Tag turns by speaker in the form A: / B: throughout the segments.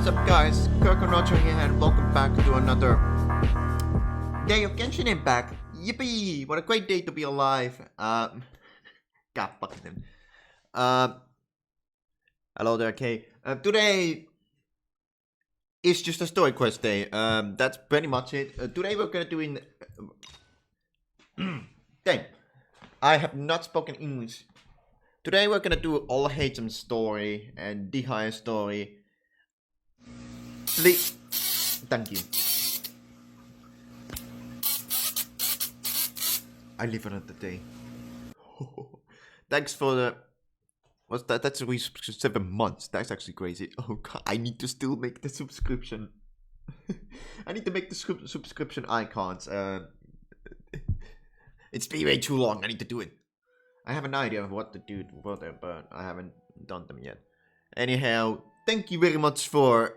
A: is up, guys? Kirkonacho here, and welcome back to another day of Genshin Impact. Yippee! What a great day to be alive. God fucking him. Hello there, Kay. Today is just a story quest day. That's pretty much it. Today we're gonna do in. Dang, I have not spoken English. Today we're gonna do Alhaitham's story and Dehya's story. Please, thank you. I live another day. Thanks for the. What's that? That's a 7 months. That's actually crazy. Oh god, I need to still make the subscription. I need to make the subscription icons. It's been way too long. I need to do it. I have an idea of what to do for them, but I haven't done them yet. Anyhow, thank you very much for.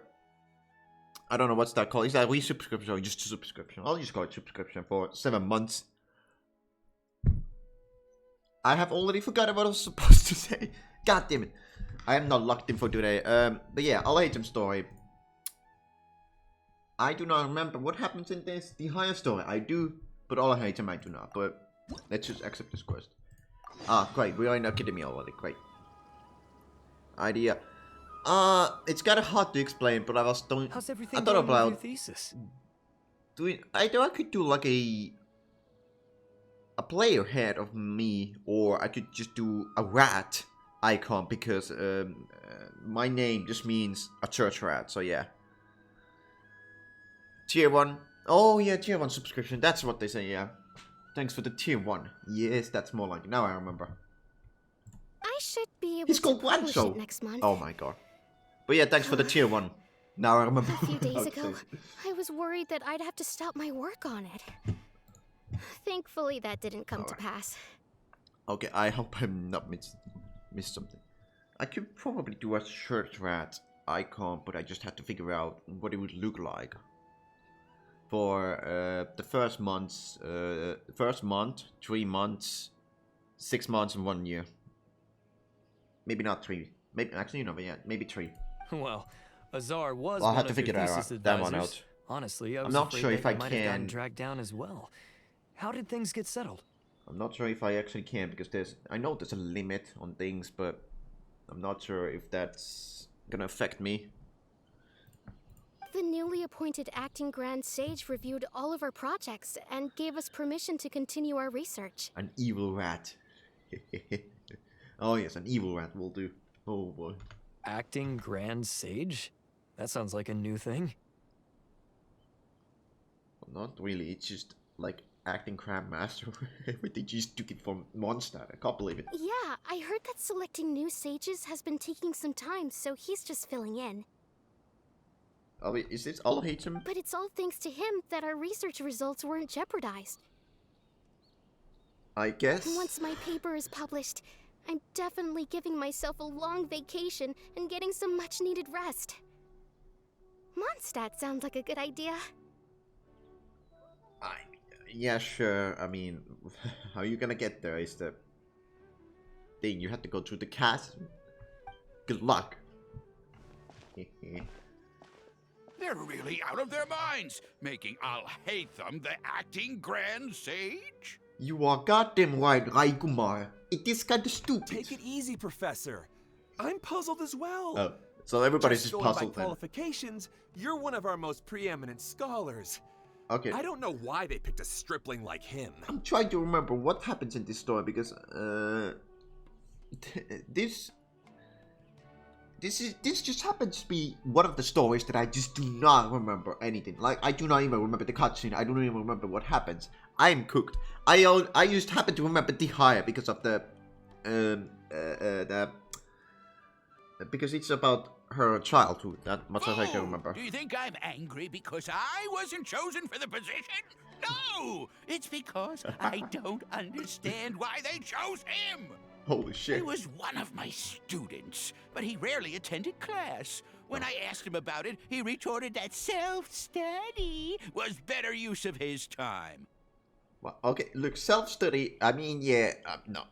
A: I don't know what's that called. Is that resubscription or just a subscription? I'll just call it subscription for 7 months. I have already forgotten what I was supposed to say. God damn it. I am not locked in for today. But yeah, Alhaitham story. I do not remember what happens in this. The higher story I do, but Alhaitham I do not. But let's just accept this quest. Ah, great. We are in academia already. Great. Idea. It's kind of hard to explain, but I was doing.
B: How's everything
A: I thought
B: going
A: about
B: with your thesis?
A: doing. I could do like a player head of me, or I could just do a rat icon because my name just means a church rat. So yeah. Tier 1. Oh yeah, tier 1 subscription. That's what they say. Yeah. Thanks for the tier 1. Yes, that's more like it. Now I remember.
C: I should be able
A: He's
C: to
A: called
C: publish
A: Wancho.
C: it next month.
A: Oh my god. But yeah, thanks for the tier 1. Now I remember.
C: A few days ago, I was worried that I'd have to stop my work on it. Thankfully, that didn't come to pass.
A: Okay, I hope I'm not missed something. I could probably do a church rat icon, but I just had to figure out what it would look like. For the first month, 3 months, 6 months, and 1 year. Maybe not 3. Maybe actually, no, but yeah, maybe 3.
B: Well, Azar was
A: I'll
B: one
A: have to
B: of
A: figure
B: your thesis
A: that one
B: advisors.
A: out.
B: Honestly, I
A: I'm
B: was
A: not
B: afraid
A: sure
B: that
A: if I
B: you might have gotten
A: can.
B: dragged down as well. How did things get settled?
A: I'm not sure if I actually can, because I know there's a limit on things, but I'm not sure if that's gonna affect me.
C: The newly appointed acting Grand Sage reviewed all of our projects and gave us permission to continue our research.
A: An evil rat. Oh yes, an evil rat will do. Oh boy.
B: Acting Grand Sage? That sounds like a new thing.
A: Well, not really, it's just like acting Crab Master. They just took it from Mondstadt. I can't believe it.
C: Yeah, I heard that selecting new sages has been taking some time, so he's just filling in.
A: Oh wait, is this Alhaitham?
C: But it's all thanks to him that our research results weren't jeopardized.
A: I guess.
C: Once my paper is published, I'm definitely giving myself a long vacation and getting some much-needed rest. Mondstadt sounds like a good idea.
A: Yeah, sure. I mean, how are you gonna get there is the thing. You have to go through the castle. Good luck.
D: They're really out of their minds, making Alhaitham the acting Grand Sage?
A: You are goddamn right, Raigumar. It is kinda stupid.
E: Take it easy, Professor. I'm puzzled as well.
A: Oh, so everybody's just
E: going
A: puzzled
E: by
A: then.
E: qualifications, you're one of our most preeminent scholars.
A: Okay.
E: I don't know why they picked a stripling like him.
A: I'm trying to remember what happens in this story because this just happens to be one of the stories that I just do not remember anything. Like I do not even remember the cutscene. I don't even remember what happens. I am cooked. I just happen to remember Dehya because of the because it's about her childhood. That much as I can remember.
D: Do you think I'm angry because I wasn't chosen for the position? No! It's because I don't understand why they chose him!
A: Holy shit.
D: He was one of my students, but he rarely attended class. When I asked him about it, he retorted that self-study was better use of his time.
A: Well, okay, look, self-study, I mean, yeah, no.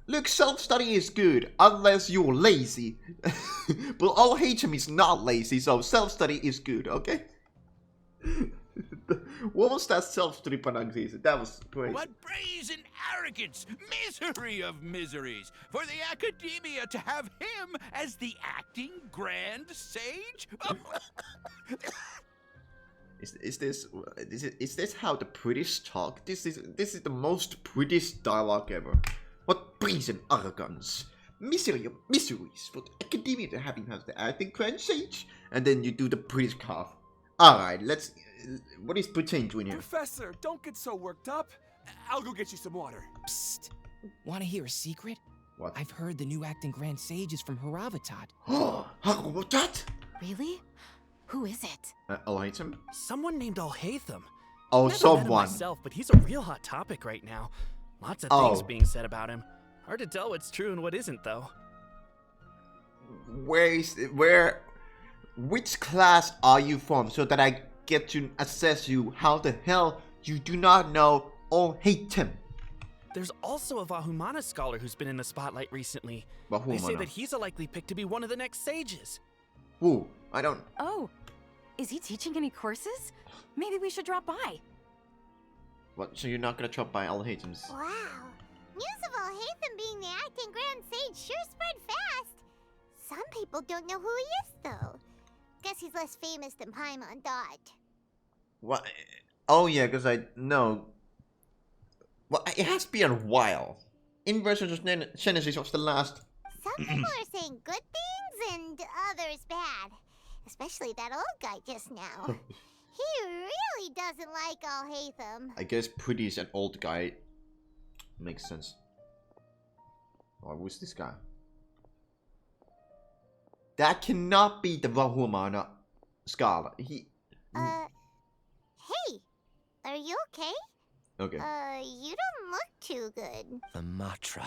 A: Look, self-study is good, unless you're lazy. But Alhaitham is not lazy, so self-study is good, okay? What was that self-study pronunciation? That was great.
D: What brazen arrogance! Misery of miseries! For the Academia to have him as the acting Grand Sage?
A: Is this how the British talk? This is the most British dialogue ever. What brazen arrogance! Misery of miseries for the Academia to have him as the acting Grand Sage, and then you do the British cough. All right, let's. What is Britain doing here?
E: Professor, don't get so worked up. I'll go get you some water.
F: Psst. Want to hear a secret?
A: What?
F: I've heard the new acting Grand Sage is from Haravatat.
A: Oh, Haravatat?
G: Really? Who is it?
A: Alhaitham?
B: Someone named Alhaitham.
A: Oh,
B: Never met him
A: someone.
B: myself, but he's a real hot topic right now. Lots of things
A: Oh.
B: being said about him. Hard to tell what's true and what isn't, though.
A: Which class are you from so that I get to assess you? How the hell you do not know Alhaitham?
B: There's also a Vahumana scholar who's been in the spotlight recently. They say
A: Vahumana.
B: that he's a likely pick to be one of the next sages.
A: Who? I don't.
G: Oh, is he teaching any courses? Maybe we should drop by.
A: What? So you're not gonna drop by Alhaitham's?
C: Wow. News of Alhaitham being the acting Grand Sage sure spread fast. Some people don't know who he is, though. Guess he's less famous than Paimon Dot.
A: What? Oh yeah, because I know. Well, it has been a while. Inversions of Genesis was the last.
C: Some people are saying good things and others bad. Especially that old guy just now. He really doesn't like Alhaitham.
A: I guess pretty is an old guy. Makes sense. Oh, who's this guy? That cannot be the Vahumana scholar. He.
C: Hey, are you okay?
A: Okay.
C: You don't look too good.
F: The Matra.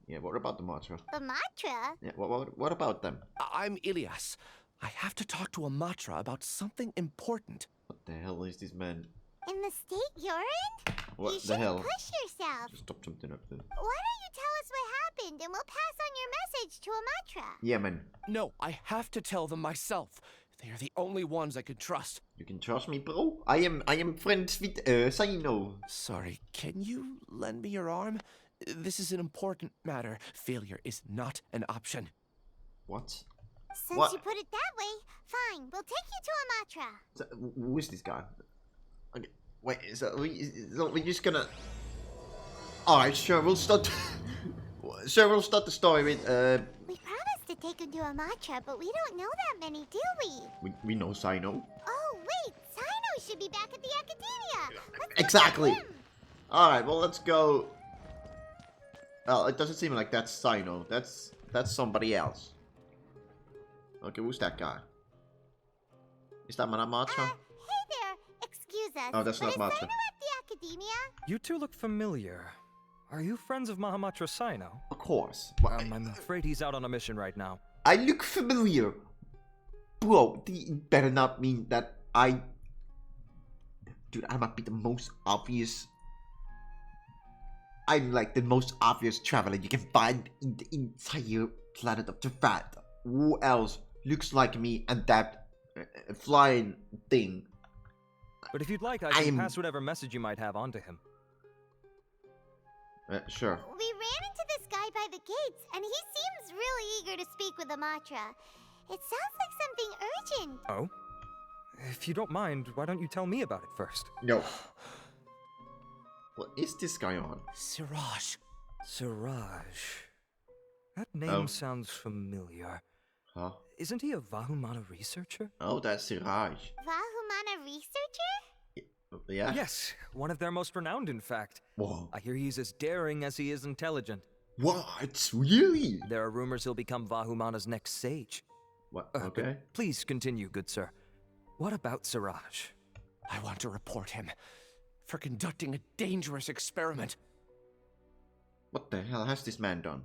A: Yeah. What about the Matra?
C: The Matra?
A: Yeah. What about them?
H: I'm Ilias. I have to talk to a Matra about something important.
A: What the hell is this man?
C: In the state you're in?
A: What
C: You
A: the
C: shouldn't
A: hell?
C: push yourself.
A: Stop something up there.
C: Why don't you tell us what happened and we'll pass on your message to a Matra?
A: Yeah, man.
H: No, I have to tell them myself. They are the only ones I can trust.
A: You can trust me, bro. I am friends with Saino.
H: Sorry, can you lend me your arm? This is an important matter. Failure is not an option.
A: What?
C: Since
A: What?
C: you put it that way, fine. We'll take you to a Matra.
A: So, who is this guy? Okay, wait. We're just gonna. All right, sure. We'll start. Sure, we'll start the story with.
C: We promised to take him to a Matra, but we don't know that many, do we?
A: We know Saino.
C: Oh, wait. Sino should be back at the Academia. Let's go
A: Exactly.
C: get him.
A: All right. Well, let's go. Well, it doesn't seem like that's Saino. That's somebody else. Okay, who's that guy? Is that Matra?
C: Hey there. Excuse us.
A: Oh, that's
C: but
A: not
C: is
A: Matra.
C: Sino at the Academia?
I: You two look familiar. Are you friends of Mahamatra Sino?
A: Of course. Well,
I: I'm afraid he's out on a mission right now.
A: I look familiar. Bro, it better not mean that I... Dude, I might be the most obvious... I'm like the most obvious traveler you can find in the entire planet of Tefat. Who else looks like me and that flying thing?
I: But if you'd like, I can pass whatever message you might have on to him.
A: Sure.
C: We ran into this guy by the gates, and he seems really eager to speak with a Matra. It sounds like something urgent.
I: Oh? If you don't mind, why don't you tell me about it first?
A: No. What is this guy on?
H: Siraj.
I: Siraj. That name sounds familiar.
A: Huh?
I: Isn't he a Vahumana researcher?
A: Oh, that's Siraj.
C: Vahumana researcher?
A: Yeah?
I: Yes, one of their most renowned, in fact.
A: Whoa.
I: I hear he's as daring as he is intelligent.
A: What? Really?
I: There are rumors he'll become Vahumana's next sage.
A: What?
I: But
A: Okay.
I: please continue, good sir. What about Siraj?
H: I want to report him for conducting a dangerous experiment.
A: What the hell has this man done?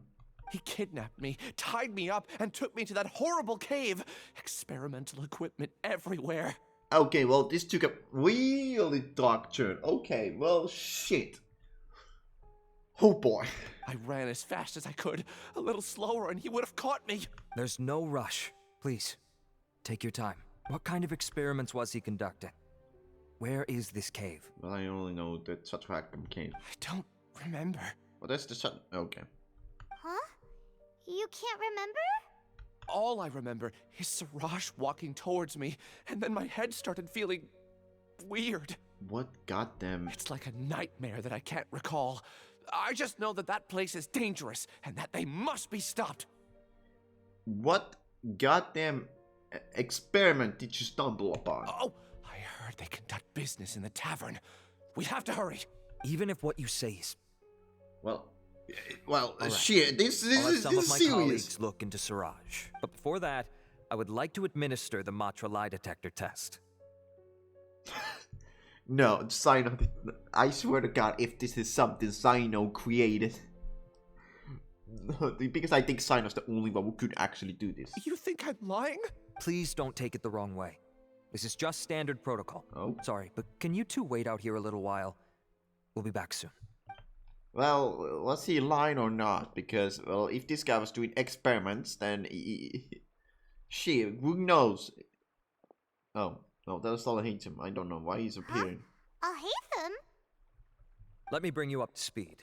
H: He kidnapped me, tied me up, and took me to that horrible cave. Experimental equipment everywhere.
A: Okay, well, this took a really dark turn. Okay, well, shit. Oh boy.
H: I ran as fast as I could, a little slower, and he would have caught me.
I: There's no rush. Please, take your time. What kind of experiments was he conducting? Where is this cave?
A: Well, I only know that Satracum cave.
H: I don't remember.
A: Well, that's the sun. Okay.
C: Huh? You can't remember?
H: All I remember is Siraj walking towards me, and then my head started feeling weird.
A: What goddamn?
H: It's like a nightmare that I can't recall. I just know that that place is dangerous, and that they must be stopped.
A: What goddamn experiment did you stumble upon?
H: Oh, I heard they conduct business in the tavern. We have to hurry.
I: Even if what you say is...
A: Well,
I: right.
A: shit. This
I: I'll have
A: is
I: some of my
A: serious.
I: colleagues look into Siraj. But before that, I would like to administer the Matra lie detector test.
A: No, Sino. I swear to God, if this is something Sino created. Because I think Sino's the only one who could actually do this.
H: You think I'm lying?
I: Please don't take it the wrong way. This is just standard protocol.
A: Oh.
I: Sorry, but can you two wait out here a little while? We'll be back soon.
A: Well, was he lying or not? Because, well, if this guy was doing experiments, then shit, who knows? Oh, no, that was Alhaitham. I don't know why he's appearing.
C: Alhaitham?
I: Let me bring you up to speed.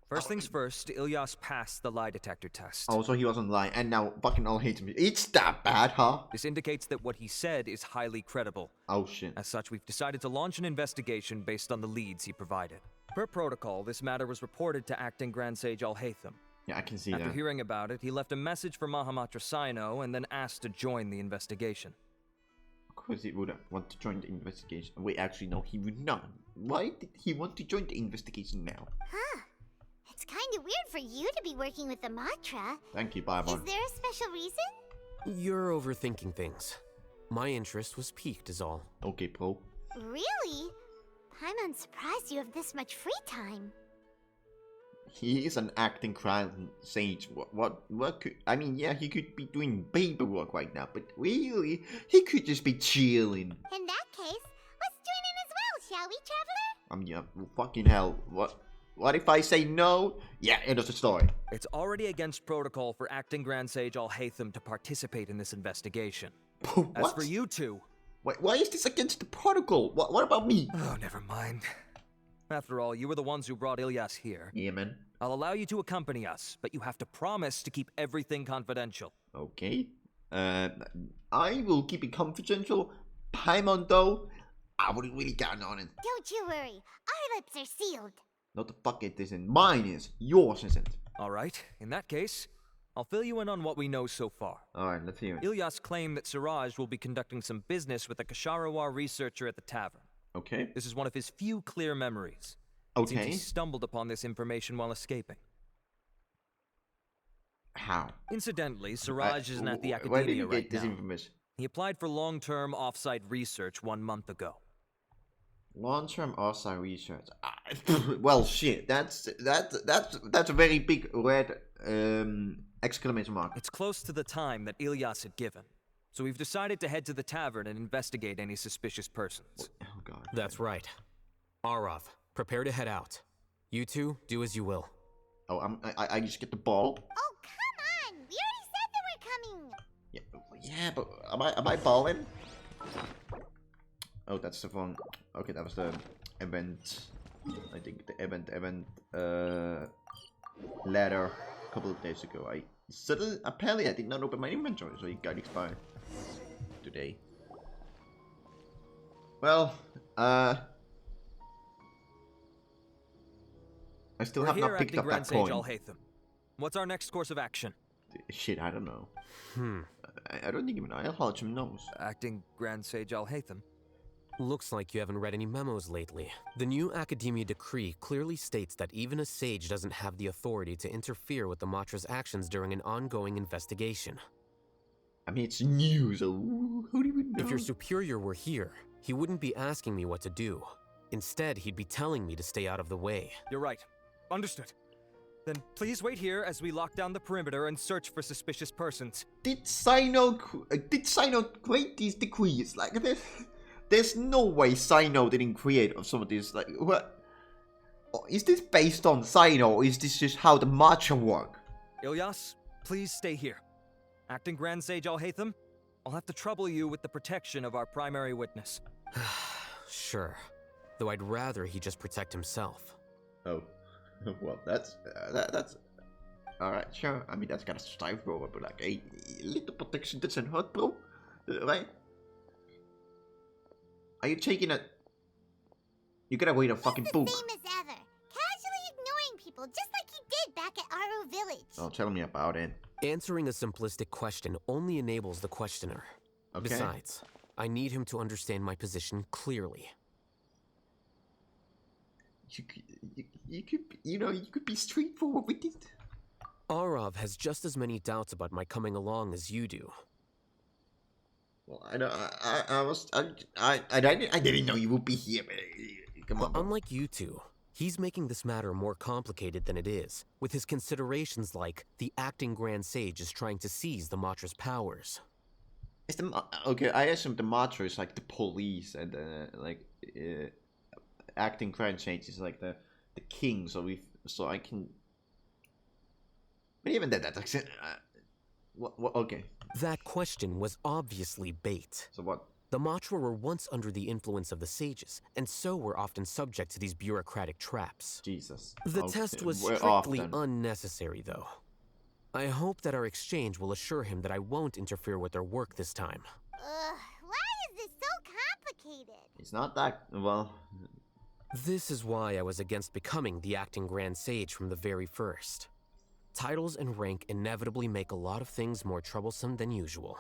I: First things first, Ilyas passed the lie detector test.
A: Oh, so he wasn't lying, and now fucking Alhaitham. It's that bad, huh?
I: This indicates that what he said is highly credible.
A: Oh shit.
I: As such, we've decided to launch an investigation based on the leads he provided. Per protocol, this matter was reported to Acting Grand Sage Alhaitham.
A: Yeah, I can see
I: After
A: that.
I: hearing about it, he left a message for Mahamatra Sino and then asked to join the investigation.
A: Of course he would want to join the investigation. Wait, actually, no, he would not. Why did he want to join the investigation now?
C: Huh. It's kind of weird for you to be working with the Matra.
A: Thank you,
C: Is
A: Bybon.
C: there a special reason?
J: You're overthinking things. My interest was piqued is all.
A: Okay, bro.
C: Really? I'm unsurprised you have this much free time.
A: He is an acting crown sage. What could... I mean, yeah, he could be doing paperwork right now, but really, he could just be chilling.
C: In that case, let's join in as well, shall we, Traveler?
A: Yeah, well, fucking hell. What if I say no? Yeah, end of the story.
I: It's already against protocol for Acting Grand Sage Alhaitham to participate in this investigation.
A: What?
I: As for you two...
A: Why is this against the protocol? What about me?
I: Oh, never mind. After all, you were the ones who brought Ilyas here.
A: Yeah, man.
I: I'll allow you to accompany us, but you have to promise to keep everything confidential.
A: Okay. I will keep it confidential. Paimon, though, I wouldn't really count on it.
C: Don't you worry, our lips are sealed.
A: No, the fuck it isn't. Mine is. Yours isn't.
I: All right, in that case, I'll fill you in on what we know so far.
A: Alright, let's hear it.
I: Ilyas claimed that Siraj will be conducting some business with a Kasharawar researcher at the tavern.
A: Okay.
I: This is one of his few clear memories. It seems
A: Okay.
I: he stumbled upon this information while escaping.
A: How?
I: Incidentally, Siraj isn't at the
A: Where did
I: academia
A: you
I: right
A: get this
I: now.
A: information?
I: He applied for long-term off-site research 1 month ago.
A: Long-term offsite research. Well, shit. That's a very big red exclamation mark.
I: It's close to the time that Ilyas had given, so we've decided to head to the tavern and investigate any suspicious persons.
A: Oh god.
J: That's right. Arav, prepare to head out. You two, do as you will.
A: Oh, I just get the ball.
C: Oh, come on! We already said that we're coming!
A: Yeah, but am I balling? Oh, that's the wrong. Okay, that was the event. I think the event letter a couple of days ago. Apparently I did not open my inventory, so it got expired today. Well, I still
I: We're
A: have
I: here
A: not picked
I: acting
A: up
I: Grand
A: that
I: Sage
A: coin.
I: Alhaitham. What's our next course of action?
A: Shit, I don't know. I don't think even Alhaitham knows.
I: Acting Grand Sage Alhaitham?
J: Looks like you haven't read any memos lately. The new Academia decree clearly states that even a sage doesn't have the authority to interfere with the Matra's actions during an ongoing investigation.
A: I mean, it's new, so who do you know?
J: If your superior were here, he wouldn't be asking me what to do. Instead, he'd be telling me to stay out of the way.
I: You're right. Understood. Then please wait here as we lock down the perimeter and search for suspicious persons.
A: Did Sino create these decrees? Like, there's no way Sino didn't create some of these. Like, what? is this based on Sino, or is this just how the matcha work?
I: Ilyas, please stay here. Acting Grand Sage Alhaitham, I'll have to trouble you with the protection of our primary witness.
J: Sure. Though I'd rather he just protect himself.
A: Oh. Well, that's alright, sure. I mean, that's kind of stijf, bro, but like, a little protection doesn't hurt, bro. Right? Are you taking a... You gotta wait a fucking book.
K: Same as ever. Casually ignoring people, just like he did back at Aru Village.
A: Oh, tell me about it.
J: Answering a simplistic question only enables the questioner.
A: Okay.
J: Besides, I need him to understand my position clearly.
A: You could be straightforward with it.
J: Arav has just as many doubts about my coming along as you do.
A: Well, I didn't know you would be here, man. Come on.
J: Unlike you two, he's making this matter more complicated than it is, with his considerations like the acting Grand Sage is trying to seize the Matra's powers.
A: Is okay, I assume the Matra is like the police, and acting Grand Sage is like the king. So I can. But even that's okay.
J: That question was obviously bait.
A: So what?
J: The Matra were once under the influence of the sages, and so were often subject to these bureaucratic traps.
A: Jesus.
J: The
A: Okay,
J: test was
A: we're
J: strictly
A: off then.
J: unnecessary, though. I hope that our exchange will assure him that I won't interfere with their work this time.
K: Why is this so complicated?
A: It's not that well.
J: This is why I was against becoming the acting Grand Sage from the very first. Titles and rank inevitably make a lot of things more troublesome than usual.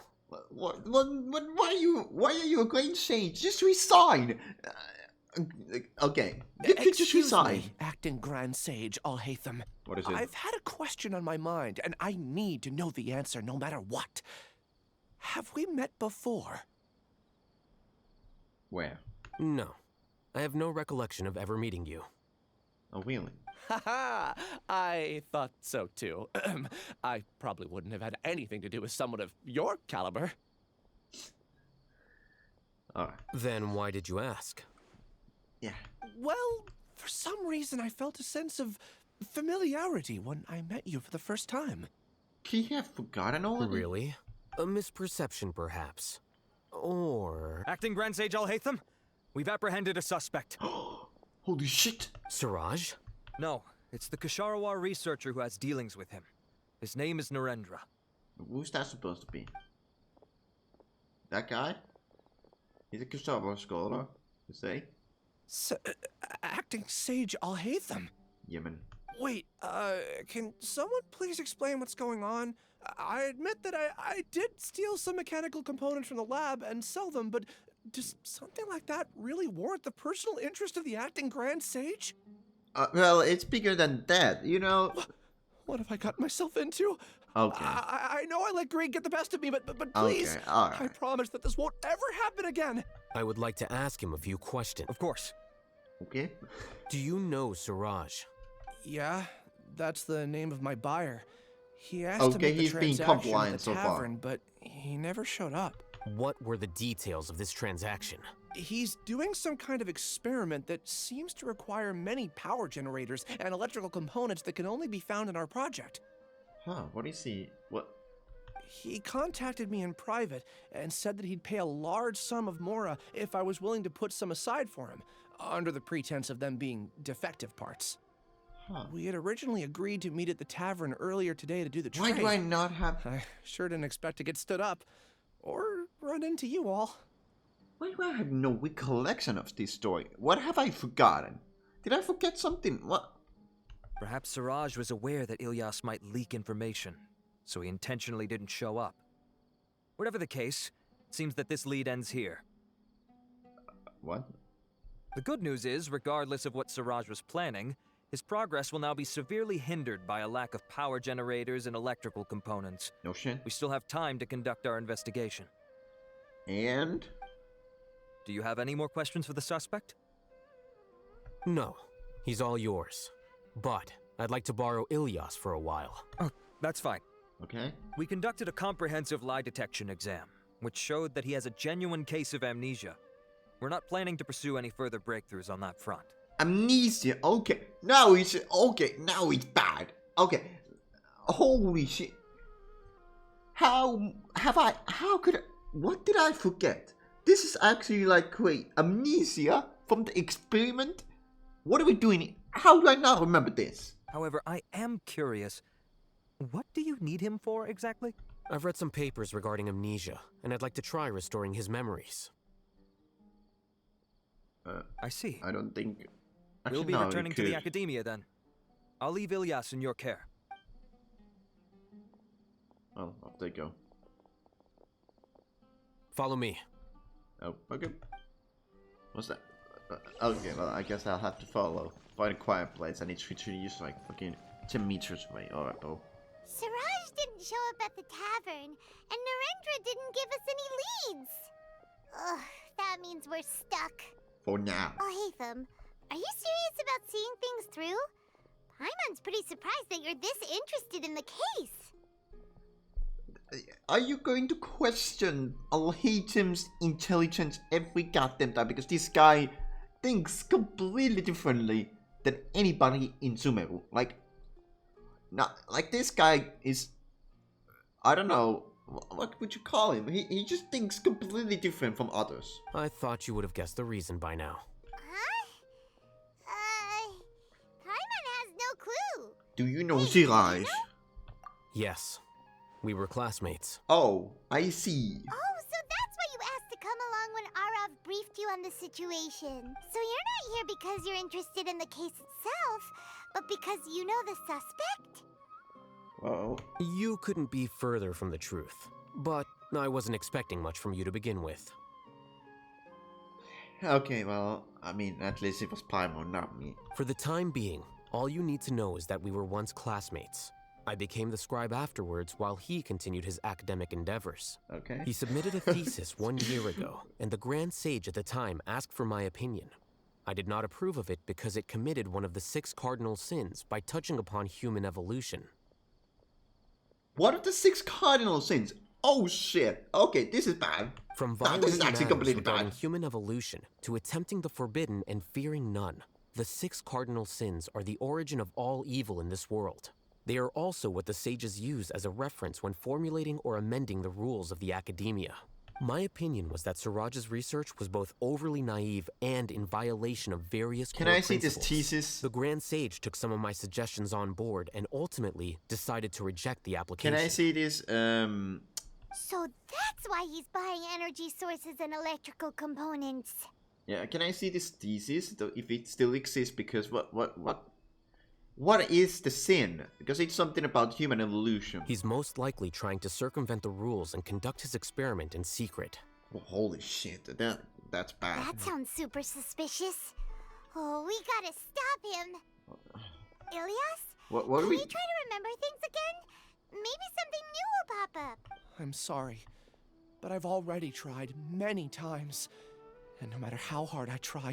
A: Why are you a Grand Sage? Just resign. Okay, just resign.
H: Me, Acting Grand Sage Alhaitham.
A: What is it?
H: I've had a question on my mind, and I need to know the answer no matter what. Have we met before?
A: Where?
J: No. I have no recollection of ever meeting you.
A: Oh, really?
H: Haha, I thought so too. I probably wouldn't have had anything to do with someone of your caliber.
A: Alright.
J: Then why did you ask?
A: Yeah.
H: Well, for some reason I felt a sense of familiarity when I met you for the first time.
A: He have forgotten all of it?
J: Really? A misperception, perhaps. Or...
I: Acting Grand Sage Alhaitham, we've apprehended a suspect.
A: Holy shit!
J: Siraj?
I: No, it's the Ksharawar researcher who has dealings with him. His name is Narendra.
A: Who's that supposed to be? That guy? He's a Ksharawar scholar, you say?
H: Acting Sage Alhaitham?
A: Yemen.
H: Wait, can someone please explain what's going on? I admit that I did steal some mechanical components from the lab and sell them, but does something like that really warrant the personal interest of the Acting Grand Sage?
A: Well, it's bigger than that, you know.
H: What have I gotten myself into?
A: Okay.
H: I know I let greed get the best of me, but please,
A: Okay, alright.
H: I promise that this won't ever happen again.
J: I would like to ask him a few questions.
I: Of course.
A: Okay.
J: Do you know Siraj?
H: Yeah, that's the name of my buyer. He asked
A: Okay,
H: to make the
A: he's being
H: transaction
A: compliant
H: at the
A: so far.
H: tavern, but he never showed up.
J: What were the details of this transaction?
H: He's doing some kind of experiment that seems to require many power generators and electrical components that can only be found in our project.
A: Huh, what is he? What?
H: He contacted me in private and said that he'd pay a large sum of Mora if I was willing to put some aside for him, under the pretense of them being defective parts.
A: Huh.
H: We had originally agreed to meet at the tavern earlier today to do the
A: Why
H: trade.
A: do I not have...
H: I sure didn't expect to get stood up, or run into you all.
A: Why do I have no recollection of this story? What have I forgotten? Did I forget something? What?
I: Perhaps Siraj was aware that Ilyas might leak information, so he intentionally didn't show up. Whatever the case, it seems that this lead ends here.
A: What?
I: The good news is, regardless of what Siraj was planning, his progress will now be severely hindered by a lack of power generators and electrical components.
A: No shit.
I: We still have time to conduct our investigation.
A: And?
I: Do you have any more questions for the suspect?
J: No. He's all yours. But I'd like to borrow Ilyas for a while.
I: Oh, that's fine.
A: Okay.
I: We conducted a comprehensive lie detection exam, which showed that he has a genuine case of amnesia. We're not planning to pursue any further breakthroughs on that front.
A: Amnesia. Okay. Now it's okay. Now it's bad. Okay. Holy shit. How could I, what did I forget? This is actually like, wait, amnesia from the experiment? What are we doing? How do I not remember this?
I: However, I am curious. What do you need him for exactly?
J: I've read some papers regarding amnesia, and I'd like to try restoring his memories.
I: I see.
A: I don't think...
I: We'll
A: Actually,
I: be
A: no, we
I: returning to the
A: could.
I: academia then. I'll leave Ilyas in your care.
A: Oh, off they go.
J: Follow me.
A: Oh, okay. What's that? Okay, well, I guess I'll have to follow. Find a quiet place. I need to introduce like fucking 10 meters away. Alright, oh.
K: Siraj didn't show up at the tavern, and Narendra didn't give us any leads. Ugh, that means we're stuck.
A: For now.
K: Alhaitham, are you serious about seeing things through? Paimon's pretty surprised that you're this interested in the case.
A: Are you going to question Alhaitham's intelligence every goddamn time? Because this guy thinks completely differently than anybody in Sumeru. Like, not like this guy is, I don't know, what would you call him? He just thinks completely different from others.
J: I thought you would have guessed the reason by now.
K: Paimon has no clue.
A: Do you know Siraj?
J: Yes. We were classmates.
A: Oh, I see.
K: Oh, so that's why you asked to come along when Arav briefed you on the situation. So you're not here because you're interested in the case itself, but because you know the suspect?
A: Uh-oh.
J: You couldn't be further from the truth. But I wasn't expecting much from you to begin with.
A: Okay, well, I mean, at least it was Paimon, not me.
J: For the time being, all you need to know is that we were once classmates. I became the scribe afterwards while he continued his academic endeavors.
A: Okay.
J: He submitted a thesis 1 year ago, and the Grand Sage at the time asked for my opinion. I did not approve of it because it committed one of the 6 cardinal sins by touching upon human evolution.
A: What are the 6 cardinal sins? Oh shit. Okay, this is bad.
J: From
A: This
J: violating
A: is actually
J: matters
A: completely
J: regarding
A: bad.
J: human evolution to attempting the forbidden and fearing none, the 6 cardinal sins are the origin of all evil in this world. They are also what the sages use as a reference when formulating or amending the rules of the academia. My opinion was that Siraj's research was both overly naive and in violation of various
A: Can
J: core
A: I see this
J: principles.
A: thesis?
J: The Grand Sage took some of my suggestions on board and ultimately decided to reject the application.
A: Can I see this?
K: So that's why he's buying energy sources and electrical components.
A: Yeah, can I see this thesis? If it still exists, because what is the sin? Because it's something about human evolution.
J: He's most likely trying to circumvent the rules and conduct his experiment in secret.
A: Oh, holy shit, that's bad.
K: That sounds super suspicious. Oh, we gotta stop him. Ilyas?
A: What
K: Can
A: do we...
K: you try to remember things again? Maybe something new will pop up.
H: I'm sorry, but I've already tried many times. And no matter how hard I try,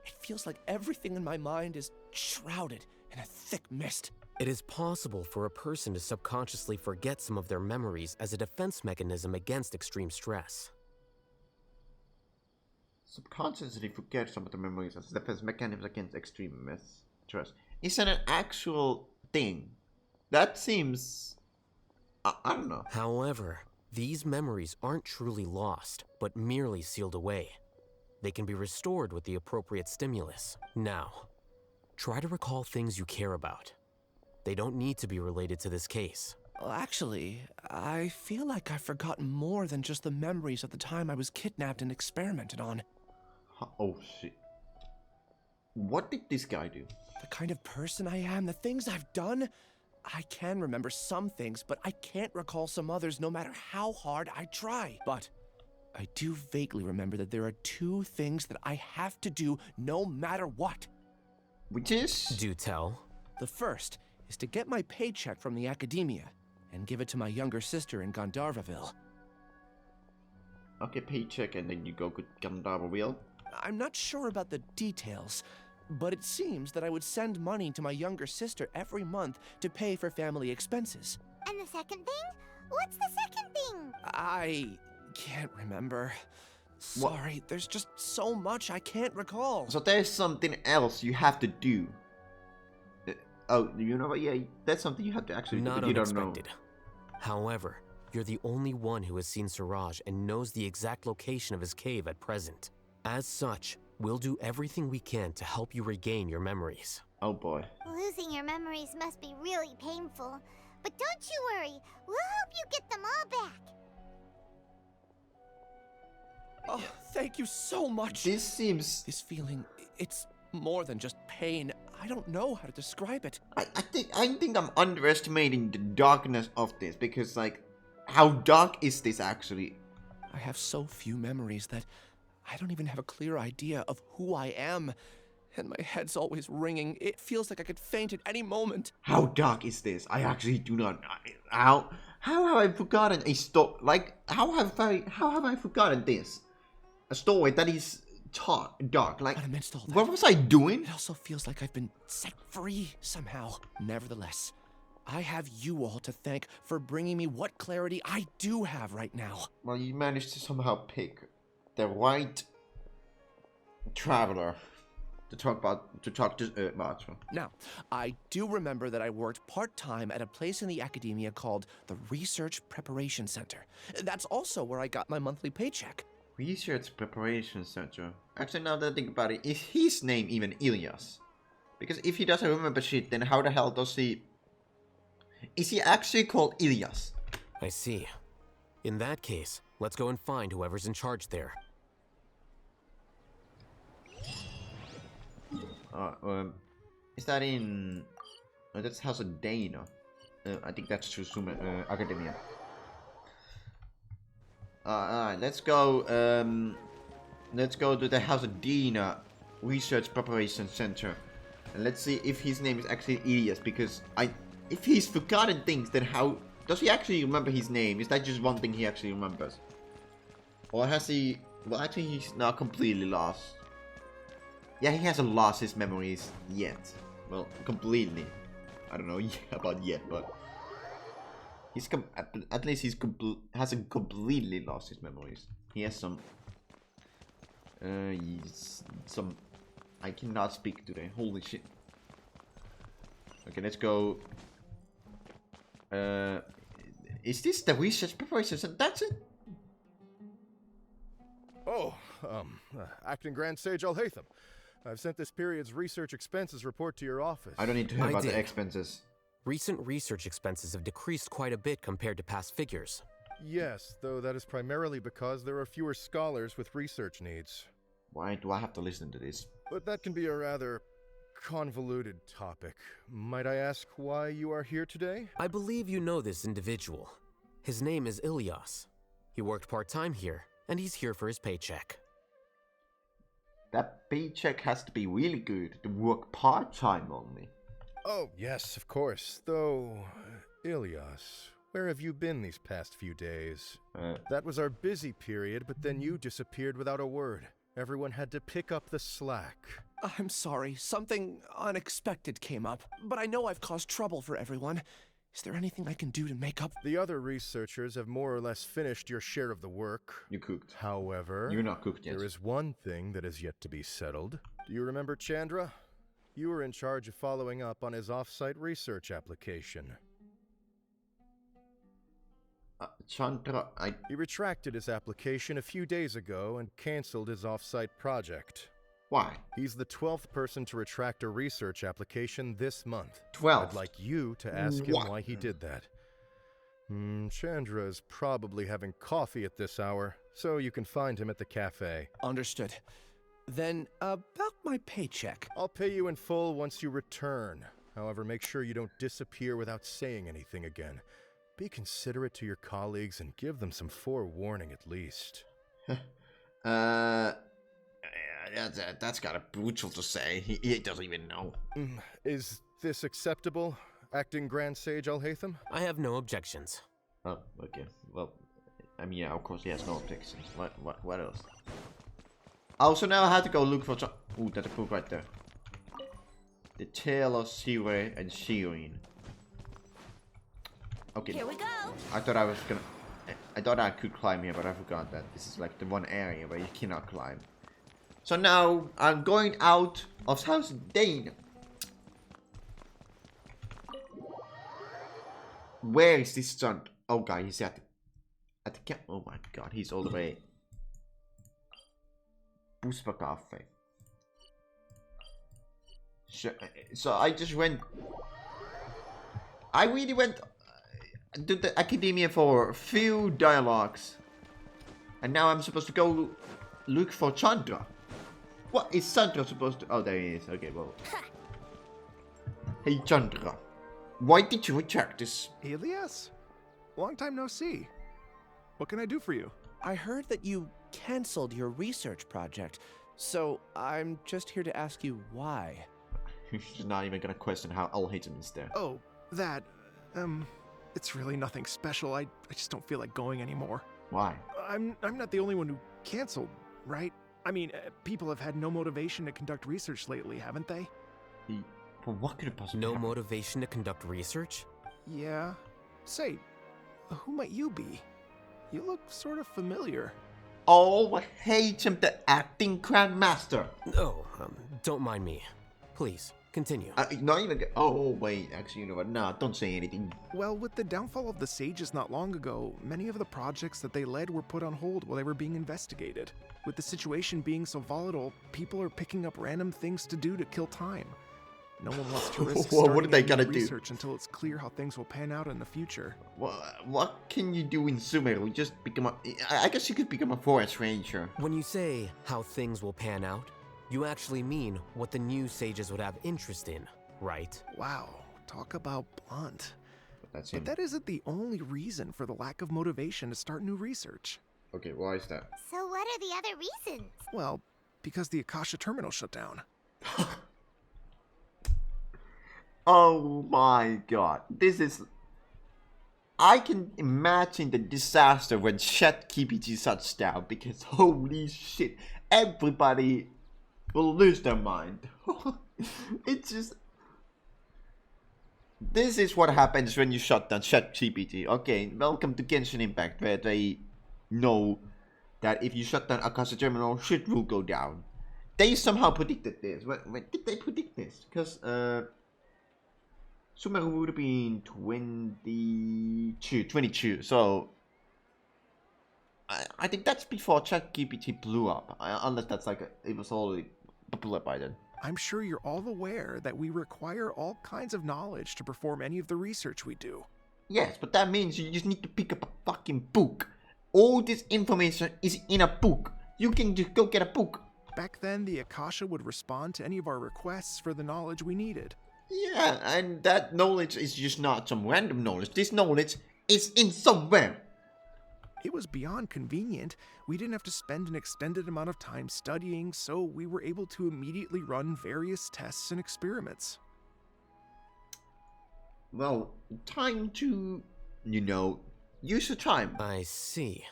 H: it feels like everything in my mind is shrouded in a thick mist.
J: It is possible for a person to subconsciously forget some of their memories as a defense mechanism against extreme stress.
A: Subconsciously forget some of the memories as defense mechanisms against extreme stress. Is that an actual thing? That seems... I don't know.
J: However, these memories aren't truly lost, but merely sealed away. They can be restored with the appropriate stimulus. Now, try to recall things you care about. They don't need to be related to this case.
H: Well, actually, I feel like I've forgotten more than just the memories of the time I was kidnapped and experimented on.
A: Oh shit. What did this guy do?
H: The kind of person I am, the things I've done. I can remember some things, but I can't recall some others no matter how hard I try. But I do vaguely remember that there are 2 things that I have to do no matter what.
A: Which is?
J: Do tell.
H: The first is to get my paycheck from the academia and give it to my younger sister in Gandharvaville.
A: Okay, paycheck and then you go to Gandharvaville.
H: I'm not sure about the details, but it seems that I would send money to my younger sister every month to pay for family expenses.
K: And the second thing? What's the second thing?
H: I can't remember. Sorry, there's just so much I can't recall.
A: So there's something else you have to do. Oh, you know what? Yeah, that's something you have to actually do,
J: Not
A: but you don't
J: unexpected.
A: know.
J: However, you're the only one who has seen Siraj and knows the exact location of his cave at present. As such, we'll do everything we can to help you regain your memories.
A: Oh boy.
K: Losing your memories must be really painful. But don't you worry, we'll help you get them all back.
H: Oh, thank you so much.
A: This
H: This feeling, it's more than just pain. I don't know how to describe it.
A: I think I'm underestimating the darkness of this, because like, how dark is this actually?
H: I have so few memories that I don't even have a clear idea of who I am. And my head's always ringing. It feels like I could faint at any moment.
A: How dark is this? I actually do not. How have I forgotten a story? Like, how have I forgotten this? A story that is dark. Like,
H: But amidst all that,
A: what was I doing?
H: it also feels like I've been set free somehow. Nevertheless, I have you all to thank for bringing me what clarity I do have right now.
A: Well, you managed to somehow pick the right traveler to talk to Matra.
H: Now, I do remember that I worked part-time at a place in the academia called the Research Preparation Center. That's also where I got my monthly paycheck.
A: Research Preparation Center. Actually, now that I think about it, is his name even Ilyas? Because if he doesn't remember shit, then how the hell does he... Is he actually called Ilyas?
J: I see. In that case, let's go and find whoever's in charge there.
A: Is that in... that's House of Dana. I think that's to sumeru Academia. Alright, let's go to the House of Dana Research Preparation Center. And let's see if his name is actually Ilyas, because if he's forgotten things, then how... Does he actually remember his name? Is that just one thing he actually remembers? Or has he... Well, actually, he's not completely lost. Yeah, he hasn't lost his memories yet. Well, completely. I don't know about yet, but... He's at least hasn't completely lost his memories. He has some... I cannot speak today. Holy shit. Okay, let's go. Is this the research preparation? That's it?
L: Oh, Acting Grand Sage Alhaitham. I've sent this period's research expenses report to your office.
A: I don't need to hear about the expenses.
J: Recent research expenses have decreased quite a bit compared to past figures.
L: Yes, though that is primarily because there are fewer scholars with research needs.
A: Why do I have to listen to this?
L: But that can be a rather convoluted topic. Might I ask why you are here today?
J: I believe you know this individual. His name is Ilyas. He worked part-time here, and he's here for his paycheck.
A: That paycheck has to be really good to work part-time only.
L: Oh, yes, of course. Though, Ilyas, where have you been these past few days? That was our busy period, but then you disappeared without a word. Everyone had to pick up the slack.
H: I'm sorry, something unexpected came up, but I know I've caused trouble for everyone. Is there anything I can do to make up?
L: The other researchers have more or less finished your share of the work.
A: You cooked.
L: However,
A: you're not cooked yet.
L: There is one thing that is yet to be settled. Do you remember Chandra? You were in charge of following up on his off-site research application.
A: Chandra,
L: He retracted his application a few days ago and cancelled his off-site project.
A: Why?
L: He's the 12th person to retract a research application this month.
A: 12?
L: I'd like you to ask him why he did that. Chandra is probably having coffee at this hour, so you can find him at the cafe.
H: Understood. Then, about my paycheck.
L: I'll pay you in full once you return. However, make sure you don't disappear without saying anything again. Be considerate to your colleagues and give them some forewarning at least.
A: That's kind of brutal to say. He doesn't even know.
L: Is this acceptable, Acting Grand Sage Alhaitham?
J: I have no objections.
A: Oh, okay. Well, I mean, yeah, of course he has no objections. What else? Oh, so now I have to go look for some... Ooh, that's a book right there. The Tale of Siwe and Shirin. Okay.
K: Here we go.
A: I thought I was gonna... I thought I could climb here, but I forgot that this is like the one area where you cannot climb. So now I'm going out of House Dane. Where is this son? Oh god, he's at the camp. Oh my god, he's all the way. Puspa Cafe. So I just went. I really went to the academia for a few dialogues, and now I'm supposed to go look for Chandra. What is Chandra supposed to? Oh, there he is. Okay, well. Hey Chandra, why did you reject this?
H: Elias? Long time no see. What can I do for you? I heard that you canceled your research project, so I'm just here to ask you why.
A: She's not even gonna question how Alhaitham is there.
H: Oh, that, it's really nothing special. I just don't feel like going anymore.
A: Why?
H: I'm not the only one who canceled, right? I mean, people have had no motivation to conduct research lately, haven't they?
A: Well, what could it possibly
J: No
A: happen?
J: motivation to conduct research?
H: Yeah. Say, who might you be? You look sort of familiar.
A: Alhaitham, the acting grandmaster.
J: Oh, don't mind me. Please, continue.
A: Not even. Oh wait, actually, you know what? No, don't say anything.
H: Well, with the downfall of the Sages not long ago, many of the projects that they led were put on hold while they were being investigated. With the situation being so volatile, people are picking up random things to do to kill time. No one wants to risk
A: Well, what
H: starting
A: are they
H: any
A: gonna do?
H: research until it's clear how things will pan out in the future.
A: What can you do in Sumeru? Just become a. I guess you could become a forest ranger.
J: When you say how things will pan out, you actually mean what the new sages would have interest in, right?
H: Wow, talk about blunt.
A: But
H: that isn't the only reason for the lack of motivation to start new research.
A: Okay, why is that?
K: So what are the other reasons?
H: Well, because the Akasha terminal shut down.
A: Oh my god, this is. I can imagine the disaster when ChatGPT shuts down, because holy shit, everybody will lose their mind. It's just. This is what happens when you shut down ChatGPT. Okay, welcome to Genshin Impact, where they know that if you shut down Akasha Terminal, shit will go down. They somehow predicted this. When did they predict this? Because, Sumeru would have been 22, so I think that's before ChatGPT blew up, unless that's like it was already popular by then.
H: I'm sure you're all aware that we require all kinds of knowledge to perform any of the research we do.
A: Yes, but that means you just need to pick up a fucking book. All this information is in a book. You can just go get a book.
H: Back then, the Akasha would respond to any of our requests for the knowledge we needed.
A: Yeah, and that knowledge is just not some random knowledge. This knowledge is in somewhere.
H: It was beyond convenient. We didn't have to spend an extended amount of time studying, so we were able to immediately run various tests and experiments.
A: Well, time to, use your time.
J: I see.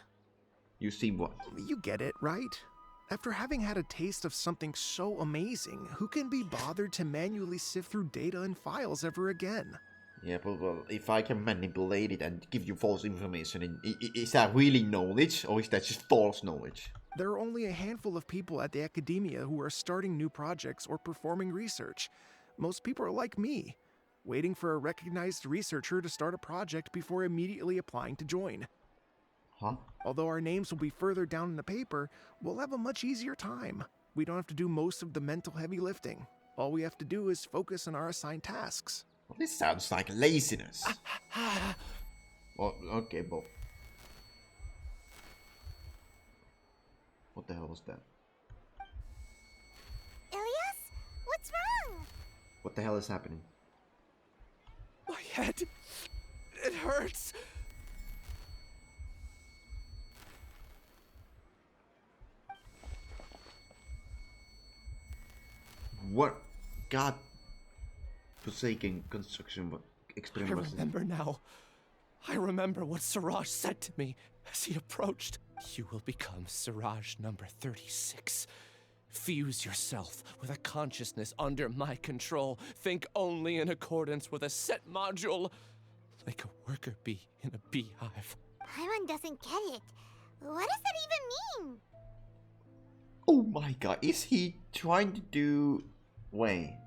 A: You see what?
H: You get it, right? After having had a taste of something so amazing, who can be bothered to manually sift through data and files ever again?
A: Yeah, but well, if I can manipulate it and give you false information, is that really knowledge, or is that just false knowledge?
H: There are only a handful of people at the academia who are starting new projects or performing research. Most people are like me, waiting for a recognized researcher to start a project before immediately applying to join.
A: Huh?
H: Although our names will be further down in the paper, we'll have a much easier time. We don't have to do most of the mental heavy lifting. All we have to do is focus on our assigned tasks.
A: Well, this sounds like laziness. Well, okay, Bob. What the hell was that?
K: Ilias? What's wrong?
A: What the hell is happening?
H: My head. It hurts.
A: What god forsaken construction experiment was
H: I remember now. I remember what Siraj said to me as he approached. You will become Siraj number 36. Fuse yourself with a consciousness under my control. Think only in accordance with a set module, like a worker bee in a beehive.
K: Paimon doesn't get it. What does that even mean?
A: Oh my god, is he trying to do... Wait.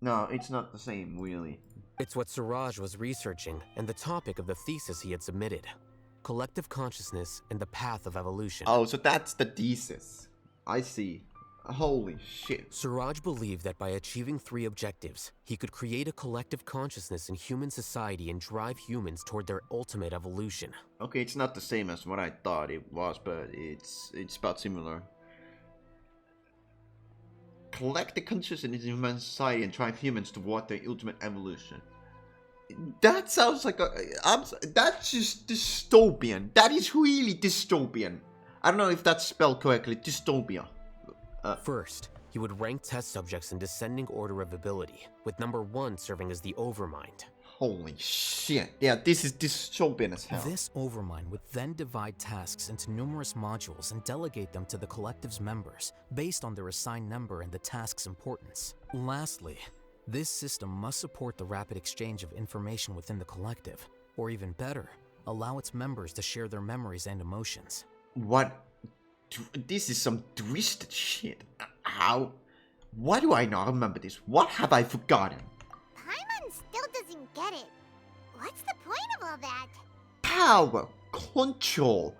A: No, it's not the same, really.
J: It's what Suraj was researching and the topic of the thesis he had submitted. Collective consciousness and the path of evolution.
A: Oh, so that's the thesis. I see. Holy shit.
J: Suraj believed that by achieving 3 objectives, he could create a collective consciousness in human society and drive humans toward their ultimate evolution.
A: Okay, it's not the same as what I thought it was, but it's about similar. Collect the consciousness in human society and drive humans toward their ultimate evolution. That sounds like that's just dystopian. That is really dystopian. I don't know if that's spelled correctly. Dystopia.
J: First, he would rank test subjects in descending order of ability, with number 1 serving as the overmind.
A: Holy shit. Yeah, this is dystopian as hell.
M: This overmind would then divide tasks into numerous modules and delegate them to the collective's members, based on their assigned number and the task's importance. Lastly, this system must support the rapid exchange of information within the collective, or even better, allow its members to share their memories and emotions.
A: What? This is some twisted shit. How? Why do I not remember this? What have I forgotten?
K: Paimon still doesn't get it. What's the point of all that?
A: Power, control.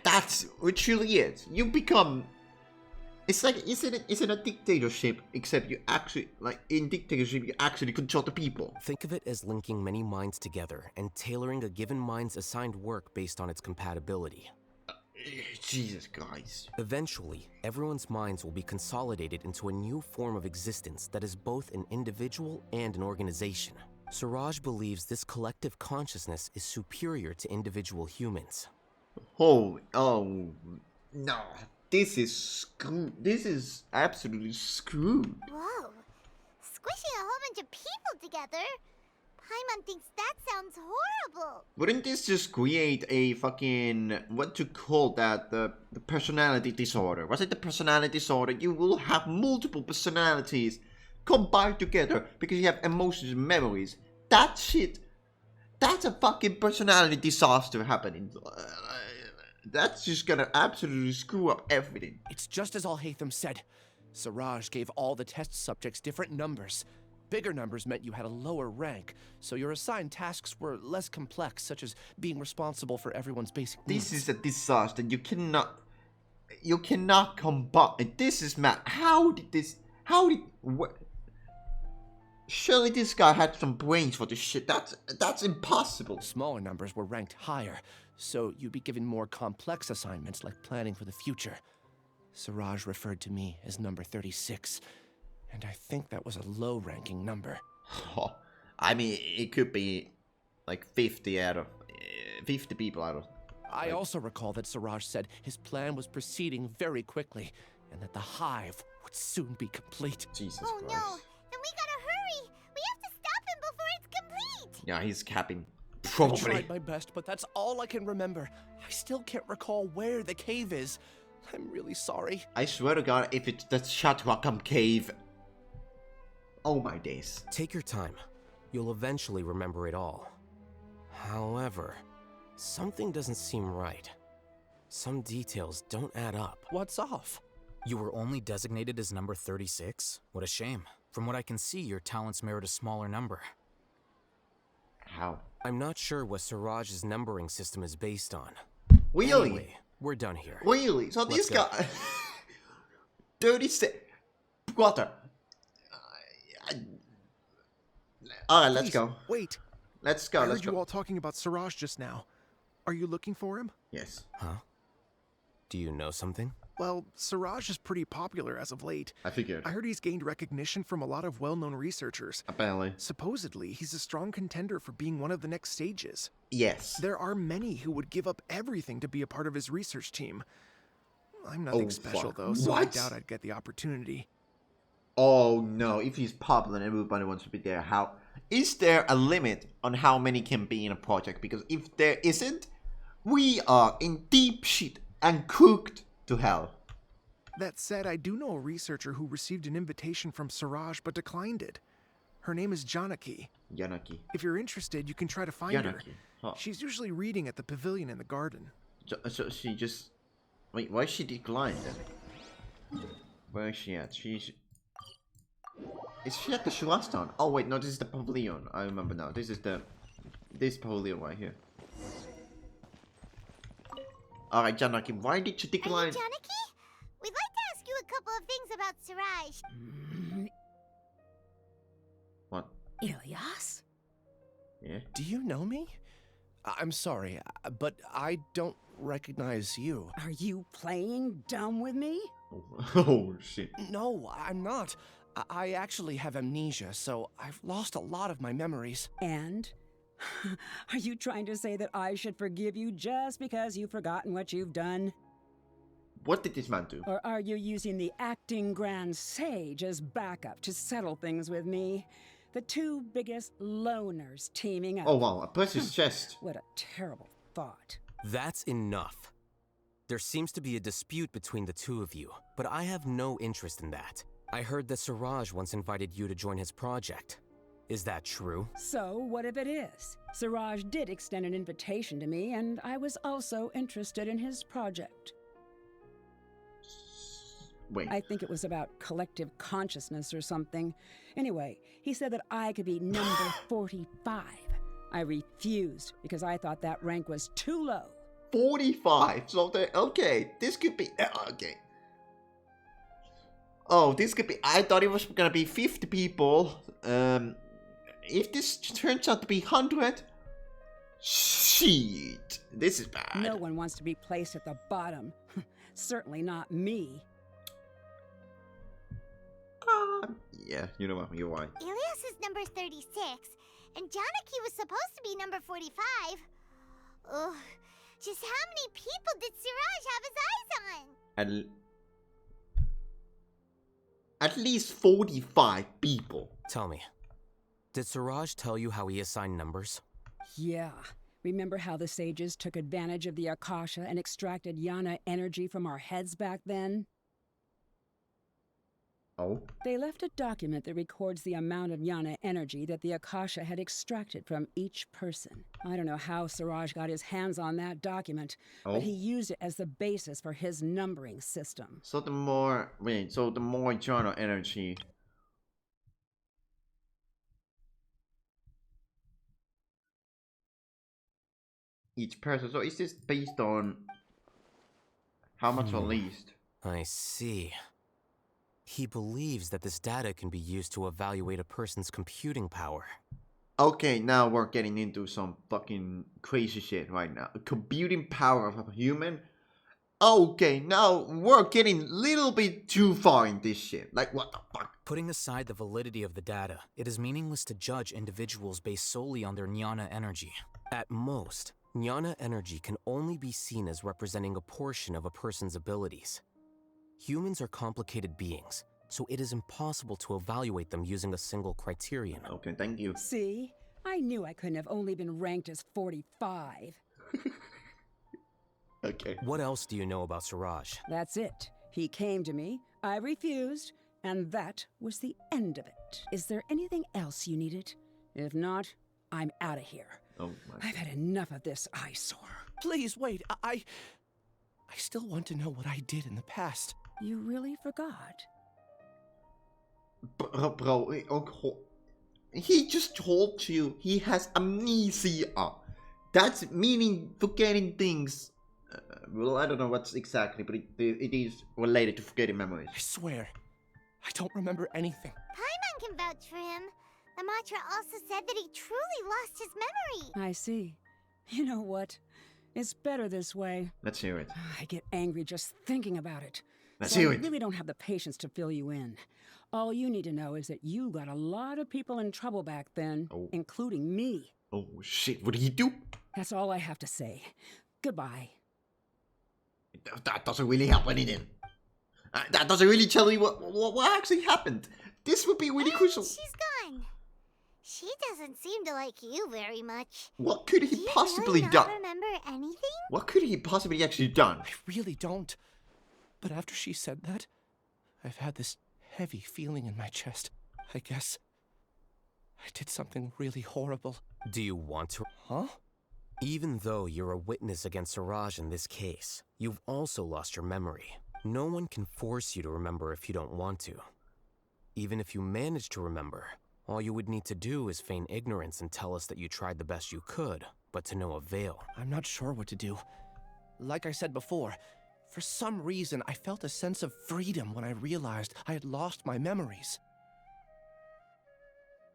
A: That's what it really is. You become... It's like, isn't a dictatorship, except you actually, like, in dictatorship, you actually control the people.
J: Think of it as linking many minds together and tailoring a given mind's assigned work based on its compatibility.
A: Jesus Christ.
J: Eventually, everyone's minds will be consolidated into a new form of existence that is both an individual and an organization. Suraj believes this collective consciousness is superior to individual humans.
A: Oh, no. This is screwed. This is absolutely screwed.
K: Whoa. Squishing a whole bunch of people together? Paimon thinks that sounds horrible.
A: Wouldn't this just create a fucking... What to call that? The personality disorder. Was it the personality disorder? You will have multiple personalities combined together because you have emotions and memories. That shit... That's a fucking personality disaster happening. That's just gonna absolutely screw up everything.
H: It's just as Alhaitham said. Suraj gave all the test subjects different numbers. Bigger numbers meant you had a lower rank, so your assigned tasks were less complex, such as being responsible for everyone's basic needs.
A: This is a disaster. You cannot combine. This is mad. What? Surely this guy had some brains for this shit. That's impossible.
H: Smaller numbers were ranked higher, so you'd be given more complex assignments like planning for the future. Suraj referred to me as number 36. And I think that was a low-ranking number.
A: Oh, I mean, it could be like 50 people out of...
H: I also recall that Suraj said his plan was proceeding very quickly, and that the hive would soon be complete.
A: Jesus
K: Christ.
A: No,
K: then we gotta hurry. We have to stop him before it's complete.
A: Yeah, he's capping. Probably.
H: I tried my best, but that's all I can remember. I still can't recall where the cave is. I'm really sorry.
A: I swear to God, if it's the Shatwakam cave... Oh my days.
J: Take your time. You'll eventually remember it all. However, something doesn't seem right. Some details don't add up.
H: What's off?
M: You were only designated as number 36? What a shame. From what I can see, your talents merit a smaller number.
A: How?
J: I'm not sure what Suraj's numbering system is based on.
A: Really?
J: Anyway, we're done here.
A: Really? So this guy... 36... Brother. Alright, let's go.
N: Wait.
A: Let's go,
N: I heard you all talking about Suraj just now. Are you looking for him?
A: Yes.
J: Huh? Do you know something?
N: Well, Suraj is pretty popular as of late.
A: I figured.
N: I heard he's gained recognition from a lot of well-known researchers.
A: Apparently.
N: Supposedly, he's a strong contender for being one of the next sages.
A: Yes.
N: There are many who would give up everything to be a part of his research team. I'm nothing special, though, so I doubt I'd get the opportunity.
A: Oh no, if he's popular and everybody wants to be there, how... Is there a limit on how many can be in a project? Because if there isn't, we are in deep shit and cooked to hell.
N: That said, I do know a researcher who received an invitation from Suraj but declined it. Her name is Janaki.
A: Janaki.
N: If you're interested, you can try to find her.
A: Janaki. Huh.
N: She's usually reading at the pavilion in the garden.
A: So she just... Wait, why is she declined then? Where is she at? She's... Is she at the Shulastan? Oh wait, no, this is the pavilion. I remember now. This is the... This pavilion right here. Alright, Janaki, why did you decline?
K: Are you Janaki? We'd like to ask you a couple of things about Siraj.
A: What?
O: Ilyas?
A: Yeah?
H: Do you know me? I'm sorry, but I don't recognize you.
O: Are you playing dumb with me?
A: Oh, shit.
H: No, I'm not. I actually have amnesia, so I've lost a lot of my memories.
O: And? Are you trying to say that I should forgive you just because you've forgotten what you've done?
A: What did this man do?
O: Or are you using the acting Grand Sage as backup to settle things with me? The two biggest loners teaming up.
A: Oh wow, a precious chest.
O: What a terrible thought.
J: That's enough. There seems to be a dispute between the two of you, but I have no interest in that. I heard that Siraj once invited you to join his project. Is that true?
O: So, what if it is? Siraj did extend an invitation to me, and I was also interested in his project.
A: Wait.
O: I think it was about collective consciousness or something. Anyway, he said that I could be number 45. I refused because I thought that rank was too low.
A: 45? So, okay, this could be... okay. Oh, this could be... I thought it was gonna be 50 people. If this turns out to be 100... Shit. This is bad.
O: No one wants to be placed at the bottom. Certainly not me.
A: Yeah, you know what, you're right.
K: Ilyas is number 36, and Janaki was supposed to be number 45. Ugh, just how many people did Siraj have his eyes on?
A: At least 45 people.
J: Tell me, did Siraj tell you how he assigned numbers?
O: Yeah. Remember how the sages took advantage of the Akasha and extracted Yana energy from our heads back then?
A: Oh?
O: They left a document that records the amount of Yana energy that the Akasha had extracted from each person. I don't know how Siraj got his hands on that document, but he used it as the basis for his numbering system.
A: So the more... Wait, so the more Yana energy... each person. So is this based on... how much released?
J: I see. He believes that this data can be used to evaluate a person's computing power.
A: Okay, now we're getting into some fucking crazy shit right now. Computing power of a human? Okay, now we're getting a little bit too far in this shit. Like, what the fuck?
M: Putting aside the validity of the data, it is meaningless to judge individuals based solely on their Jnana energy. At most, Jnana energy can only be seen as representing a portion of a person's abilities. Humans are complicated beings, so it is impossible to evaluate them using a single criterion.
A: Okay, thank you.
O: See? I knew I couldn't have only been ranked as 45.
A: Okay.
J: What else do you know about Siraj?
O: That's it. He came to me, I refused, and that was the end of it. Is there anything else you needed? If not, I'm out of here.
A: Oh my.
O: I've had enough of this eyesore.
H: Please, wait. I still want to know what I did in the past.
O: You really forgot?
A: Bro, he just told you he has amnesia. That's meaning forgetting things. Well, I don't know what's exactly, but it is related to forgetting memories.
H: I swear, I don't remember anything.
K: Paimon can vouch for him. The mantra also said that he truly lost his memory.
O: I see. You know what? It's better this way.
A: Let's hear it.
O: I get angry just thinking about it.
A: Let's
O: So
A: hear
O: I
A: it.
O: really don't have the patience to fill you in. All you need to know is that you got a lot of people in trouble back then, including me.
A: Oh shit, what did he do?
O: That's all I have to say. Goodbye.
A: That doesn't really help anything. That doesn't really tell me what actually happened. This would be really crucial.
K: She's gone. She doesn't seem to like you very much.
A: What could he
K: Do you
A: possibly
K: really
A: done?
K: not remember anything?
A: What could he possibly actually done?
H: I really don't. But after she said that, I've had this heavy feeling in my chest. I guess I did something really horrible.
M: Do you want to?
H: Huh?
M: Even though you're a witness against Siraj in this case, you've also lost your memory. No one can force you to remember if you don't want to. Even if you manage to remember, all you would need to do is feign ignorance and tell us that you tried the best you could, but to no avail.
H: I'm not sure what to do. Like I said before, for some reason I felt a sense of freedom when I realized I had lost my memories.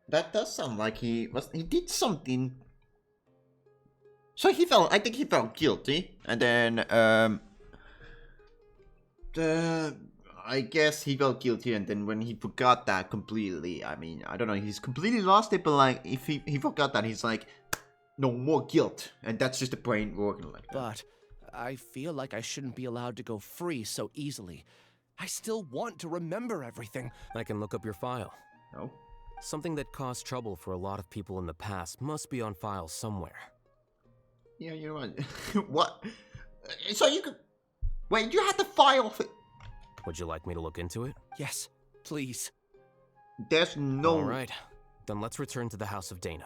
A: That does sound like he did something. So I think he felt guilty, and then I guess he felt guilty, and then when he forgot that completely, I mean, I don't know, he's completely lost it, but like, if he forgot that, he's like, no more guilt, and that's just the brain working like that.
H: But I feel like I shouldn't be allowed to go free so easily. I still want to remember everything.
M: I can look up your file.
A: No?
M: Something that caused trouble for a lot of people in the past must be on file somewhere.
A: Yeah, you're right. What? So you could... Wait, you had the file...
M: Would you like me to look into it?
H: Yes, please.
A: There's no...
M: Alright, then let's return to the House of Dehya.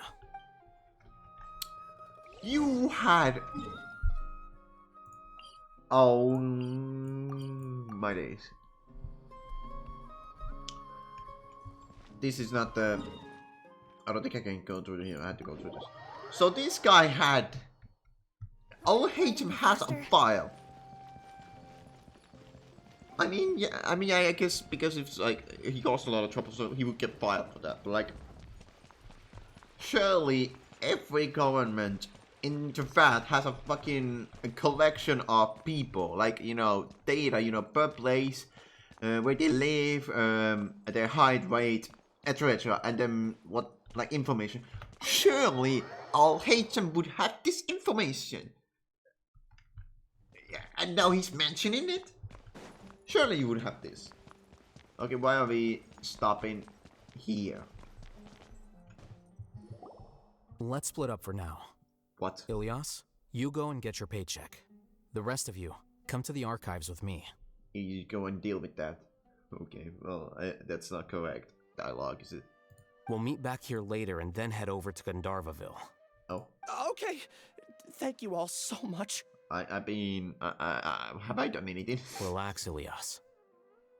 A: You had... Oh... my days. This is not the... I don't think I can go through here. I had to go through this. So this guy had... Alhaitham has a file. I mean, yeah, I guess because it's like, he caused a lot of trouble, so he would get fired for that. But like, surely every government in Javad has a fucking collection of people, like, you know, data, you know, birthplace, where they live, their height, weight, etc. And then what, like, information. Surely Alhaitham would have this information. Yeah, and now he's mentioning it? Surely you would have this. Okay, why are we stopping here?
M: Let's split up for now.
A: What?
M: Ilyas, you go and get your paycheck. The rest of you, come to the archives with me.
A: You go and deal with that. Okay, well, that's not correct dialogue, is it?
M: We'll meet back here later and then head over to Gandharvaville.
A: Oh.
H: Okay. Thank you all so much.
A: I mean, have I done anything?
M: Relax, Ilyas.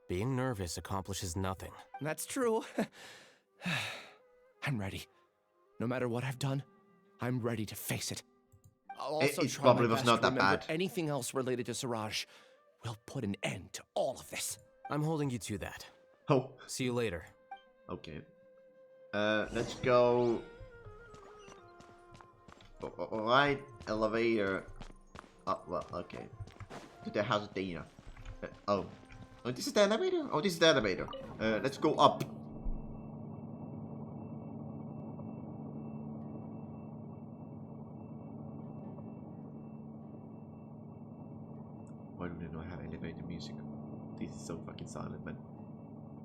M: Being nervous accomplishes nothing.
H: That's true. I'm ready. No matter what I've done, I'm ready to face it. I'll also
A: it
H: try
A: probably
H: my
A: was
H: best
A: not
H: to
A: that
H: remember
A: bad.
H: anything else related to Siraj. We'll put an end to all of this.
M: I'm holding you to that.
A: Oh.
M: See you later.
A: Okay. Let's go. Alright, elevator. Oh, well, okay. To the House of Dehya. Oh, this is the elevator? Oh, this is the elevator. Let's go up. Why do they not have elevator music? This is so fucking silent, man.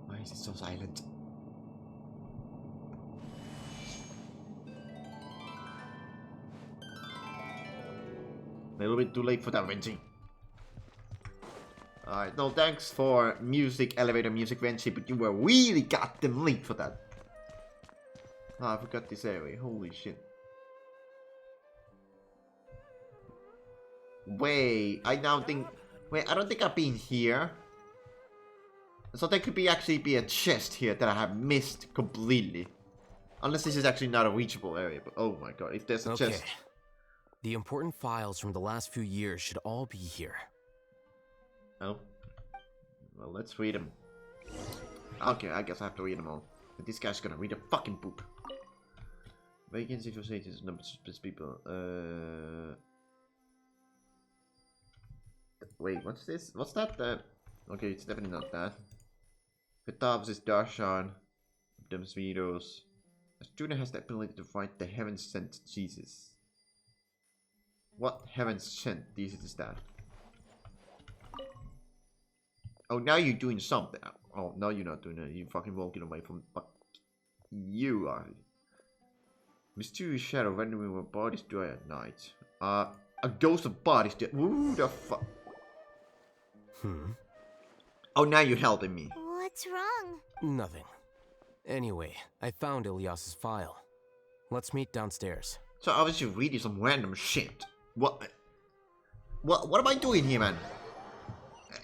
A: Why is it so silent? A little bit too late for that, Vinci. Alright, no thanks for music, elevator music, Vinci, but you were really goddamn late for that. Ah, I forgot this area. Holy shit. Wait, I don't think I've been here. So there could actually be a chest here that I have missed completely. Unless this is actually not a reachable area, but oh my god, if there's a chest.
M: The important files from the last few years should all be here.
A: Oh. Well, let's read them. Okay, I guess I have to read them all. But this guy's gonna read a fucking book. Vacancy for sages, number of suspicious people. Wait, what's this? What's that? Okay, it's definitely not that. Katav is Darshan. Them videos. A student has the ability to fight the heaven sent Jesus. What heaven sent Jesus is that? Oh, now you're doing something. Oh, no, you're not doing it. You're fucking walking away from. You are. Mysterious shadow rendering where bodies dry at night. A ghost of bodies. Who the fuck? Oh, now you're helping me.
K: What's wrong?
M: Nothing. Anyway, I found Ilyas's file. Let's meet downstairs.
A: So obviously reading some random shit. What am I doing here, man?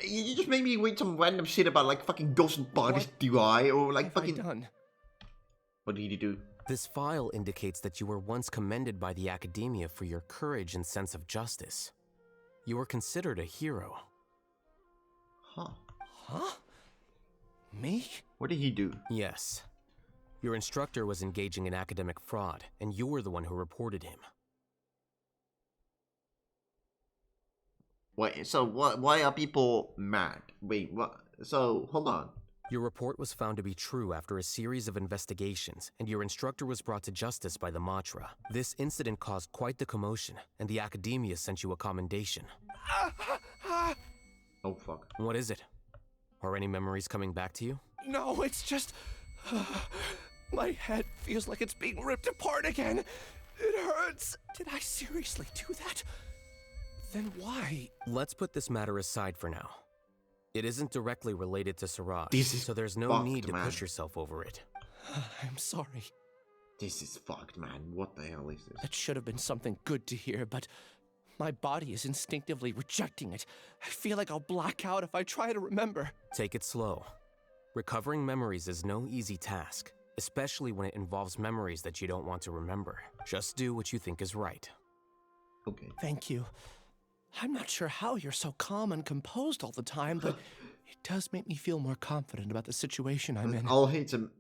A: You just made me read some random shit about like fucking ghost bodies, do I? Or like fucking...
H: done?
A: What did you do?
M: This file indicates that you were once commended by the academia for your courage and sense of justice. You were considered a hero.
A: Huh.
H: Huh? Me?
A: What did he do?
M: Yes. Your instructor was engaging in academic fraud, and you were the one who reported him.
A: Wait, so why are people mad? Wait, what? So, hold on.
M: Your report was found to be true after a series of investigations, and your instructor was brought to justice by the Matra. This incident caused quite the commotion, and the academia sent you a commendation.
A: Oh, fuck.
M: What is it? Are any memories coming back to you?
H: No, it's just... my head feels like it's being ripped apart again. It hurts. Did I seriously do that? Then why?
M: Let's put this matter aside for now. It isn't directly related to Siraj, so there's no
A: fucked,
M: need to
A: man.
M: push yourself over it.
H: I'm sorry.
A: This is fucked, man. What the hell is this?
H: That should have been something good to hear, but my body is instinctively rejecting it. I feel like I'll black out if I try to remember.
M: Take it slow. Recovering memories is no easy task, especially when it involves memories that you don't want to remember. Just do what you think is right.
A: Okay.
H: Thank you. I'm not sure how you're so calm and composed all the time, but it does make me feel more confident about the situation I'm in.
A: Alhaitham,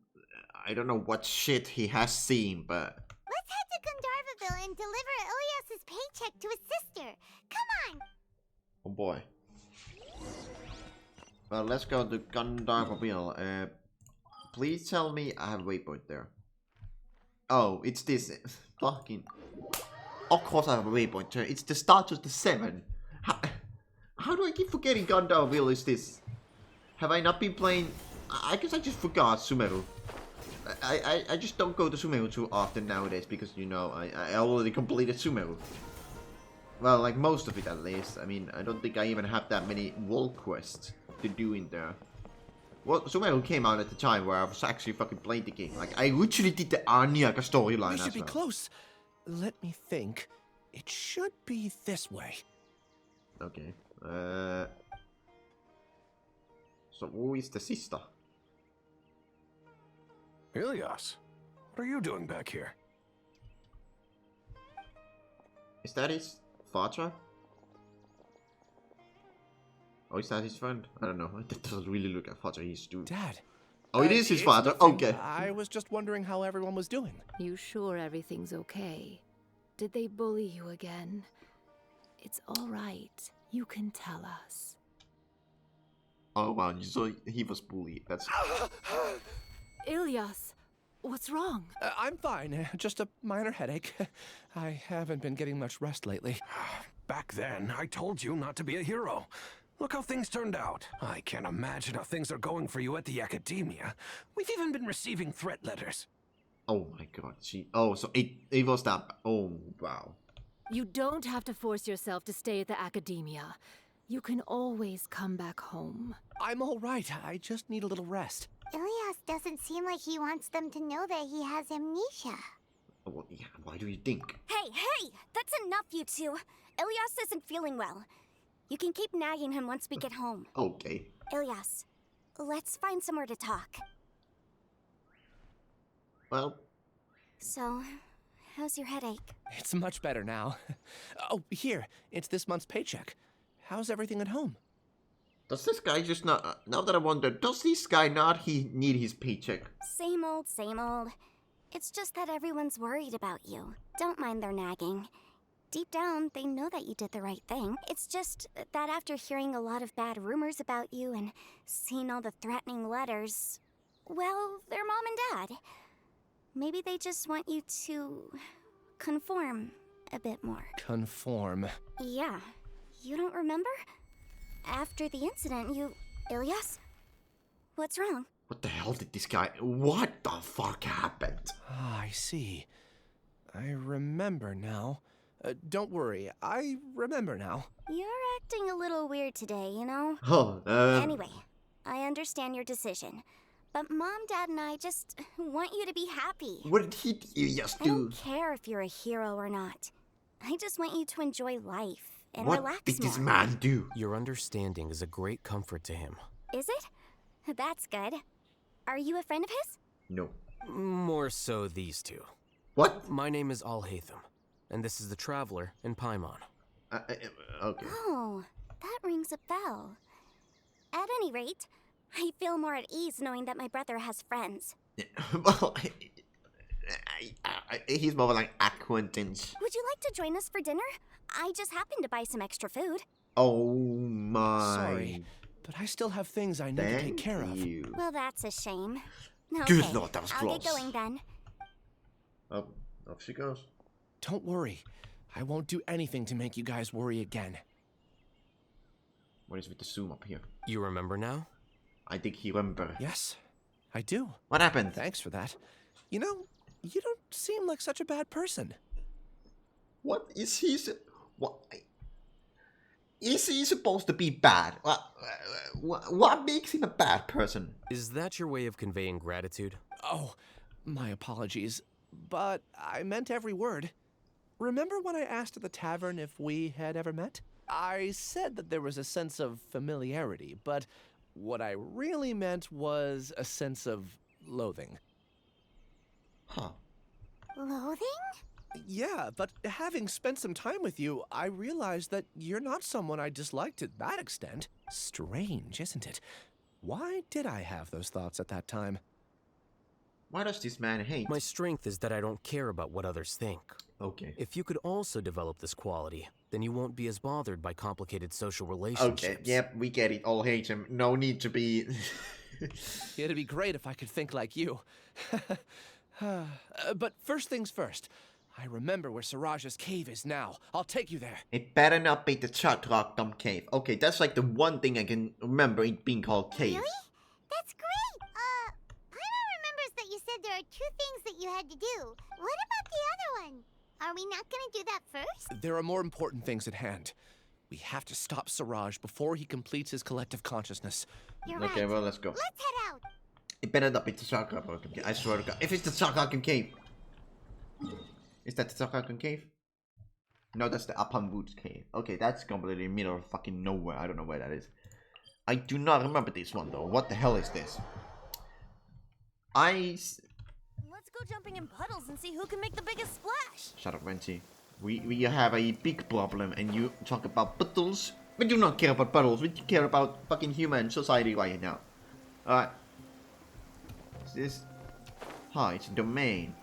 A: I don't know what shit he has seen, but...
K: Let's head to Gandharvaville and deliver Ilyas's paycheck to his sister. Come on!
A: Oh boy. Well, let's go to Gandharvaville. Please tell me I have a waypoint there. Oh, it's this fucking... Of course I have a waypoint there. It's the start of the 7. How do I keep forgetting Gandharville is this? Have I not been playing... I guess I just forgot Sumeru. I just don't go to Sumeru too often nowadays because, you know, I already completed Sumeru. Well, like most of it at least. I mean, I don't think I even have that many wall quests to do in there. Well, Sumeru came out at the time where I was actually fucking playing the game. Like, I literally did the Anyaka storyline as well.
H: We should be close. Let me think. It should be this way.
A: Okay. So who is the sister?
P: Ilyas, what are you doing back here?
A: Is that his father? Or is that his friend? I don't know. That doesn't really look like father. He's doing.
H: Dad.
A: Oh, it is his father.
H: Nothing.
A: Okay.
H: I was just wondering how everyone was doing.
Q: You sure everything's okay? Did they bully you again? It's all right. You can tell us.
A: Oh wow, so he was bullied. That's.
Q: Ilyas, what's wrong?
H: I'm fine. Just a minor headache. I haven't been getting much rest lately.
P: Back then, I told you not to be a hero. Look how things turned out. I can't imagine how things are going for you at the academia. We've even been receiving threat letters.
A: Oh my god, oh, so it was that. Oh, wow.
Q: You don't have to force yourself to stay at the academia. You can always come back home.
H: I'm all right. I just need a little rest.
K: Ilyas doesn't seem like he wants them to know that he has amnesia.
A: Oh, well, yeah, why do you think?
R: Hey! That's enough, you two. Ilyas isn't feeling well. You can keep nagging him once we get home.
A: Okay.
R: Ilyas, let's find somewhere to talk.
A: Well.
R: So, how's your headache?
H: It's much better now. Oh, here. It's this month's paycheck. How's everything at home?
A: Does this guy just not... now that I wonder, does this guy not need his paycheck?
R: Same old, same old. It's just that everyone's worried about you. Don't mind their nagging. Deep down, they know that you did the right thing. It's just that after hearing a lot of bad rumors about you and seeing all the threatening letters, well, they're mom and dad. Maybe they just want you to conform a bit more.
H: Conform?
R: Yeah. You don't remember? After the incident, Ilyas? What's wrong?
A: What the hell did this guy... What the fuck happened?
H: Ah, I see. I remember now. Don't worry, I remember now.
R: You're acting a little weird today, you know?
A: Oh,
R: Anyway, I understand your decision. But Mom, Dad, and I just want you to be happy.
A: What did he just
R: I
A: do?
R: don't care if you're a hero or not. I just want you to enjoy life and
A: What
R: relax
A: did this
R: more.
A: man do?
J: Your understanding is a great comfort to him.
R: Is it? That's good. Are you a friend of his?
A: No.
J: More so these two.
A: What?
J: My name is Alhaitham, and this is the Traveler in Paimon.
A: Okay.
R: Oh, that rings a bell. At any rate, I feel more at ease knowing that my brother has friends.
A: Well, he's more like acquaintance.
R: Would you like to join us for dinner? I just happened to buy some extra food.
A: Oh my.
H: Sorry, but I still have things I need to take care of.
A: You.
R: Well, that's a shame.
A: Good
R: Okay,
A: lord, that was
R: I'll
A: close.
R: get going then.
A: Oh, off she goes.
H: Don't worry. I won't do anything to make you guys worry again.
A: What is with the zoom up here?
J: You remember now?
A: I think he remember.
H: Yes, I do.
A: What happened?
H: Thanks for that. You know, you don't seem like such a bad person.
A: What is he? What is he supposed to be bad? What makes him a bad person?
J: Is that your way of conveying gratitude?
H: Oh, my apologies, but I meant every word. Remember when I asked at the tavern if we had ever met? I said that there was a sense of familiarity, but what I really meant was a sense of loathing.
A: Huh.
K: Loathing?
H: Yeah, but having spent some time with you, I realized that you're not someone I dislike to that extent. Strange, isn't it? Why did I have those thoughts at that time?
A: Why does this man hate?
J: My strength is that I don't care about what others think.
A: Okay.
J: If you could also develop this quality, then you won't be as bothered by complicated social relationships.
A: Okay, yep, we get it. All hate him. No need to be...
H: It'd be great if I could think like you. But first things first. I remember where Siraj's cave is now. I'll take you there.
A: It better not be the Chatrockdom cave. Okay, that's like the one thing I can remember it being called cave.
K: Really? That's great! Paimon remembers that you said there are 2 things that you had to do. What about the other one? Are we not gonna do that first?
H: There are more important things at hand. We have to stop Siraj before he completes his collective consciousness.
K: You're
A: Okay,
K: right.
A: well, let's go.
K: Let's head out.
A: It better not be the Chatrockdom cave. I swear to God. If it's the Chatrockdom cave. Is that the Chatrockdom cave? No, that's the Upon Woods cave. Okay, that's completely in the middle of fucking nowhere. I don't know where that is. I do not remember this one, though. What the hell is this?
G: Let's go jumping in puddles and see who can make the biggest splash.
A: Shut up, Renzi. We have a big problem, and you talk about puddles. We do not care about puddles. We care about fucking human society right now. Alright. Is this... Hi, it's a domain.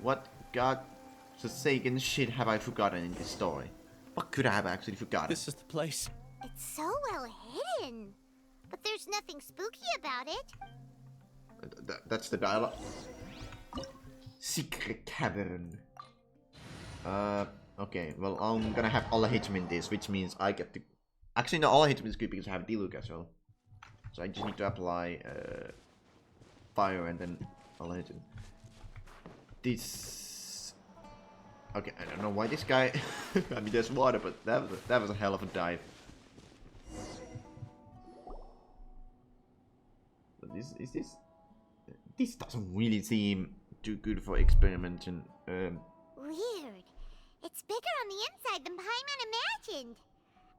A: What godforsaken shit have I forgotten in this story? What could I have actually forgotten?
H: This is the place.
K: It's so well hidden. But there's nothing spooky about it.
A: That's the dialogue. Secret cavern. Okay, well, I'm gonna have Alhaitham in this, which means I get to... Actually, no, Alhaitham is good because I have Diluc as well. So I just need to apply fire and then Alhaitham. This... Okay, I don't know why this guy... I mean, there's water, but that was a hell of a dive. So is this... This doesn't really seem too good for experimenting.
K: Weird. It's bigger on the inside than Paimon imagined.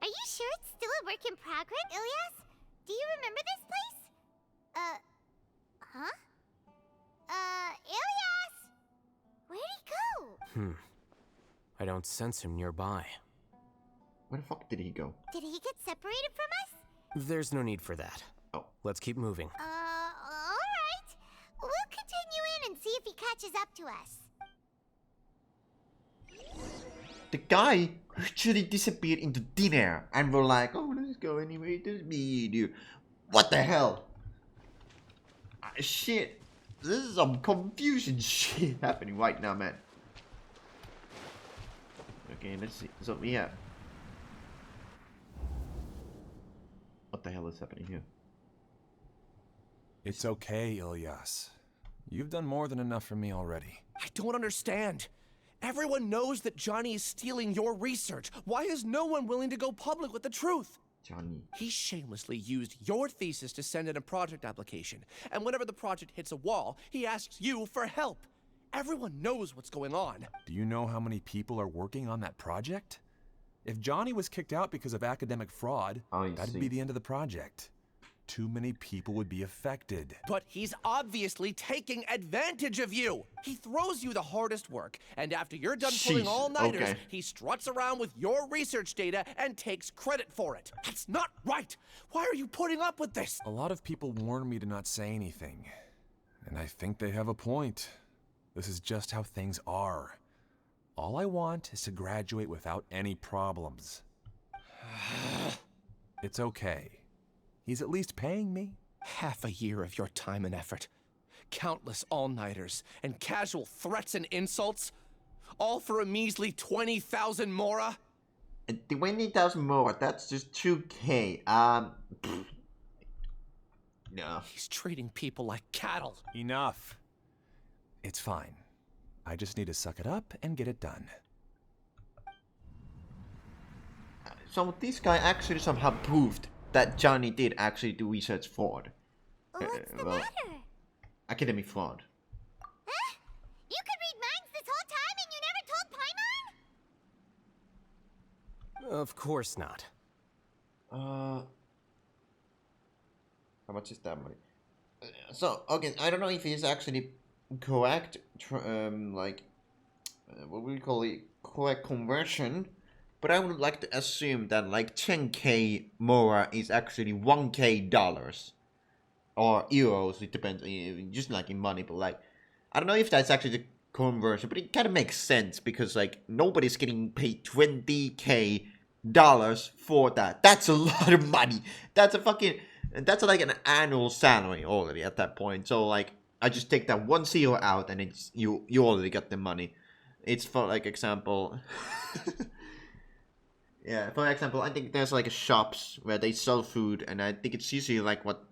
K: Are you sure it's still a work in progress, Ilyas? Do you remember this place? Huh? Ilyas! Where'd he go?
J: I don't sense him nearby.
A: Where the fuck did he go?
K: Did he get separated from us?
J: There's no need for that.
A: Oh.
J: Let's keep moving.
K: Alright. We'll continue in and see if he catches up to us.
A: The guy actually disappeared into thin air, and we're like, oh, let's go anyway, just me, dude. What the hell? Shit. This is some confusion shit happening right now, man. Okay, let's see. So, yeah. What the hell is happening here?
E: It's okay, Ilyas. You've done more than enough for me already.
H: I don't understand. Everyone knows that Johnny is stealing your research. Why is no one willing to go public with the truth?
A: Johnny.
H: He shamelessly used your thesis to send in a project application, and whenever the project hits a wall, he asks you for help. Everyone knows what's going on.
E: Do you know how many people are working on that project? If Johnny was kicked out because of academic fraud, that'd be the end of the project. Too many people would be affected.
H: But he's obviously taking advantage of you. He throws you the hardest work, and after you're done pulling all-nighters, he struts around with your research data and takes credit for it. That's not right. Why are you putting up with this?
E: A lot of people warn me to not say anything, and I think they have a point. This is just how things are. All I want is to graduate without any problems. It's okay. He's at least paying me.
H: Half a year of your time and effort. Countless all-nighters and casual threats and insults. All for a measly 20,000 mora?
A: 20,000 mora, that's just 2K. No.
H: He's treating people like cattle.
E: Enough. It's fine. I just need to suck it up and get it done.
A: So this guy actually somehow proved that Johnny did actually do research fraud.
K: What's the matter?
A: Academic fraud.
K: Huh? You could read minds this whole time and you never told Paimon?
J: Of course not.
A: How much is that money? So, okay, I don't know if it's actually correct, what we call it, correct conversion. But I would like to assume that like 10k mora is actually 1k dollars. Or euros, it depends, just like in money, but like, I don't know if that's actually the conversion, but it kind of makes sense because like, nobody's getting paid 20k dollars for that. That's a lot of money. That's like an annual salary already at that point. So like, I just take that 1 zero out and it's, you already got the money. It's for like example... Yeah, for example, I think there's like shops where they sell food, and I think it's usually like what...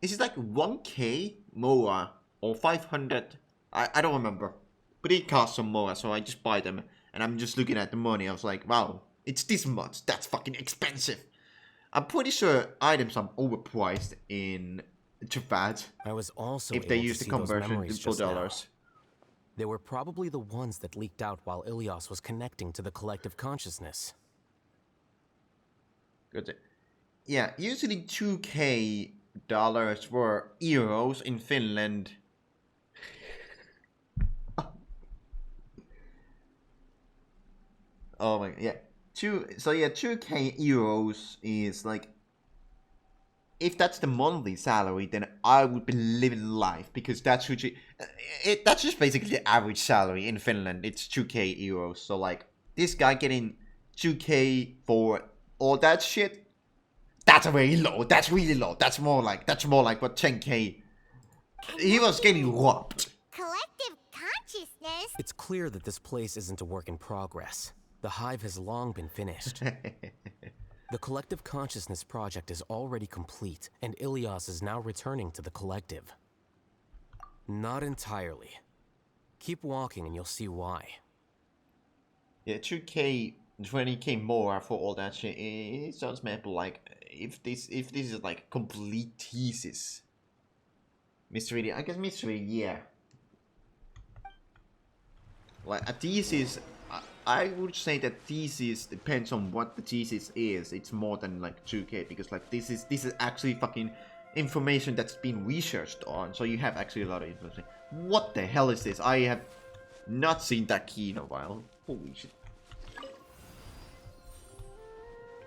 A: Is it like 1k mora or 500? I don't remember. But it costs some mora, so I just buy them. And I'm just looking at the money, I was like, wow, it's this much. That's fucking expensive. I'm pretty sure items are overpriced in Javad.
J: I was also
A: if they use the conversion for dollars.
J: They were probably the ones that leaked out while Ilias was connecting to the collective consciousness.
A: Good. Yeah, usually 2k dollars were euros in Finland. Oh my, yeah. 2k euros is like, if that's the monthly salary, then I would be living life, because that's usually, that's just basically the average salary in Finland. It's 2k euros. So like, this guy getting 2k for all that shit, that's very low. That's really low. That's more like what 10k. He was getting robbed.
K: Collective consciousness?
J: It's clear that this place isn't a work in progress. The hive has long been finished. The collective consciousness project is already complete, and Ilias is now returning to the collective. Not entirely. Keep walking and you'll see why.
A: Yeah, 2k, 20k more for all that shit. It sounds maybe like if this is like a complete thesis. Mystery, I guess mystery, yeah. Like a thesis, I would say that thesis depends on what the thesis is. It's more than like 2k, because like this is actually fucking information that's been researched on. So you have actually a lot of information. What the hell is this? I have not seen that key in a while. Holy shit.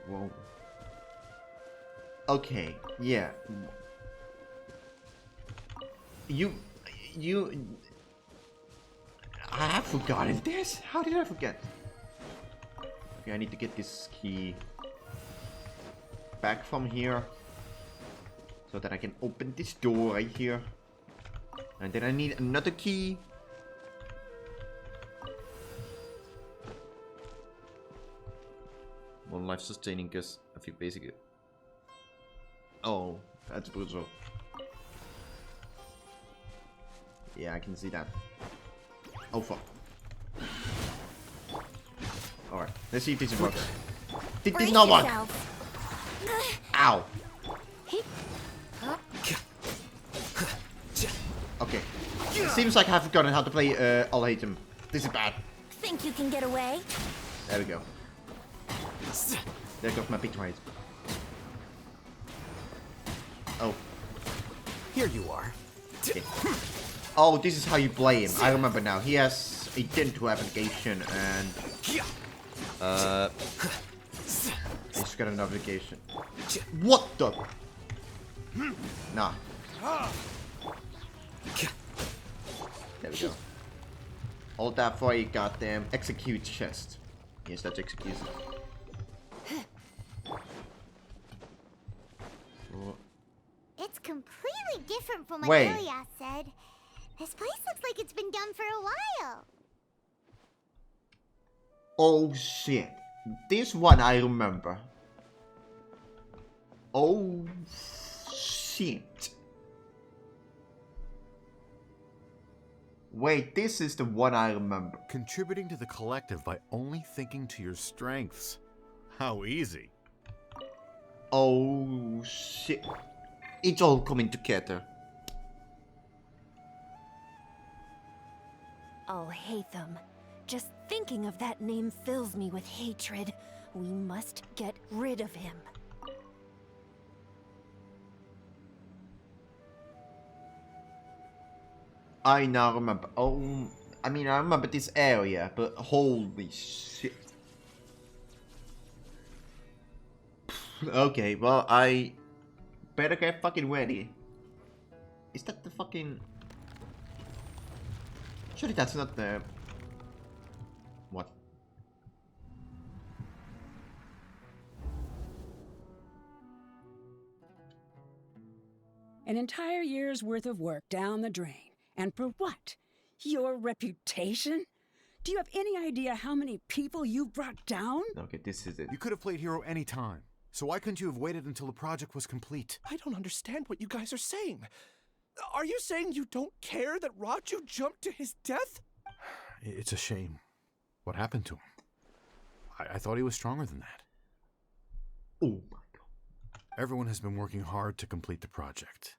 A: Whoa. Okay, yeah. You... I have forgotten this? How did I forget? Okay, I need to get this key back from here, so that I can open this door right here. And then I need another key. One life sustaining, because I feel basically... Oh, that's brutal. Yeah, I can see that. Oh fuck. Alright, let's see if this works. Did not work. Ow. Okay. Seems like I've forgotten how to play Alhaitham. This is bad.
R: Think you can get away?
A: There we go. There goes my betrayed. Oh.
J: Here you are.
A: Okay. Oh, this is how you play him. I remember now. He has a Dento application and I just got a notification. What the? Nah. There we go. All that for a goddamn execute chest. Yes, that's execution.
K: It's completely different from what
A: Wait.
K: Ilias said. This place looks like it's been done for a while.
A: Oh shit. This one I remember. Oh shit. Wait, this is the one I remember.
S: Contributing to the collective by only thinking to your strengths. How easy.
A: Oh shit. It's all coming together.
Q: Alhaitham. Just thinking of that name fills me with hatred. We must get rid of him.
A: I now remember. Oh, I mean, I remember this area, but holy shit. Okay, well, I better get fucking ready. Is that the fucking... Surely that's not the... What?
O: An entire year's worth of work down the drain. And for what? Your reputation? Do you have any idea how many people you brought down?
A: Okay, this is it.
S: You could have played hero any time. So why couldn't you have waited until the project was complete?
H: I don't understand what you guys are saying. Are you saying you don't care that Raju jumped to his death?
S: It's a shame. What happened to him? I thought he was stronger than that.
A: Oh my god.
S: Everyone has been working hard to complete the project.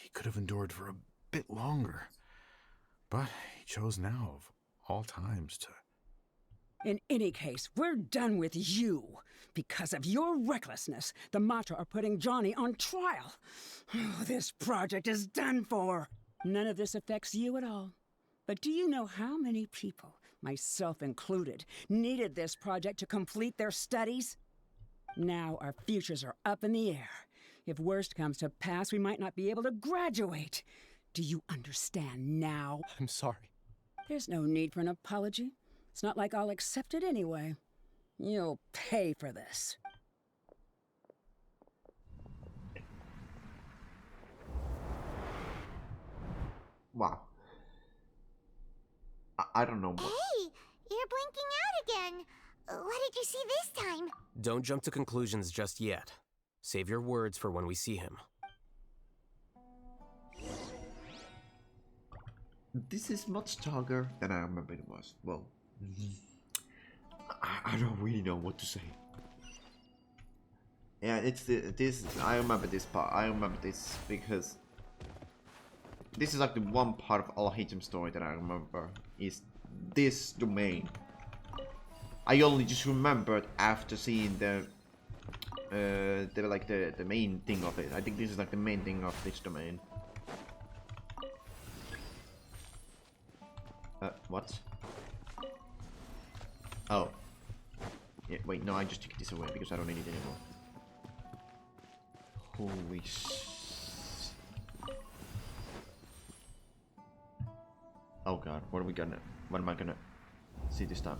S: He could have endured for a bit longer. But he chose now, of all times, to...
O: In any case, we're done with you. Because of your recklessness, the Matra are putting Johnny on trial. This project is done for. None of this affects you at all. But do you know how many people, myself included, needed this project to complete their studies? Now our futures are up in the air. If worst comes to pass, we might not be able to graduate. Do you understand now?
H: I'm sorry.
O: There's no need for an apology. It's not like I'll accept it anyway. You'll pay for this.
A: Wow. I don't know what...
K: Hey, you're blinking out again. What did you see this time?
J: Don't jump to conclusions just yet. Save your words for when we see him.
A: This is much stronger than I remember it was. Well, I don't really know what to say. Yeah, it's this. I remember this part. I remember this because this is like the one part of Alhaitham story that I remember is this domain. I only just remembered after seeing the main thing of it. I think this is like the main thing of this domain. What? Oh. Yeah, wait, no, I just took this away because I don't need it anymore. Holy Oh god, what am I gonna see this time?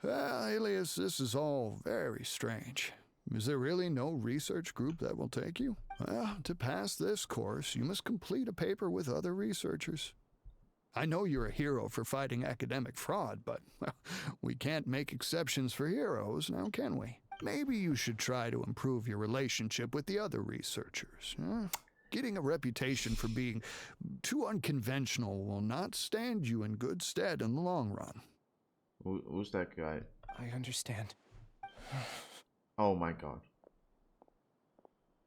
T: Well, Alias, this is all very strange. Is there really no research group that will take you? Well, to pass this course, you must complete a paper with other researchers. I know you're a hero for fighting academic fraud, but well, we can't make exceptions for heroes, now can we? Maybe you should try to improve your relationship with the other researchers. Getting a reputation for being too unconventional will not stand you in good stead in the long run.
A: Who's that guy?
N: I understand.
A: Oh my god.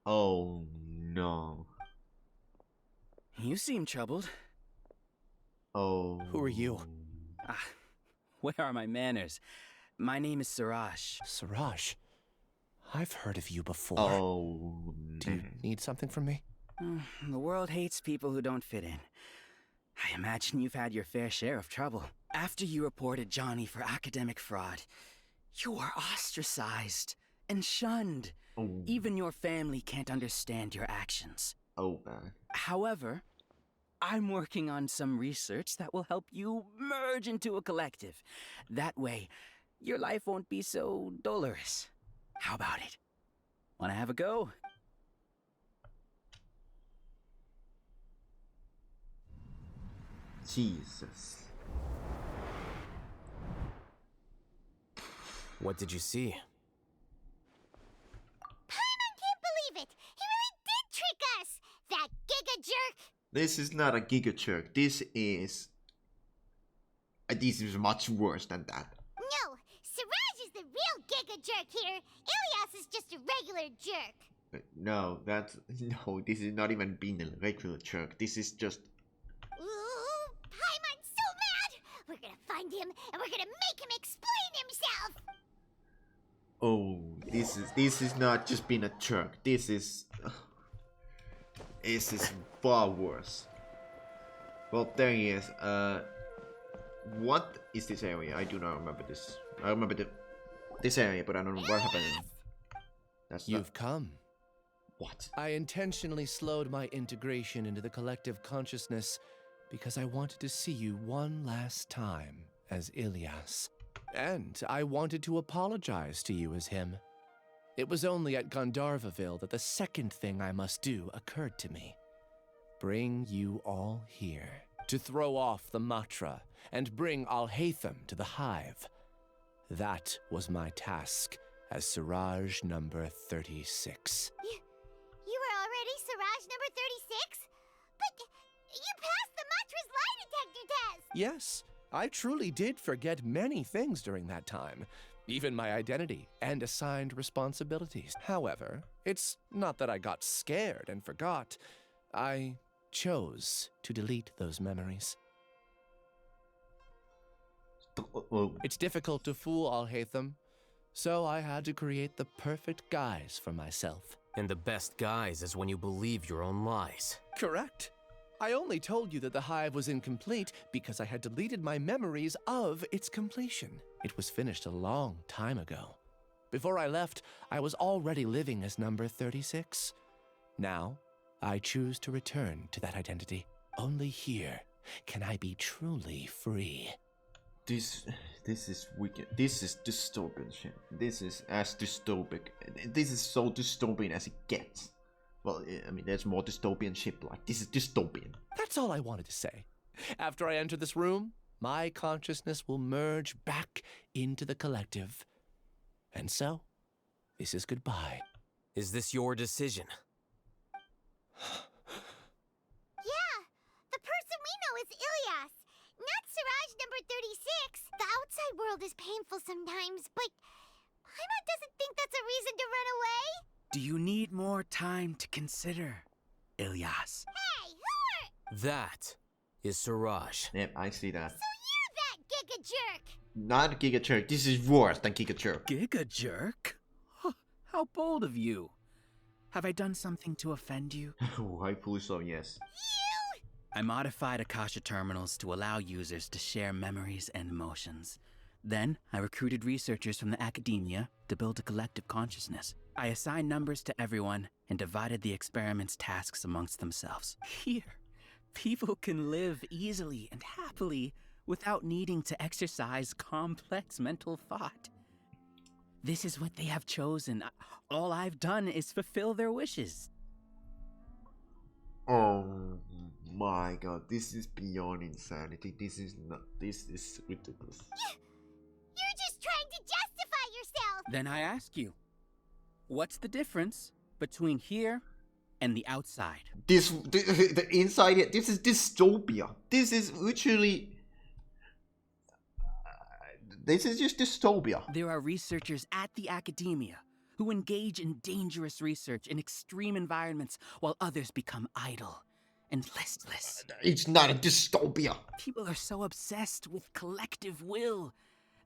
A: Oh no.
B: You seem troubled.
A: Oh.
N: Who are you?
B: Where are my manners? My name is Suraj.
N: Suraj? I've heard of you before.
A: Oh.
N: Do you need something from me?
B: The world hates people who don't fit in. I imagine you've had your fair share of trouble. After you reported Johnny for academic fraud, you were ostracized and shunned.
A: Oh.
B: Even your family can't understand your actions.
A: Oh, man.
B: However, I'm working on some research that will help you merge into a collective. That way, your life won't be so dolorous. How about it? Wanna have a go?
A: Jesus.
J: What did you see?
K: Paimon can't believe it! He really did trick us! That giga jerk!
A: This is not a giga jerk. This is much worse than that.
K: No, Siraj is the real giga jerk here. Ilias is just a regular jerk.
A: No, this is not even being a regular jerk. This is just...
K: Ooh, Paimon's so mad! We're gonna find him and we're gonna make him explain himself!
A: Oh, this is not just being a jerk. This is far worse. Well, there he is. What is this area? I do not remember this. I remember this area, but I don't know what happened.
H: You've come.
A: What?
H: I intentionally slowed my integration into the collective consciousness because I wanted to see you one last time as Ilias. And I wanted to apologize to you as him. It was only at Gandharvaville that the second thing I must do occurred to me. Bring you all here to throw off the Matra and bring Alhaitham to the hive. That was my task as Siraj number 36.
K: You were already Siraj number 36? But you passed the Matra's lie detector test!
H: Yes, I truly did forget many things during that time, even my identity and assigned responsibilities. However, it's not that I got scared and forgot. I chose to delete those memories. It's difficult to fool Alhaitham, so I had to create the perfect guise for myself.
J: And the best guise is when you believe your own lies.
H: Correct. I only told you that the hive was incomplete because I had deleted my memories of its completion. It was finished a long time ago. Before I left, I was already living as number 36. Now, I choose to return to that identity. Only here can I be truly free.
A: This is wicked. This is dystopian shit. This is as dystopic. This is so dystopian as it gets. Well, I mean, there's more dystopian shit, but like, this is dystopian.
H: That's all I wanted to say. After I enter this room, my consciousness will merge back into the collective. And so, this is goodbye.
J: Is this your decision?
K: Yeah, the person we know is Ilias, not Siraj number 36. The outside world is painful sometimes, but Paimon doesn't think that's a reason to run away.
B: Do you need more time to consider, Ilias?
K: Hey, who are...
J: That is Suraj.
A: Yep, I see that.
K: So you're that giga jerk!
A: Not giga jerk. This is worse than giga jerk.
B: Giga jerk? Huh, how bold of you. Have I done something to offend you?
A: Rightfully so, yes.
K: You!
B: I modified Akasha terminals to allow users to share memories and emotions. Then, I recruited researchers from the academia to build a collective consciousness. I assigned numbers to everyone and divided the experiment's tasks amongst themselves. Here, people can live easily and happily without needing to exercise complex mental thought. This is what they have chosen. All I've done is fulfill their wishes.
A: Oh my god, this is beyond insanity. This is ridiculous.
K: You're just trying to justify yourself!
B: Then I ask you, what's the difference between here and the outside?
A: The inside here, this is dystopia. This is literally This is just dystopia.
B: There are researchers at the academia who engage in dangerous research in extreme environments while others become idle and listless.
A: It's not a dystopia.
B: People are so obsessed with collective will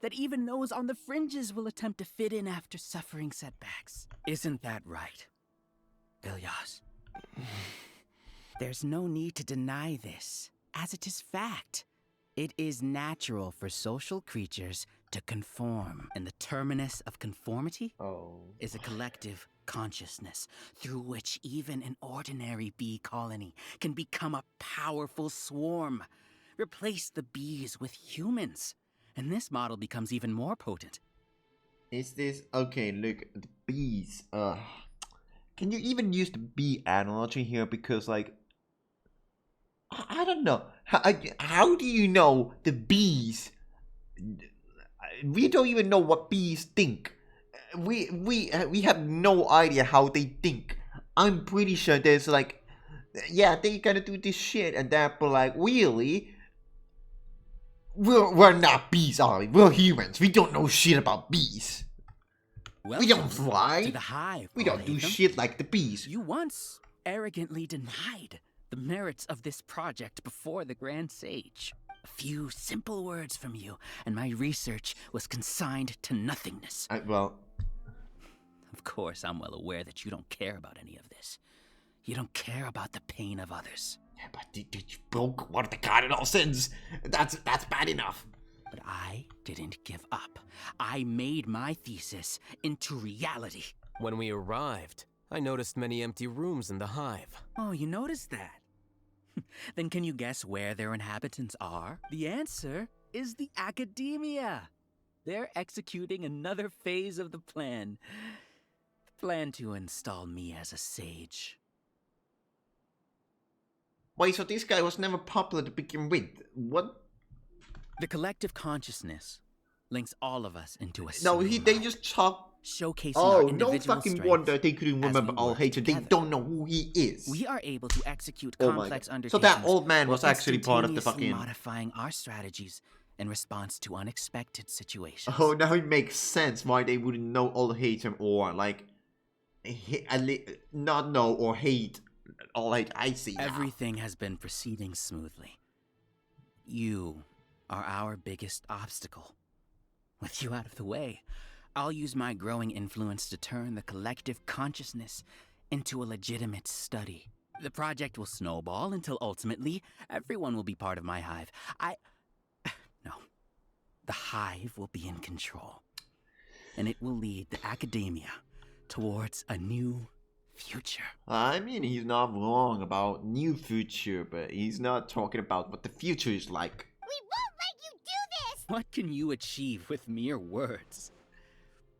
B: that even those on the fringes will attempt to fit in after suffering setbacks. Isn't that right, Ilyas? There's no need to deny this, as it is fact. It is natural for social creatures to conform, and the terminus of conformity is a collective consciousness through which even an ordinary bee colony can become a powerful swarm. Replace the bees with humans, and this model becomes even more potent.
A: Is this okay? Look, the bees. Can you even use the bee analogy here? Because like, I don't know. How do you know the bees? We don't even know what bees think. We have no idea how they think. I'm pretty sure there's like, yeah, they gotta do this shit and that, but like, really, we're not bees, are we? We're humans. We don't know shit about bees. We don't fly.
B: To the hive,
A: we don't do shit like the bees.
B: You once arrogantly denied the merits of this project before the Grand Sage. A few simple words from you, and my research was consigned to nothingness. Of course, I'm well aware that you don't care about any of this. You don't care about the pain of others.
A: Yeah, but did you broke one of the cardinal sins? That's bad enough.
B: But I didn't give up. I made my thesis into reality.
J: When we arrived, I noticed many empty rooms in the hive.
B: Oh, you noticed that? Then can you guess where their inhabitants are? The answer is the academia. They're executing another phase of the plan. The plan to install me as a sage.
A: Wait, so this guy was never popular to begin with? What?
B: The collective consciousness links all of us into a
A: No, they just talk.
B: Showcasing
A: our
B: individual
A: no fucking
B: strengths
A: wonder they couldn't remember
B: as we work
A: Alhaitham. They
B: together.
A: don't know who he is.
B: We are able to execute
A: Oh my
B: complex
A: God.
B: undertakings.
A: So that old man was
B: while
A: actually part of the
B: instantaneously
A: fucking.
B: modifying our strategies in response to unexpected situations.
A: Oh, now it makes sense why they wouldn't know Alhaitham or like, not know or hate Alhaitham. I see. Now.
B: Everything has been proceeding smoothly. You are our biggest obstacle. With you out of the way, I'll use my growing influence to turn the collective consciousness into a legitimate study. The project will snowball until ultimately everyone will be part of my hive. No. The hive will be in control. And it will lead the academia towards a new future.
A: I mean, he's not wrong about new future, but he's not talking about what the future is like.
K: We won't let you do this!
B: What can you achieve with mere words?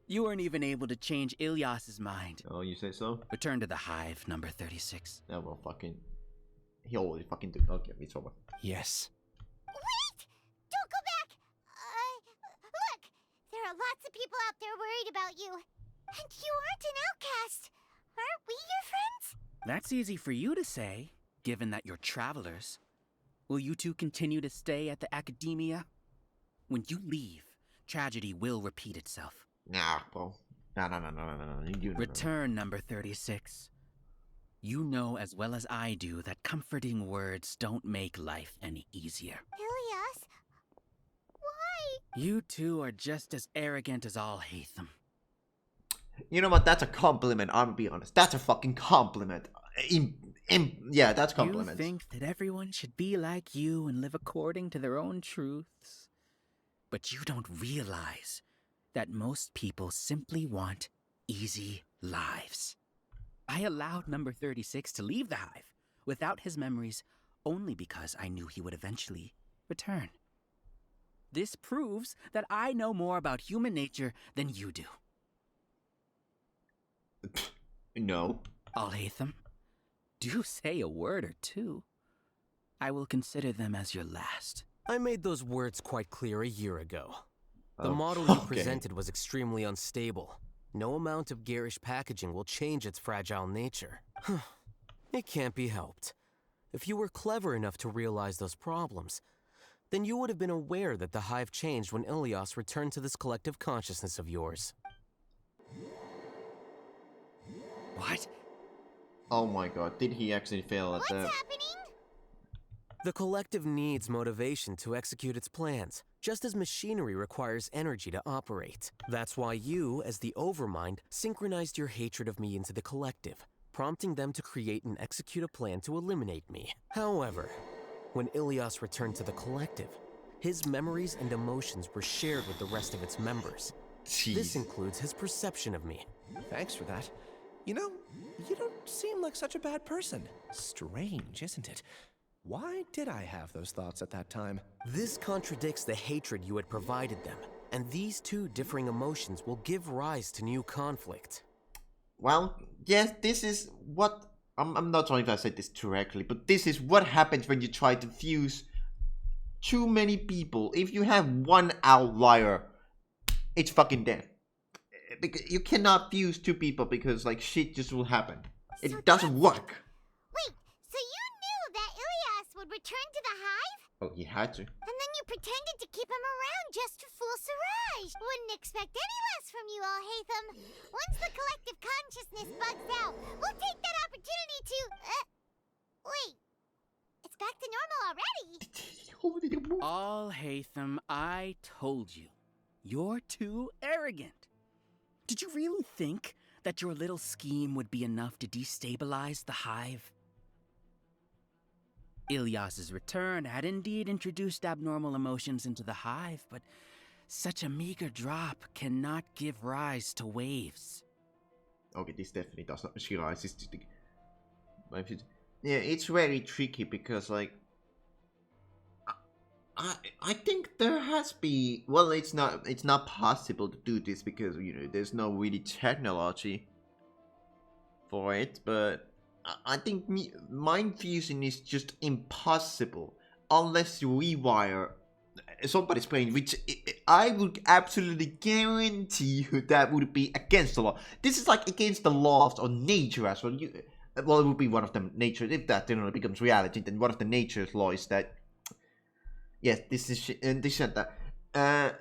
B: You weren't even able to change Ilyas's mind.
A: Oh, you say so?
B: Return to the hive, number 36.
A: Yeah, well, fucking... He always fucking do... Okay, it's over.
F: Yes.
K: Wait! Don't go back! Look! There are lots of people out there worried about you. And you aren't an outcast. Aren't we your friends?
B: That's easy for you to say, given that you're travelers. Will you two continue to stay at the academia? When you leave, tragedy will repeat itself.
A: Nah, well, no.
B: Return, number 36. You know as well as I do that comforting words don't make life any easier.
K: Ilyas? Why?
B: You two are just as arrogant as Alhaitham.
A: You know what? That's a compliment. I'm gonna be honest. That's a fucking compliment. Yeah, that's a compliment.
B: You think that everyone should be like you and live according to their own truths. But you don't realize that most people simply want easy lives. I allowed number 36 to leave the hive without his memories only because I knew he would eventually return. This proves that I know more about human nature than you do.
A: No.
B: Alhaitham, do say a word or two. I will consider them as your last.
J: I made those words quite clear a year ago. The model you presented was extremely unstable. No amount of garish packaging will change its fragile nature. It can't be helped. If you were clever enough to realize those problems, then you would have been aware that the Hive changed when Ilias returned to this collective consciousness of yours.
B: What?
A: Oh my god, did he actually fail at that?
J: The collective needs motivation to execute its plans, just as machinery requires energy to operate. That's why you, as the Overmind, synchronized your hatred of me into the collective, prompting them to create and execute a plan to eliminate me. However, when Ilias returned to the collective, his memories and emotions were shared with the rest of its members.
A: Jeez.
J: This includes his perception of me.
H: Thanks for that. You know, you don't seem like such a bad person. Strange, isn't it? Why did I have those thoughts at that time?
J: This contradicts the hatred you had provided them, and these two differing emotions will give rise to new conflict.
A: Well, yes, this is what... I'm not sure if I said this correctly, but this is what happens when you try to fuse too many people. If you have one outlier, it's fucking dead. Because you cannot fuse two people because, like, shit just will happen. It doesn't work.
K: Wait, so you knew that Ilias would return to the Hive?
A: Oh, he had to.
K: And then you pretended to keep him around just to fool Siraj. Wouldn't expect any less from you, Alhaitham. Once the collective consciousness bugs out, we'll take that opportunity to... wait. It's back to normal already.
B: Alhaitham, I told you. You're too arrogant. Did you really think that your little scheme would be enough to destabilize the Hive? Ilias's return had indeed introduced abnormal emotions into the Hive, but such a meager drop cannot give rise to waves.
A: Okay, this definitely does not give rise to... Yeah, it's very tricky because, like... I think there has to be... Well, it's not possible to do this because, you know, there's no really technology for it, but I think mind fusing is just impossible unless you rewire somebody's brain, which I would absolutely guarantee you that would be against the law. This is like against the laws of nature as well. Well, it would be one of them, nature. If that generally becomes reality, then one of the nature's law is that... Yes, this is and this and that.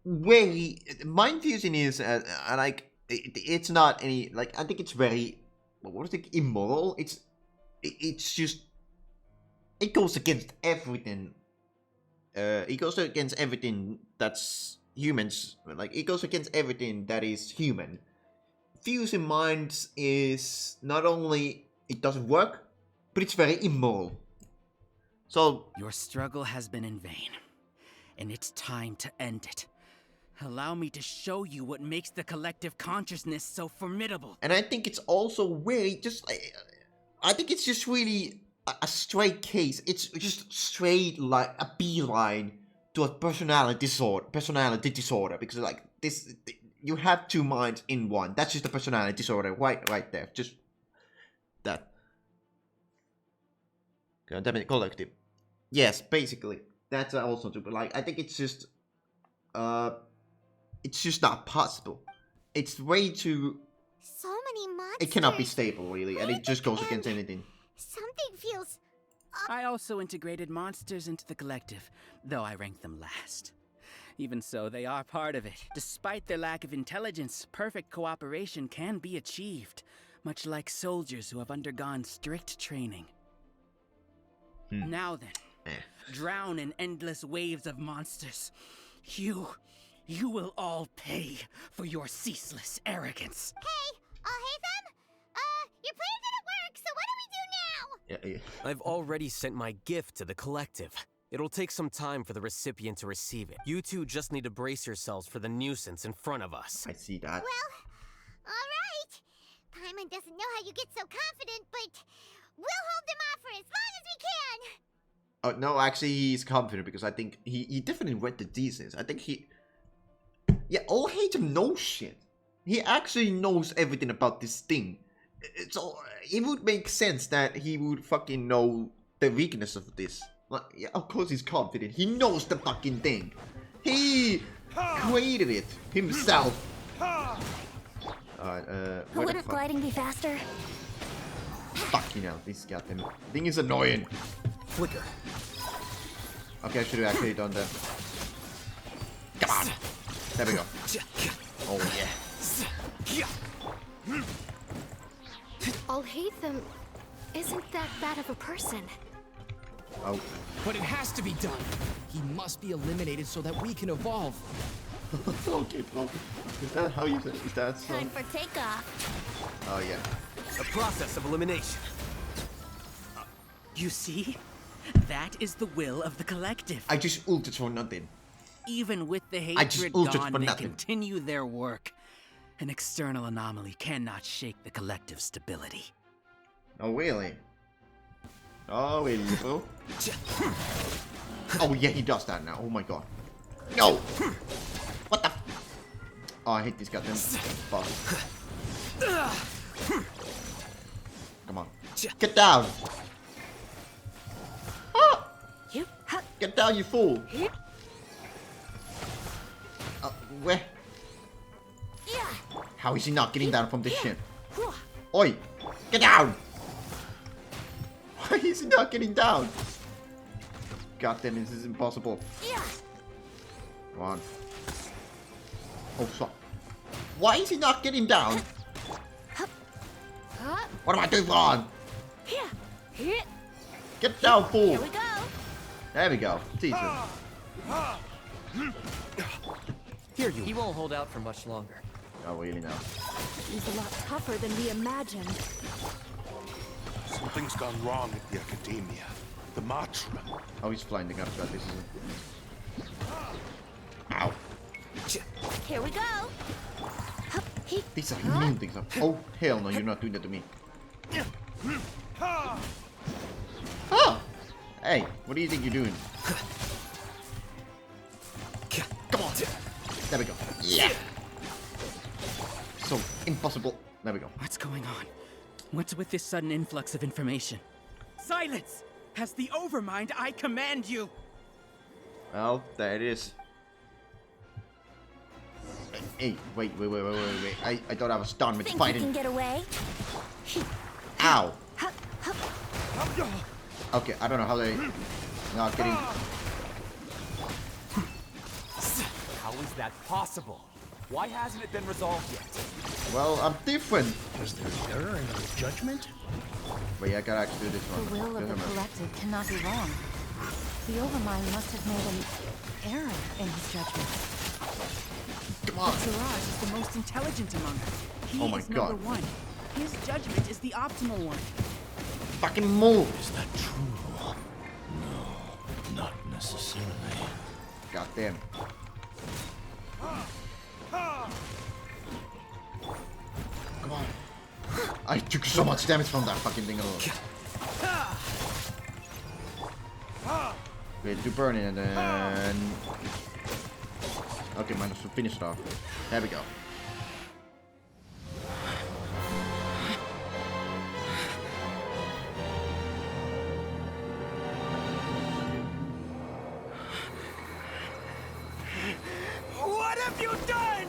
A: Very mind fusing is like it's not any like I think it's very what is it immoral. It's just it goes against everything. It goes against everything that's humans. Like it goes against everything that is human. Fusing minds is not only it doesn't work, but it's very immoral. So...
B: Your struggle has been in vain, and it's time to end it. Allow me to show you what makes the collective consciousness so formidable.
A: And I think it's also very just... I think it's just really a straight case. It's just straight like a beeline to a personality disorder. Because like this... You have two minds in one. That's just a personality disorder right there. Just that. Collective. Yes, basically. That's also true. But like, I think it's just not possible. It's way too...
K: So many monsters.
A: It cannot be stable, really, and it just goes against anything.
K: Something feels...
B: I also integrated monsters into the collective, though I ranked them last. Even so, they are part of it. Despite their lack of intelligence, perfect cooperation can be achieved, much like soldiers who have undergone strict training. Now then, drown in endless waves of monsters. You will all pay for your ceaseless arrogance.
K: Hey, Alhaitham? Your plan didn't work, so what do we do now?
J: I've already sent my gift to the collective. It'll take some time for the recipient to receive it. You two just need to brace yourselves for the nuisance in front of us.
A: I see that.
K: Well, alright. Paimon doesn't know how you get so confident, but we'll hold them off for as long as we can.
A: Oh, no, actually, he's confident because I think he definitely read the thesis. I think he... Yeah, Alhaitham knows shit. He actually knows everything about this thing. So, it would make sense that he would fucking know the weakness of this. Like, yeah, of course he's confident. He knows the fucking thing. He created it himself. Alright,
R: Wouldn't gliding be faster?
A: Fuck you know, this goddamn thing is annoying.
M: flicker.
A: Okay, I should have actually done that. Come on! There we go. Oh yeah.
C: Alhaitham isn't that bad of a person.
A: Oh.
F: But it has to be done. He must be eliminated so that we can evolve.
A: Okay, well, is that how you say? Is that so?
K: Time for takeoff.
A: Oh yeah.
M: A process of elimination.
B: You see? That is the will of the collective.
A: I just ulted for nothing.
B: Even with the
A: I just
B: hatred
A: ulted
B: gone,
A: for
B: they
A: nothing.
B: continue their work. An external anomaly cannot shake the collective stability.
A: Oh really? Oh really, bro? Oh yeah, he does that now. Oh my god. No! What the? Oh, I hate these goddamn bugs. Come on. Get down! Ah! Get down, you fool! Where? How is he not getting down from this shit? Oi! Get down! Why is he not getting down? God damn it, this is impossible. Come on. Oh, fuck. Why is he not getting down? What am I doing wrong? Get down, fool!
K: Here we go.
A: There we go. It's easy.
F: Here you. He won't hold out for much longer.
A: Oh, really now?
Q: He's a lot tougher than we imagined.
P: Something's gone wrong at the Academia. The Matra.
A: Oh, he's flying the guns about this, isn't it? Ow.
K: Here we go.
A: These are mean things. Oh, hell no, you're not doing that to me. Oh! Hey, what do you think you're doing? Come on! There we go. Yeah! So impossible. There we go.
B: What's going on? What's with this sudden influx of information? Silence! As the Overmind, I command you!
A: Well, there it is. Hey, wait. I thought I was done with
K: Think
A: fighting.
K: you can get away?
A: Ow! Okay, I don't know how they not getting.
I: How is that possible? Why hasn't it been resolved yet?
A: Well, I'm different.
U: Was there error in our judgment?
A: Wait, I gotta actually do this one.
G: The will of the collective cannot be wrong. The Overmind must have made an error in his judgment.
A: Come on.
B: But Siraj is the most intelligent among us. He
A: Oh my
B: is number
A: God.
B: one. His judgment is the optimal one.
A: Fucking move!
U: Is that true? No, not necessarily.
A: God damn. Come on. I took so much damage from that fucking thing alone. Wait, do burn it and then... Okay, minus to finish it off. There we go.
B: What have you done?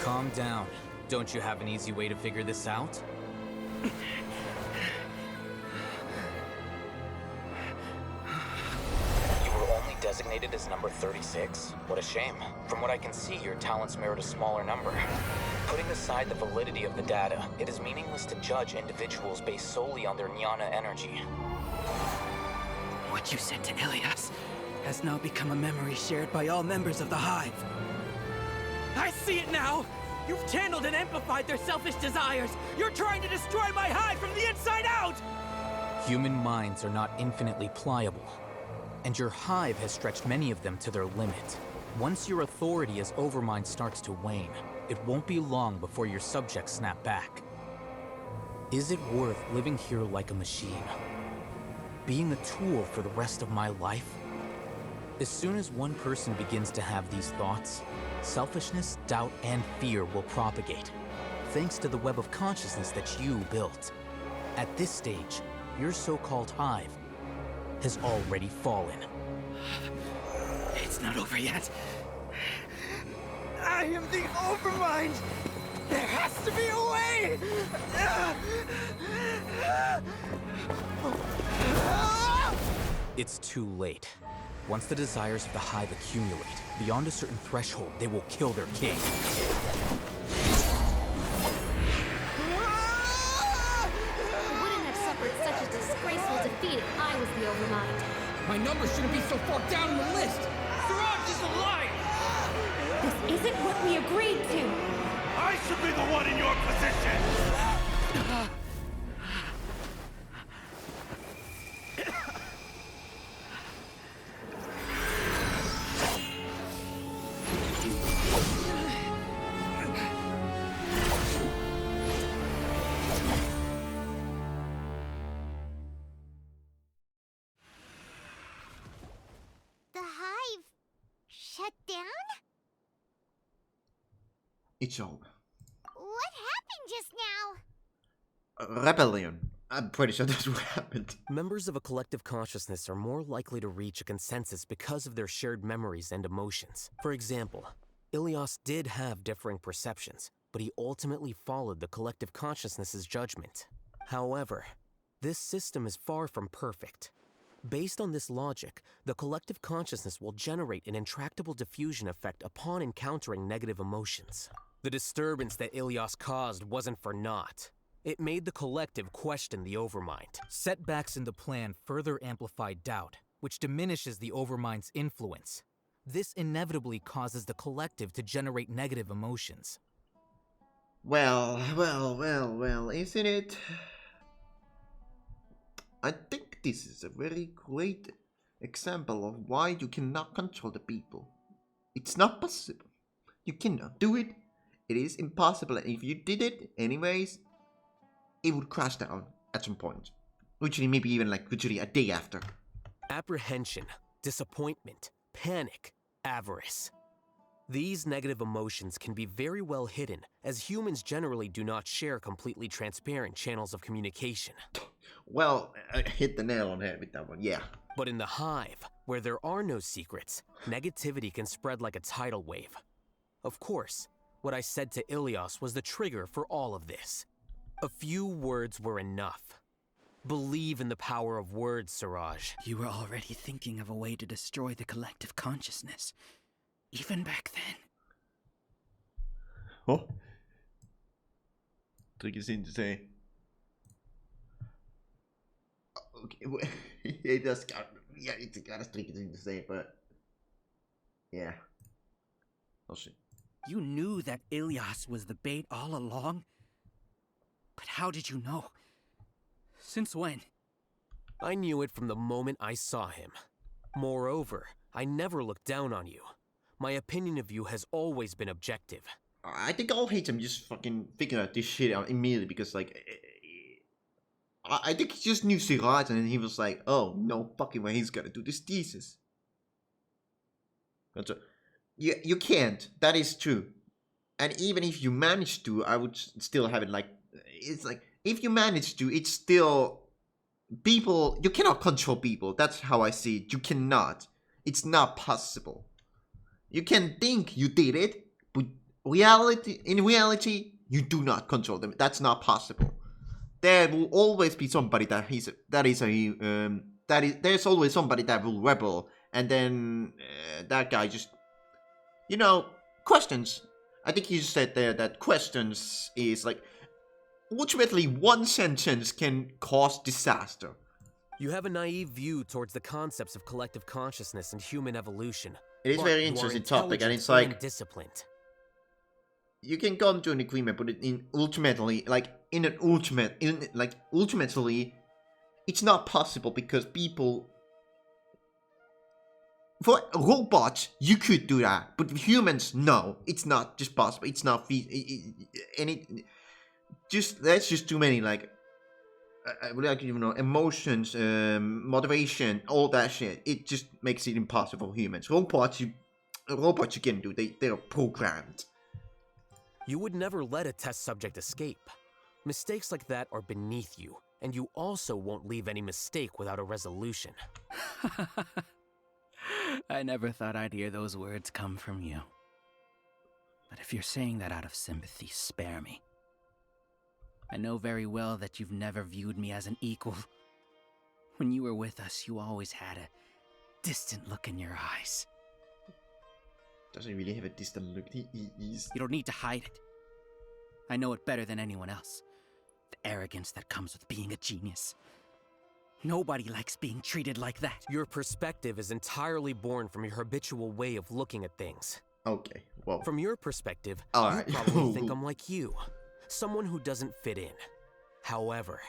I: Calm down. Don't you have an easy way to figure this out?
V: You were only designated as number 36? What a shame. From what I can see, your talents merit a smaller number. Putting aside the validity of the data, it is meaningless to judge individuals based solely on their jnana energy.
B: What you said to Ilias has now become a memory shared by all members of the Hive. I see it now! You've channeled and amplified their selfish desires! You're trying to destroy my Hive from the inside out!
V: Human minds are not infinitely pliable, and your hive has stretched many of them to their limit. Once your authority as Overmind starts to wane, it won't be long before your subjects snap back. Is it worth living here like a machine? Being a tool for the rest of my life? As soon as one person begins to have these thoughts, selfishness, doubt, and fear will propagate, thanks to the web of consciousness that you built. At this stage, your so-called hive has already fallen.
B: It's not over yet. I am the Overmind!
F: There has to be a way!
M: It's too late. Once the desires of the Hive accumulate, beyond a certain threshold, they will kill their king.
C: You wouldn't have suffered such a disgraceful defeat if I was the Overmind.
F: My number shouldn't be so far down the list! Siraj is alive!
C: This isn't what we agreed to!
D: I should be the one in your position!
K: The Hive shut down?
A: It's over.
K: What happened just now?
A: Rebellion. I'm pretty sure that's what happened.
J: Members of a collective consciousness are more likely to reach a consensus because of their shared memories and emotions. For example, Ilias did have differing perceptions, but he ultimately followed the collective consciousness's judgment. However, this system is far from perfect. Based on this logic, the collective consciousness will generate an intractable diffusion effect upon encountering negative emotions. The disturbance that Ilias caused wasn't for naught. It made the collective question the Overmind.
V: Setbacks in the plan further amplify doubt, which diminishes the Overmind's influence. This inevitably causes the collective to generate negative emotions.
A: Well, isn't it? I think this is a very great example of why you cannot control the people. It's not possible. You cannot do it. It is impossible. And if you did it anyways, it would crash down at some point. Literally, maybe even like literally a day after.
J: Apprehension, disappointment, panic, avarice. These negative emotions can be very well hidden, as humans generally do not share completely transparent channels of communication.
A: Well, I hit the nail on the head with that one, yeah.
J: But in the Hive, where there are no secrets, negativity can spread like a tidal wave. Of course, what I said to Ilias was the trigger for all of this. A few words were enough. Believe in the power of words, Siraj.
B: You were already thinking of a way to destroy the collective consciousness. Even back then.
A: Oh. Tricky thing to say. Okay, it does got, yeah, it's got a tricky thing to say, but yeah. We'll see.
B: You knew that Ilias was the bait all along? But how did you know? Since when?
J: I knew it from the moment I saw him. Moreover, I never looked down on you. My opinion of you has always been objective.
A: I think Alhaitham just fucking figured out this shit out immediately because, like, I think he just knew Siraj and then he was like, oh, no fucking way, he's gonna do this thesis. But, you can't. That is true. And even if you manage to, I would still have it like, it's like, if you manage to, it's still, people, you cannot control people. That's how I see it. You cannot. It's not possible. You can think you did it, but in reality, you do not control them. That's not possible. There will always be somebody there's always somebody that will rebel, and then that guy just, you know, questions. I think you said there that questions is like, ultimately one sentence can cause disaster.
J: You have a naive view towards the concepts of collective consciousness and human evolution.
A: It is a very interesting topic, and it's like,
J: disciplined.
A: You can come to an agreement, but ultimately, it's not possible because people. For robots, you could do that, but humans, no, it's not just possible. It's not there's just too many emotions, motivation, all that shit. It just makes it impossible for humans. Robots you can do. They're programmed.
J: You would never let a test subject escape. Mistakes like that are beneath you, and you also won't leave any mistake without a resolution.
B: I never thought I'd hear those words come from you. But if you're saying that out of sympathy, spare me. I know very well that you've never viewed me as an equal. When you were with us, you always had a distant look in your eyes.
A: Doesn't really have a distant look. He's...
B: You don't need to hide it. I know it better than anyone else. The arrogance that comes with being a genius. Nobody likes being treated like that.
J: Your perspective is entirely born from your habitual way of looking at things.
A: Okay, well.
J: From your perspective,
A: Alright.
J: you probably think I'm like you. Someone who doesn't fit in. However,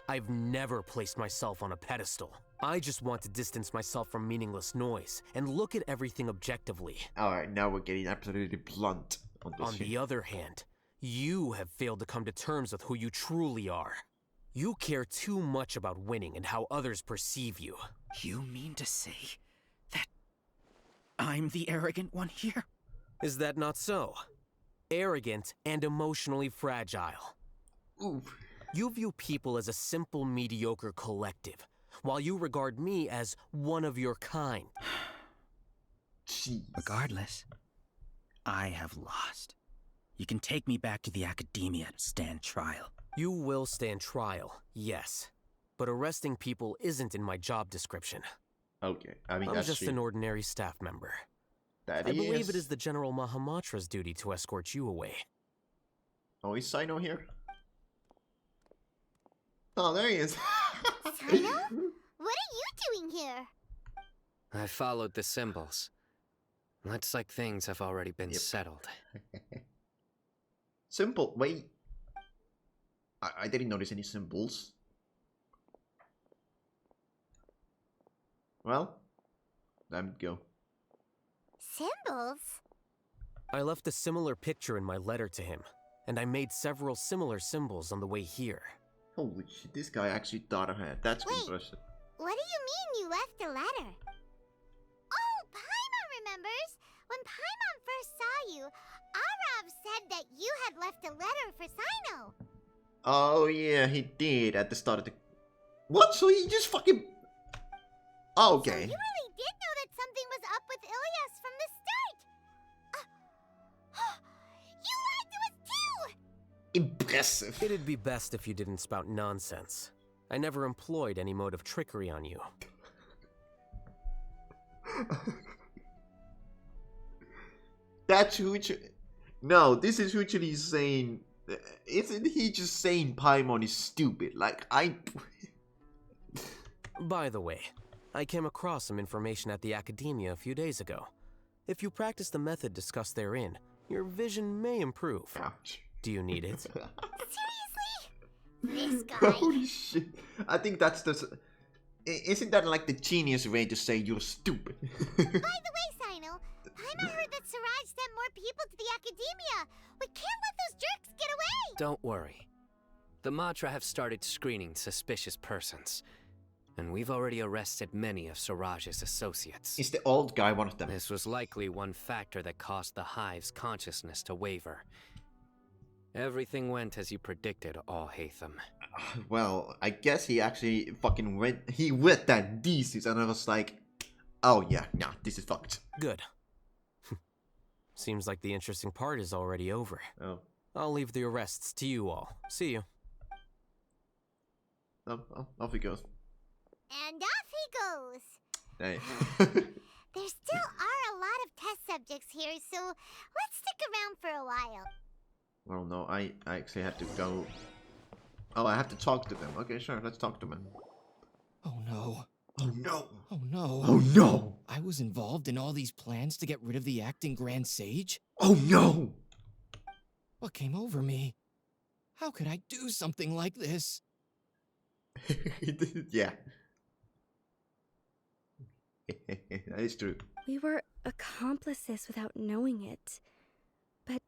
J: I've never placed myself on a pedestal. I just want to distance myself from meaningless noise and look at everything objectively.
A: Alright, now we're getting absolutely blunt on this.
J: On the other hand, you have failed to come to terms with who you truly are. You care too much about winning and how others perceive you.
B: You mean to say that I'm the arrogant one here?
J: Is that not so? Arrogant and emotionally fragile.
A: Oof.
J: You view people as a simple, mediocre collective, while you regard me as one of your kind.
A: Jeez.
B: Regardless, I have lost. You can take me back to the academia and stand trial.
J: You will stand trial, yes. But arresting people isn't in my job description.
A: Okay, I mean,
J: I'm
A: that's
J: just
A: true.
J: an ordinary staff member.
A: That
J: I believe it is the General Mahamatra's duty to escort you away.
A: Oh, is Sino here? Oh, there he is.
K: Sino? What are you doing here?
E: I followed the symbols. Looks like things have already been settled.
A: Simple. Wait. I didn't notice any symbols. Well, let me go.
K: Symbols?
J: I left a similar picture in my letter to him, and I made several similar symbols on the way here.
A: Holy shit, this guy actually thought ahead. That's impressive.
K: What do you mean you left a letter? Oh, Paimon remembers! When Paimon first saw you, Arav said that you had left a letter for Sino.
A: Oh yeah, he did at the start of the... What? So he just fucking... Oh, okay.
K: So you really did know that something was up with Ilyas from the start! You lied to us too!
A: Impressive.
J: It'd be best if you didn't spout nonsense. I never employed any mode of trickery on you.
A: That's Hooch... No, this is Hoochily saying... Isn't he just saying Paimon is stupid? Like,
J: By the way, I came across some information at the Academia a few days ago. If you practice the method discussed therein, your vision may improve.
A: Ouch.
J: Do you need it?
K: Seriously? This guy.
A: Holy shit. I think that's the... Isn't that like the genius way to say you're stupid?
K: By the way, Sino, Paimon heard that Siraj sent more people to the Academia. We can't let those jerks get away.
E: Don't worry. The Matra have started screening suspicious persons, and we've already arrested many of Siraj's associates.
A: Is the old guy one of them?
E: This was likely one factor that caused the Hive's consciousness to waver. Everything went as you predicted, Alhaitham.
A: Well, I guess he actually fucking went... He went that thesis and I was like... Oh yeah, nah, this is fucked.
J: Good. Seems like the interesting part is already over.
A: Oh.
J: I'll leave the arrests to you all. See you.
A: Oh, off he goes.
K: And off he goes.
A: Hey.
K: There still are a lot of test subjects here, so let's stick around for a while.
A: Well, no, I actually had to go... Oh, I have to talk to them. Okay, sure, let's talk to them.
F: Oh no.
A: Oh no.
F: Oh no.
A: Oh no.
F: I was involved in all these plans to get rid of the acting Grand Sage?
A: Oh no.
F: What came over me? How could I do something like this?
A: Yeah. That is true.
C: We were accomplices without knowing it. But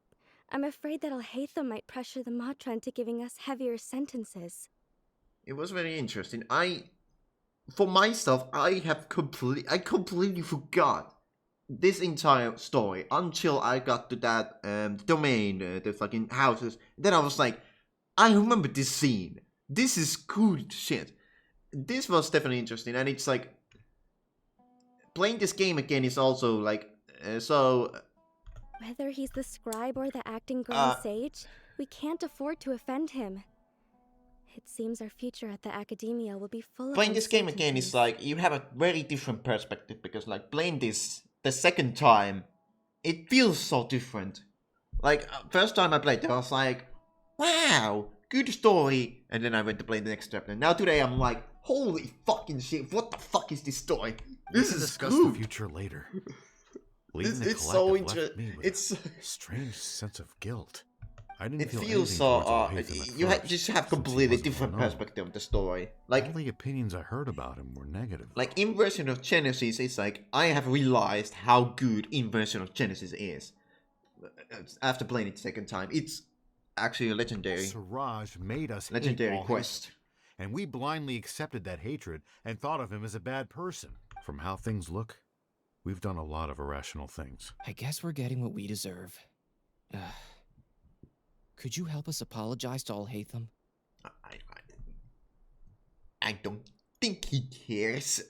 C: I'm afraid that Alhaitham might pressure the Matra into giving us heavier sentences.
A: It was very interesting. For myself, I completely forgot this entire story until I got to that domain, the fucking houses. Then I was like, I remember this scene. This is cool shit. This was definitely interesting, and it's like playing this game again is also like so.
C: Whether he's the scribe or the acting grand sage, we can't afford to offend him. It seems our future at the academia will be full of
A: Playing this game again is like, you have a very different perspective, because like playing this the second time, it feels so different. Like, first time I played it, I was like, wow, good story, and then I went to play the next chapter. Now today I'm like, holy fucking shit, what the fuck is this story? This is
L: discuss
A: good.
L: the future later. Leaving the
A: It's so
L: collective left me with
A: it's
L: a strange sense of guilt. I didn't
A: it
L: feel
A: feels
L: anything
A: so
L: towards Alhaitham at
A: you
L: first,
A: just have
L: since he
A: completely
L: wasn't
A: different
L: well-known.
A: perspective of the story. Like,
L: all the opinions I heard about him were negative.
A: like Inversion of Genesis is like, I have realized how good Inversion of Genesis is after playing it second time. It's actually a legendary
L: Siraj made us
A: legendary
L: hate
A: quest.
L: Alhaitham, and we blindly accepted that hatred and thought of him as a bad person. From how things look, we've done a lot of irrational things.
F: I guess we're getting what we deserve. Could you help us apologize to Alhaitham?
A: I don't think he cares.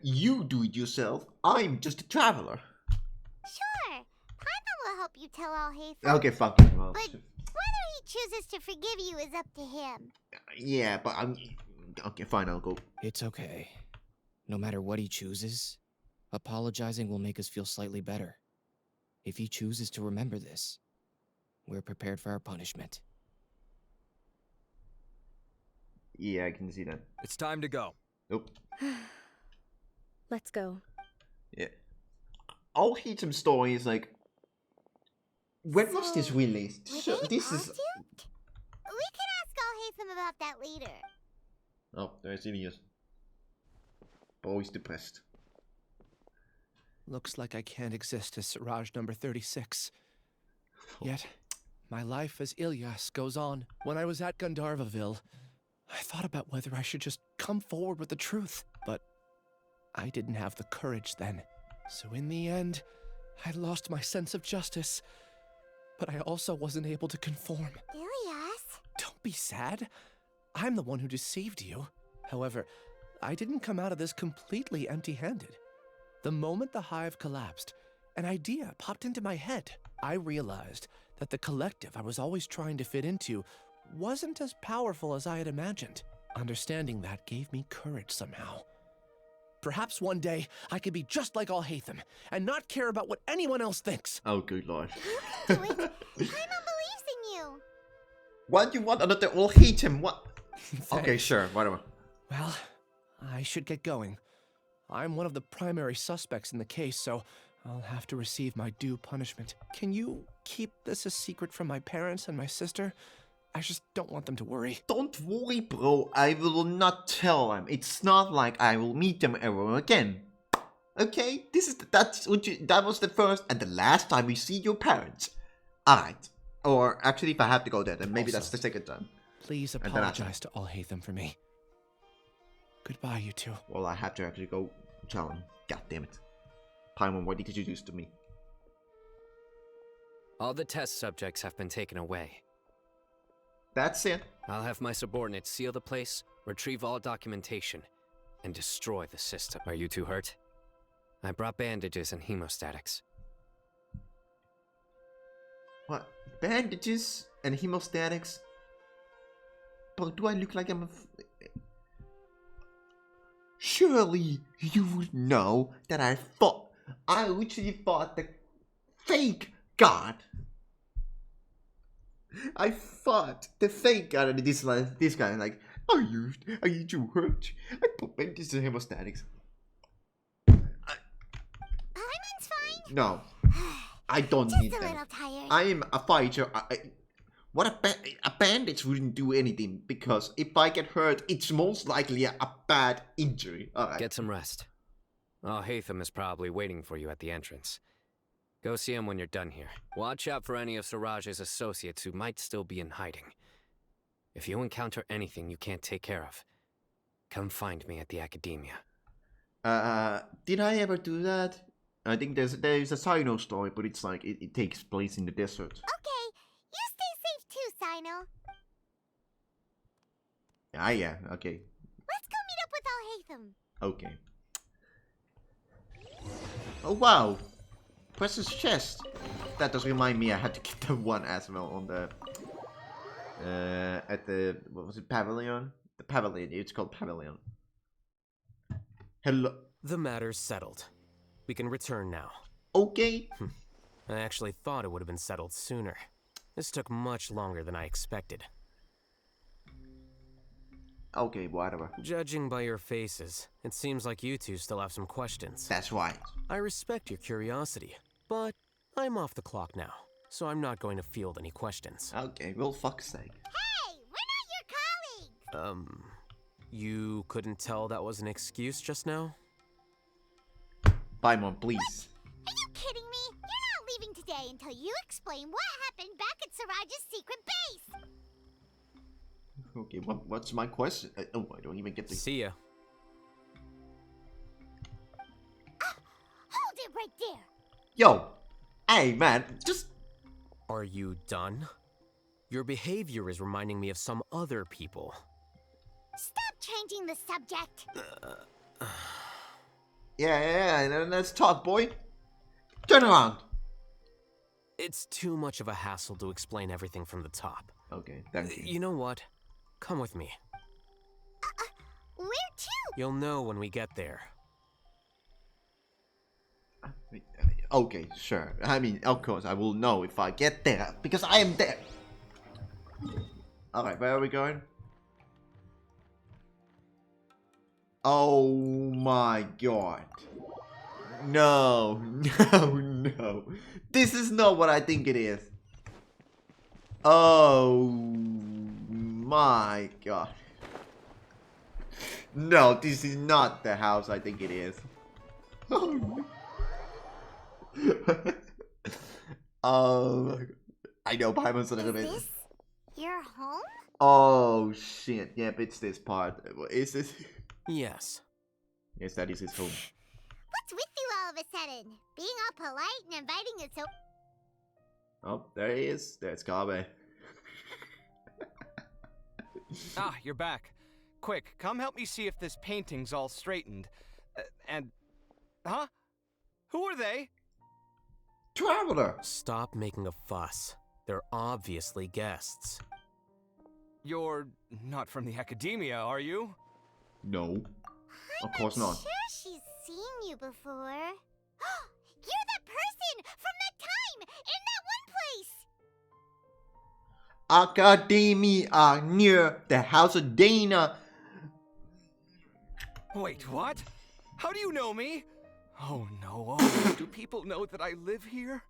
A: You do it yourself. I'm just a traveler.
K: Sure, Paimon will help you tell Alhaitham.
A: Okay, fuck it. Well,
K: But whether he chooses to forgive you is up to him.
A: yeah, but I'm... Okay, fine, I'll go.
F: It's okay. No matter what he chooses, apologizing will make us feel slightly better. If he chooses to remember this, we're prepared for our punishment.
A: Yeah, I can see that.
I: It's time to go.
A: Nope.
C: Let's go.
A: Yeah. Alhaitham story is like... When was this released? So, this is...
K: We can ask Alhaitham about that later.
A: Oh, there's Ilias. Always depressed.
H: Looks like I can't exist as Siraj number 36. Yet, my life as Ilyas goes on. When I was at Gandharvaville, I thought about whether I should just come forward with the truth, but I didn't have the courage then. So in the end, I lost my sense of justice, but I also wasn't able to conform.
K: Ilyas?
H: Don't be sad. I'm the one who deceived you. However, I didn't come out of this completely empty-handed. The moment the hive collapsed, an idea popped into my head. I realized that the collective I was always trying to fit into wasn't as powerful as I had imagined. Understanding that gave me courage somehow. Perhaps one day I could be just like Alhaitham and not care about what anyone else thinks.
A: Oh, good lord.
K: Do it. Paimon believes in you.
A: What do you want another Alhaitham? What? Okay, sure, whatever.
H: Well, I should get going. I'm one of the primary suspects in the case, so I'll have to receive my due punishment. Can you keep this a secret from my parents and my sister? I just don't want them to worry.
A: Don't worry, bro. I will not tell them. It's not like I will meet them ever again. Okay? That was the first and the last time we see your parents. Alright. Or actually, if I have to go there, then maybe that's the second time.
H: Please apologize to Alhaitham for me. Goodbye, you two.
A: Well, I have to actually go tell him. God damn it. Paimon, what did you do to me?
E: All the test subjects have been taken away.
A: That's it.
E: I'll have my subordinates seal the place, retrieve all documentation, and destroy the system. Are you two hurt? I brought bandages and hemostatics.
A: What? Bandages and hemostatics? But do I look like I'm a... Surely you would know that I literally fought the fake god. I fought the fake god, and this guy like, are you too hurt? I put bandages and hemostatics.
K: Paimon's fine.
A: No, I don't need
K: Just a
A: them.
K: little tired.
A: I am a fighter. A bandage wouldn't do anything, because if I get hurt, it's most likely a bad injury. Alright.
E: Get some rest. Alhaitham is probably waiting for you at the entrance. Go see him when you're done here. Watch out for any of Siraj's associates who might still be in hiding. If you encounter anything you can't take care of, come find me at the academia.
A: Did I ever do that? I think there's a Sino story, but it's like it takes place in the desert.
K: Okay, you stay safe too, Sino.
A: Ah, yeah, okay.
K: Let's go meet up with Alhaitham.
A: Okay. Oh wow! Press his chest. that does remind me I had to get the one as well on the at the, what was it, pavilion? The pavilion, it's called pavilion. Hello.
J: The matter's settled. We can return now.
A: Okay.
J: I actually thought it would have been settled sooner. This took much longer than I expected.
A: Okay, whatever.
J: Judging by your faces, it seems like you two still have some questions.
A: That's right.
J: I respect your curiosity, but I'm off the clock now, so I'm not going to field any questions.
A: Okay, well, fuck's sake.
K: Hey, we're not your colleagues!
J: You couldn't tell that was an excuse just now?
A: Paimon, please.
K: Are you kidding me? You're not leaving today until you explain what happened back at Siraj's secret base!
A: Okay, what's my question? Oh, I don't even get to...
J: See ya.
K: Hold it right there!
A: Yo! Hey, man, just...
J: Are you done? Your behavior is reminding me of some other people.
K: Stop changing the subject!
A: Yeah, let's talk, boy. Turn around.
J: It's too much of a hassle to explain everything from the top.
A: Okay, thank you.
J: You know what? Come with me.
K: Where to?
J: You'll know when we get there.
A: Okay, sure. I mean, of course, I will know if I get there, because I am there. Alright, where are we going? Oh my god. No, no. This is not what I think it is. Oh my god. No, this is not the house I think it is. Oh, oh, I know Paimon's a little bit.
K: Is this your home?
A: Oh shit, yep, it's this part. Is this?
J: Yes.
A: Yes, that is his home.
K: What's with you all of a sudden? Being all polite and inviting us so...
A: Oh, there he is. There's Kabe.
O: Ah, you're back. Quick, come help me see if this painting's all straightened. Huh? Who are they?
A: Traveler!
J: Stop making a fuss. They're obviously guests.
O: You're not from the academia, are you?
A: No. Of course not.
K: Sure she's seen you before. You're that person from that time in that one place!
A: Academia near the house of Dana.
O: Wait, what? How do you know me? Oh no, oh, do people know that I live here?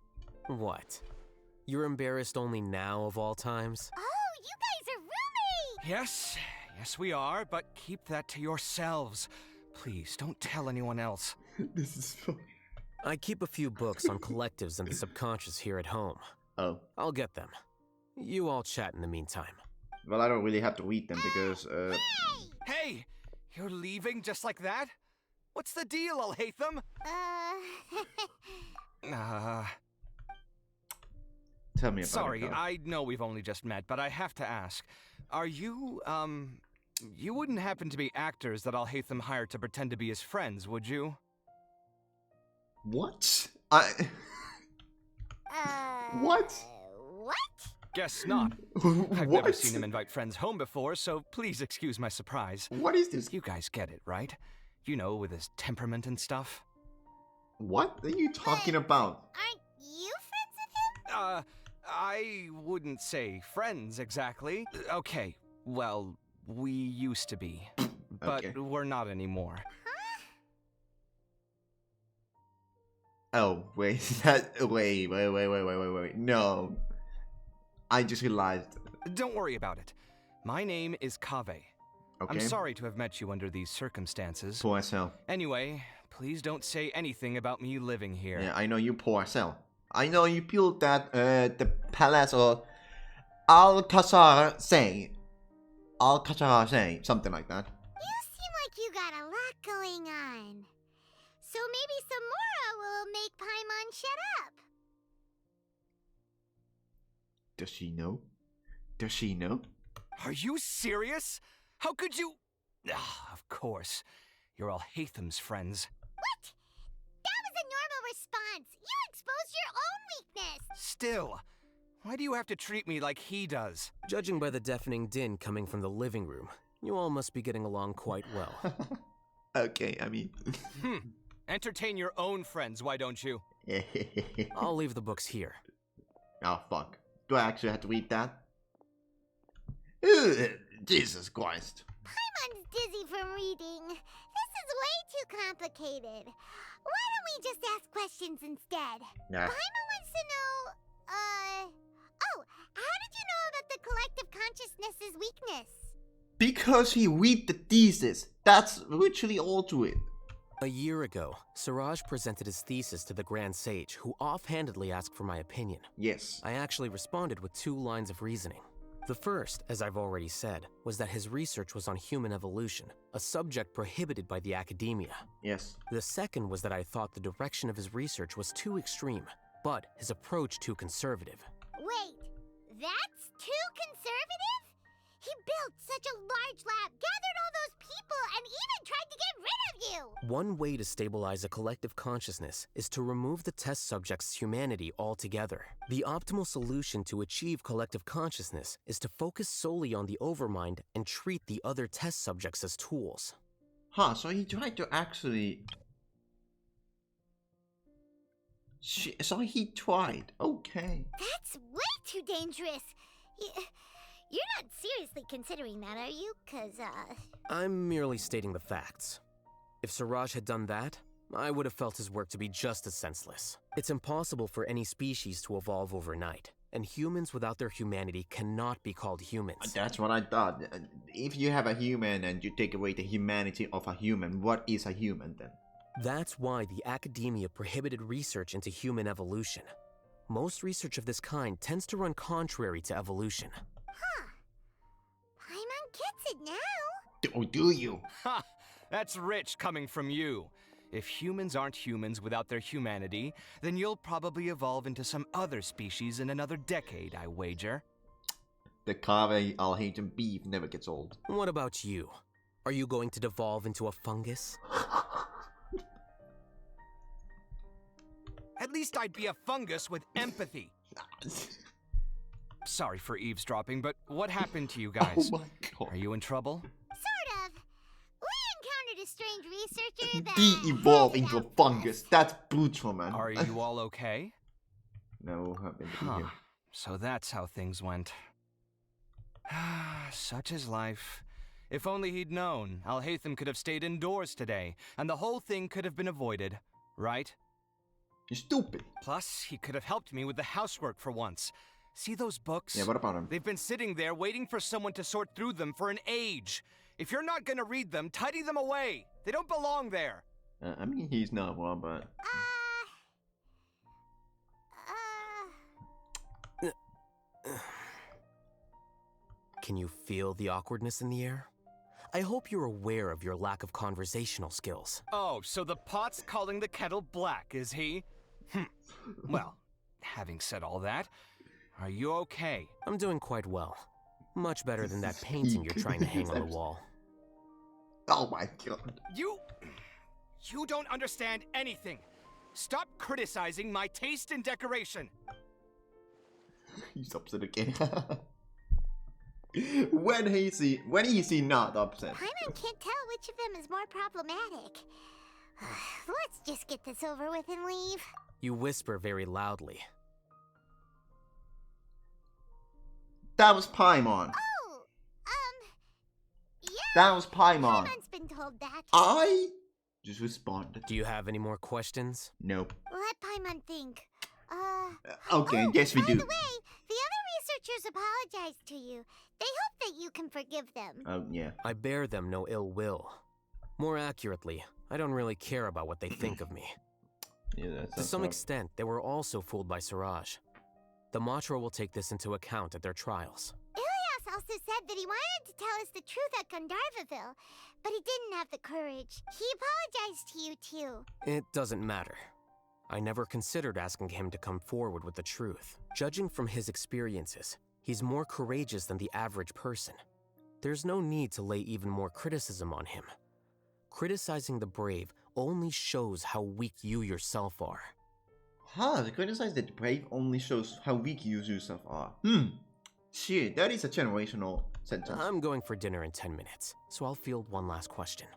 J: What? You're embarrassed only now of all times?
K: Oh, you guys are roommates!
O: Yes, we are, but keep that to yourselves. Please, don't tell anyone else.
A: This is funny.
J: I keep a few books on collectives and the subconscious here at home.
A: Oh.
J: I'll get them. You all chat in the meantime.
A: Well, I don't really have to read them because,
O: Hey! You're leaving just like that? What's the deal, Alhaitham?
A: Tell me about
O: Sorry,
A: it.
O: I know we've only just met, but I have to ask. Are you, you wouldn't happen to be actors that Alhaitham hired to pretend to be his friends, would you?
A: What?
K: What?
O: Guess not. I've never
A: What?
O: seen him invite friends home before, so please excuse my surprise.
A: What is this?
O: You guys get it, right? You know, with his temperament and stuff.
A: What are you talking about?
K: Aren't you friends with him?
O: I wouldn't say friends exactly. Okay, well, we used to be. But
A: Okay.
O: we're not anymore.
A: Oh, wait. Wait. No. I just realized.
O: Don't worry about it. My name is Kaveh.
A: Okay.
O: I'm sorry to have met you under these circumstances.
A: Poor as hell.
O: Anyway, please don't say anything about me living here.
A: Yeah, I know you poor as hell. I know you built that, the palace or Alcazar say, something like that.
K: You seem like you got a lot going on. So maybe Samora will make Paimon shut up.
A: Does she know? Does she know?
O: Are you serious? How could you? Of course. You're Alhaitham's friends.
K: What? That was a normal response. You exposed your own weakness.
O: Still, why do you have to treat me like he does?
J: Judging by the deafening din coming from the living room, you all must be getting along quite well.
A: Okay, I mean...
O: Entertain your own friends, why don't you?
J: I'll leave the books here.
A: Oh, fuck. Do I actually have to read that? Ugh, Jesus Christ.
K: Paimon's dizzy from reading. This is way too complicated. Why don't we just ask questions instead?
A: Nah.
K: Paimon wants to know, oh, how did you know about the collective consciousness's weakness?
A: Because he read the thesis. That's literally all to it.
J: A year ago, Siraj presented his thesis to the Grand Sage, who offhandedly asked for my opinion.
A: Yes.
J: I actually responded with 2 lines of reasoning. The first, as I've already said, was that his research was on human evolution, a subject prohibited by the academia.
A: Yes.
J: The second was that I thought the direction of his research was too extreme, but his approach too conservative.
K: Wait, that's too conservative? He built such a large lab, gathered all those people, and even tried to get rid of you!
J: One way to stabilize a collective consciousness is to remove the test subject's humanity altogether. The optimal solution to achieve collective consciousness is to focus solely on the overmind and treat the other test subjects as tools.
A: Huh, so he tried to actually... So he tried, okay.
K: That's way too dangerous. You're not seriously considering that, are you? 'Cause,
J: I'm merely stating the facts. If Siraj had done that, I would have felt his work to be just as senseless. It's impossible for any species to evolve overnight, and humans without their humanity cannot be called humans.
A: That's what I thought. If you have a human and you take away the humanity of a human, what is a human then?
J: That's why the academia prohibited research into human evolution. Most research of this kind tends to run contrary to evolution.
K: Paimon gets it now.
A: Oh, do you?
O: Ha! That's rich coming from you. If humans aren't humans without their humanity, then you'll probably evolve into some other species in another decade, I wager.
A: The Kave Alhaitham beef never gets old.
J: What about you? Are you going to devolve into a fungus?
O: At least I'd be a fungus with empathy. Sorry for eavesdropping, but what happened to you guys?
A: Oh my God.
O: Are you in trouble?
K: Sort of. We encountered a strange researcher that...
A: De-evolve into a fungus. That's brutal, man.
O: Are you all okay?
A: No, I've been
O: Huh. So that's how things went. Such is life. If only he'd known, Alhaitham could have stayed indoors today, and the whole thing could have been avoided, right?
A: You're stupid.
O: Plus, he could have helped me with the housework for once. See those books?
A: Yeah, what about him?
O: They've been sitting there waiting for someone to sort through them for an age. If you're not gonna read them, tidy them away. They don't belong there.
A: I mean, he's not one, but...
J: Can you feel the awkwardness in the air? I hope you're aware of your lack of conversational skills.
O: Oh, so the pot's calling the kettle black, is he? Well, having said all that, are you okay?
J: I'm doing quite well. Much better than that painting you're trying to hang on the wall.
A: Oh my God.
O: You don't understand anything. Stop criticizing my taste in decoration.
A: He's upset again. When is he not upset?
K: Paimon can't tell which of them is more problematic. Let's just get this over with and leave.
J: You whisper very loudly.
A: That was Paimon.
K: Oh, yeah.
A: That was Paimon.
K: Paimon's been told that.
A: I just responded.
J: Do you have any more questions?
A: Nope.
K: Let Paimon think.
A: Okay, yes we do.
K: By the way, the other researchers apologized to you. They hope that you can forgive them.
A: Oh, yeah.
J: I bear them no ill will. More accurately, I don't really care about what they think of me.
A: Yeah, that's
J: to some extent, they were also fooled by Siraj. The Matra will take this into account at their trials.
K: Ilias also said that he wanted to tell us the truth at Gandharvaville, but he didn't have the courage. He apologized to you too.
J: It doesn't matter. I never considered asking him to come forward with the truth. Judging from his experiences, he's more courageous than the average person. There's no need to lay even more criticism on him. Criticizing the brave only shows how weak you yourself are.
A: Huh, the criticize that brave only shows how weak you yourself are. Shit, that is a generational sentence.
J: I'm going for dinner in 10 minutes, so I'll field one last question.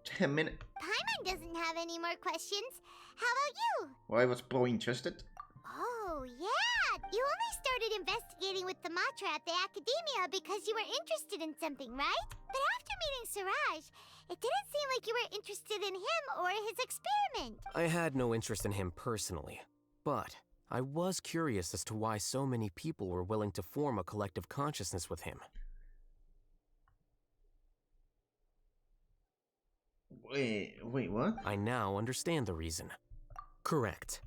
A: 10 minutes?
K: Paimon doesn't have any more questions. How about you?
A: Why was Bro interested?
K: Oh, yeah! You only started investigating with the Matra at the Academia because you were interested in something, right? But after meeting Siraj, it didn't seem like you were interested in him or his experiment.
J: I had no interest in him personally, but I was curious as to why so many people were willing to form a collective consciousness with him.
A: Wait, what?
J: I now understand the reason. Correct.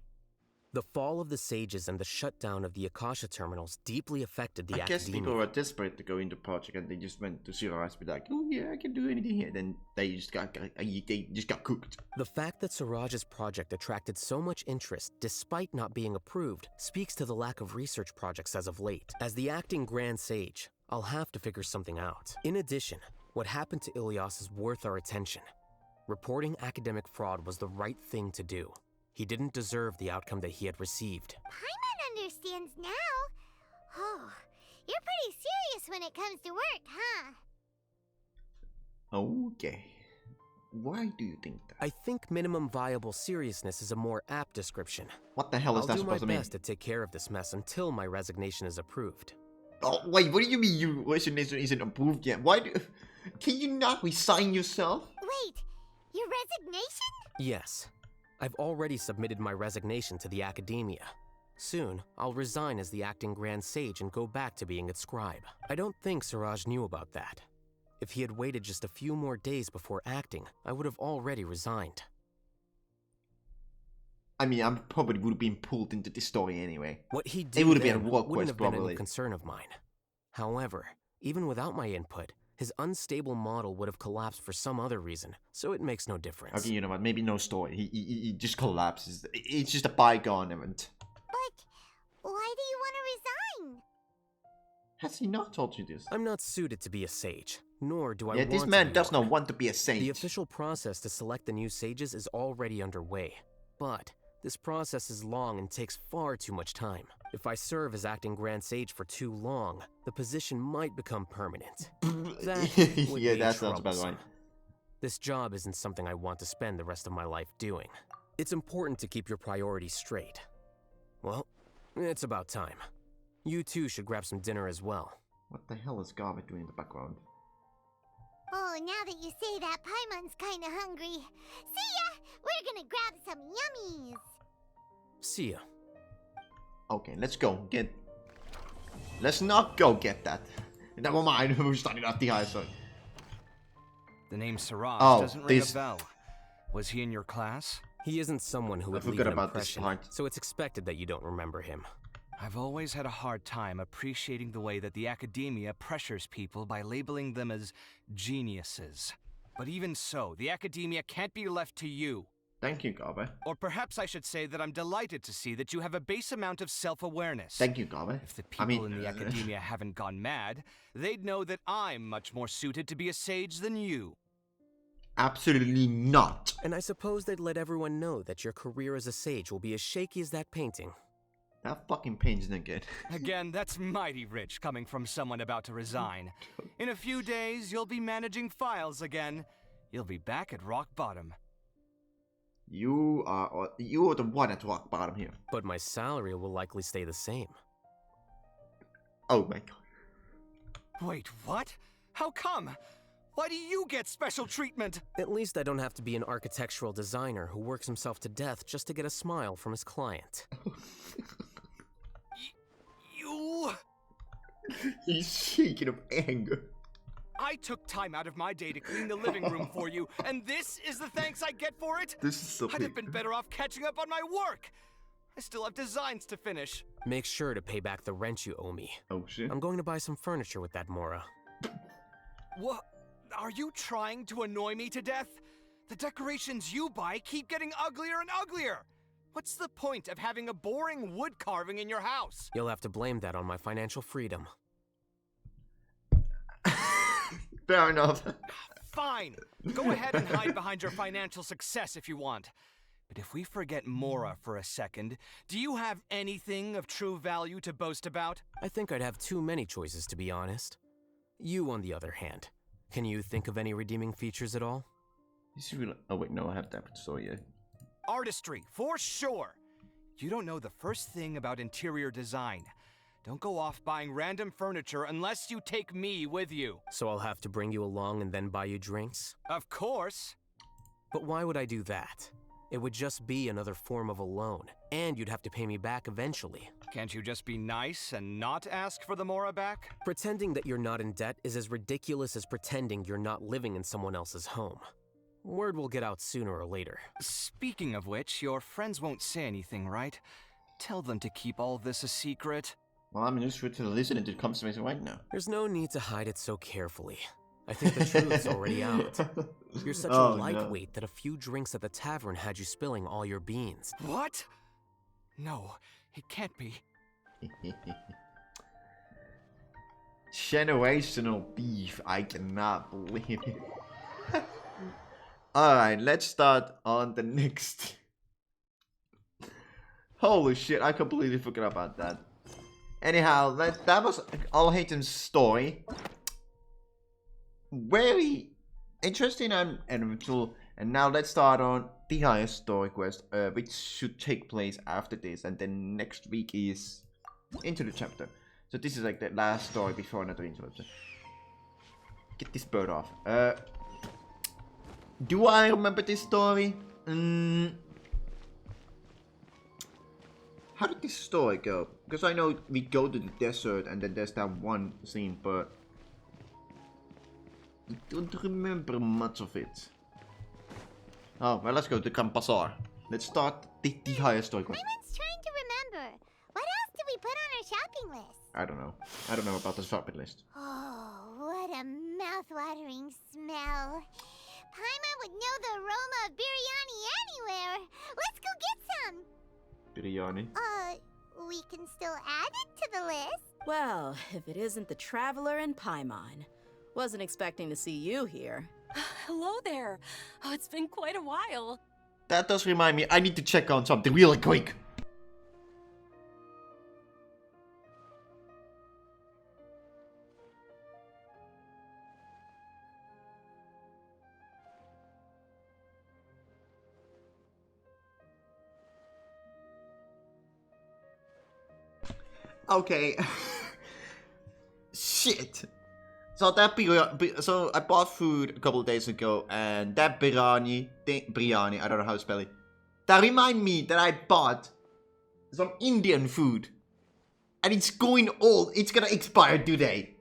J: The fall of the sages and the shutdown of the Akasha terminals deeply affected the
A: I guess
J: Academia.
A: people were desperate to go into project and they just went to Siraj and be like, oh yeah, I can do anything here. Then they just got cooked.
J: The fact that Siraj's project attracted so much interest despite not being approved speaks to the lack of research projects as of late. As the acting Grand Sage, I'll have to figure something out. In addition, what happened to Ilyas is worth our attention. Reporting academic fraud was the right thing to do. He didn't deserve the outcome that he had received.
K: Paimon understands now. Oh, you're pretty serious when it comes to work, huh?
A: Okay. Why do you think that?
J: I think minimum viable seriousness is a more apt description.
A: What the hell is that supposed to mean?
J: I'll do my best to take care of this mess until my resignation is approved.
A: Oh, wait, what do you mean your resignation isn't approved yet? Why do... Can you not resign yourself?
K: Wait, your resignation?
J: Yes. I've already submitted my resignation to the Academia. Soon, I'll resign as the acting Grand Sage and go back to being its scribe. I don't think Siraj knew about that. If he had waited just a few more days before acting, I would have already resigned.
A: I mean, I probably would have been pulled into this story anyway.
J: What he did
A: it would have been a
J: then
A: war
J: wouldn't
A: quest,
J: have been
A: probably.
J: any concern of mine. However, even without my input, his unstable model would have collapsed for some other reason, so it makes no difference.
A: Okay, you know what? Maybe no story. He just collapses. It's just a bygone event.
K: But why do you want to resign?
A: Has he not told you this?
J: I'm not suited to be a sage, nor do I
A: Yeah,
J: want
A: this
J: to
A: man
J: be
A: does
J: one.
A: not want to be a saint.
J: The official process to select the new sages is already underway, but this process is long and takes far too much time. If I serve as acting Grand Sage for too long, the position might become permanent. That would
A: yeah,
J: be
A: that sounds about
J: troublesome.
A: right.
J: This job isn't something I want to spend the rest of my life doing. It's important to keep your priorities straight. Well, it's about time. You two should grab some dinner as well.
A: What the hell is Garvey doing in the background?
K: Oh, now that you say that, Paimon's kinda hungry. See ya! We're gonna grab some yummies!
J: See ya.
A: Okay, let's go get... Let's not go get that. Never mind, we're starting off the high side.
O: The name Siraj
A: Oh,
O: doesn't ring
A: this-
O: a bell. Was he in your class?
J: He isn't someone who
A: I
J: would leave
A: forgot
J: an
A: about this
J: impression,
A: part.
J: so it's expected that you don't remember him.
O: I've always had a hard time appreciating the way that the Academia pressures people by labeling them as geniuses. But even so, the Academia can't be left to you.
A: Thank you, Garvey.
O: Or perhaps I should say that I'm delighted to see that you have a base amount of self-awareness.
A: Thank you, Garvey.
O: If the people in the Academia haven't gone mad, they'd know that I'm much more suited to be a sage than you.
A: Absolutely not.
J: And I suppose they'd let everyone know that your career as a sage will be as shaky as that painting.
A: That fucking pain's not good.
O: Again, that's mighty rich coming from someone about to resign. In a few days, you'll be managing files again. You'll be back at rock bottom.
A: You are the one at rock bottom here.
J: But my salary will likely stay the same.
A: Oh my god.
O: Wait, what? How come? Why do you get special treatment?
J: At least I don't have to be an architectural designer who works himself to death just to get a smile from his client.
O: You...
A: He's shaking of anger.
O: I took time out of my day to clean the living room for you, and this is the thanks I get for it?
A: This is so
O: I'd have been better off catching up on my work. I still have designs to finish.
J: Make sure to pay back the rent you owe me.
A: Oh shit.
J: I'm going to buy some furniture with that, Mora.
O: What? Are you trying to annoy me to death? The decorations you buy keep getting uglier and uglier. What's the point of having a boring wood carving in your house?
J: You'll have to blame that on my financial freedom.
A: Fair enough.
O: Fine. Go ahead and hide behind your financial success if you want. But if we forget Mora for a second, do you have anything of true value to boast about?
J: I think I'd have too many choices, to be honest. You, on the other hand, can you think of any redeeming features at all?
A: Oh wait, no, I have that story yet.
O: Artistry, for sure! You don't know the first thing about interior design. Don't go off buying random furniture unless you take me with you.
J: So I'll have to bring you along and then buy you drinks?
O: Of course.
J: But why would I do that? It would just be another form of a loan, and you'd have to pay me back eventually.
O: Can't you just be nice and not ask for the Mora back?
J: Pretending that you're not in debt is as ridiculous as pretending you're not living in someone else's home. Word will get out sooner or later.
O: Speaking of which, your friends won't say anything, right? Tell them to keep all this a secret.
A: Well, I'm just to listen and it comes to me right now.
J: There's no need to hide it so carefully. I think the truth's already out. You're such a lightweight that a few drinks at the tavern had you spilling all your beans.
O: What? No, it can't be.
A: Generational beef. I cannot believe it. Alright, let's start on the next. Holy shit, I completely forgot about that. Anyhow, that was Alhaitham's story. Very interesting and eventful. And now let's start on the highest story quest, which should take place after this. And then next week is into the chapter. So this is like the last story before another interruption. Get this bird off. Do I remember this story? How did this story go? Because I know we go to the desert and then there's that one scene, but I don't remember much of it. Oh, well, let's go to Camp Bazaar. Let's start the highest story quest.
K: Everyone's trying to remember. What else did we put on our shopping list?
A: I don't know. I don't know about the shopping list.
K: Oh, what a mouth-watering smell. Paimon would know the aroma of biryani anywhere. Let's go get some.
A: Biryani?
K: We can still add it to the list.
S: Well, if it isn't the Traveler and Paimon. Wasn't expecting to see you here.
T: Hello there. Oh, it's been quite a while.
A: That does remind me, I need to check on something really quick. Okay. Shit. So that so I bought food a couple of days ago, and that biryani, I don't know how to spell it. That remind me that I bought some Indian food, and it's going old. It's gonna expire today.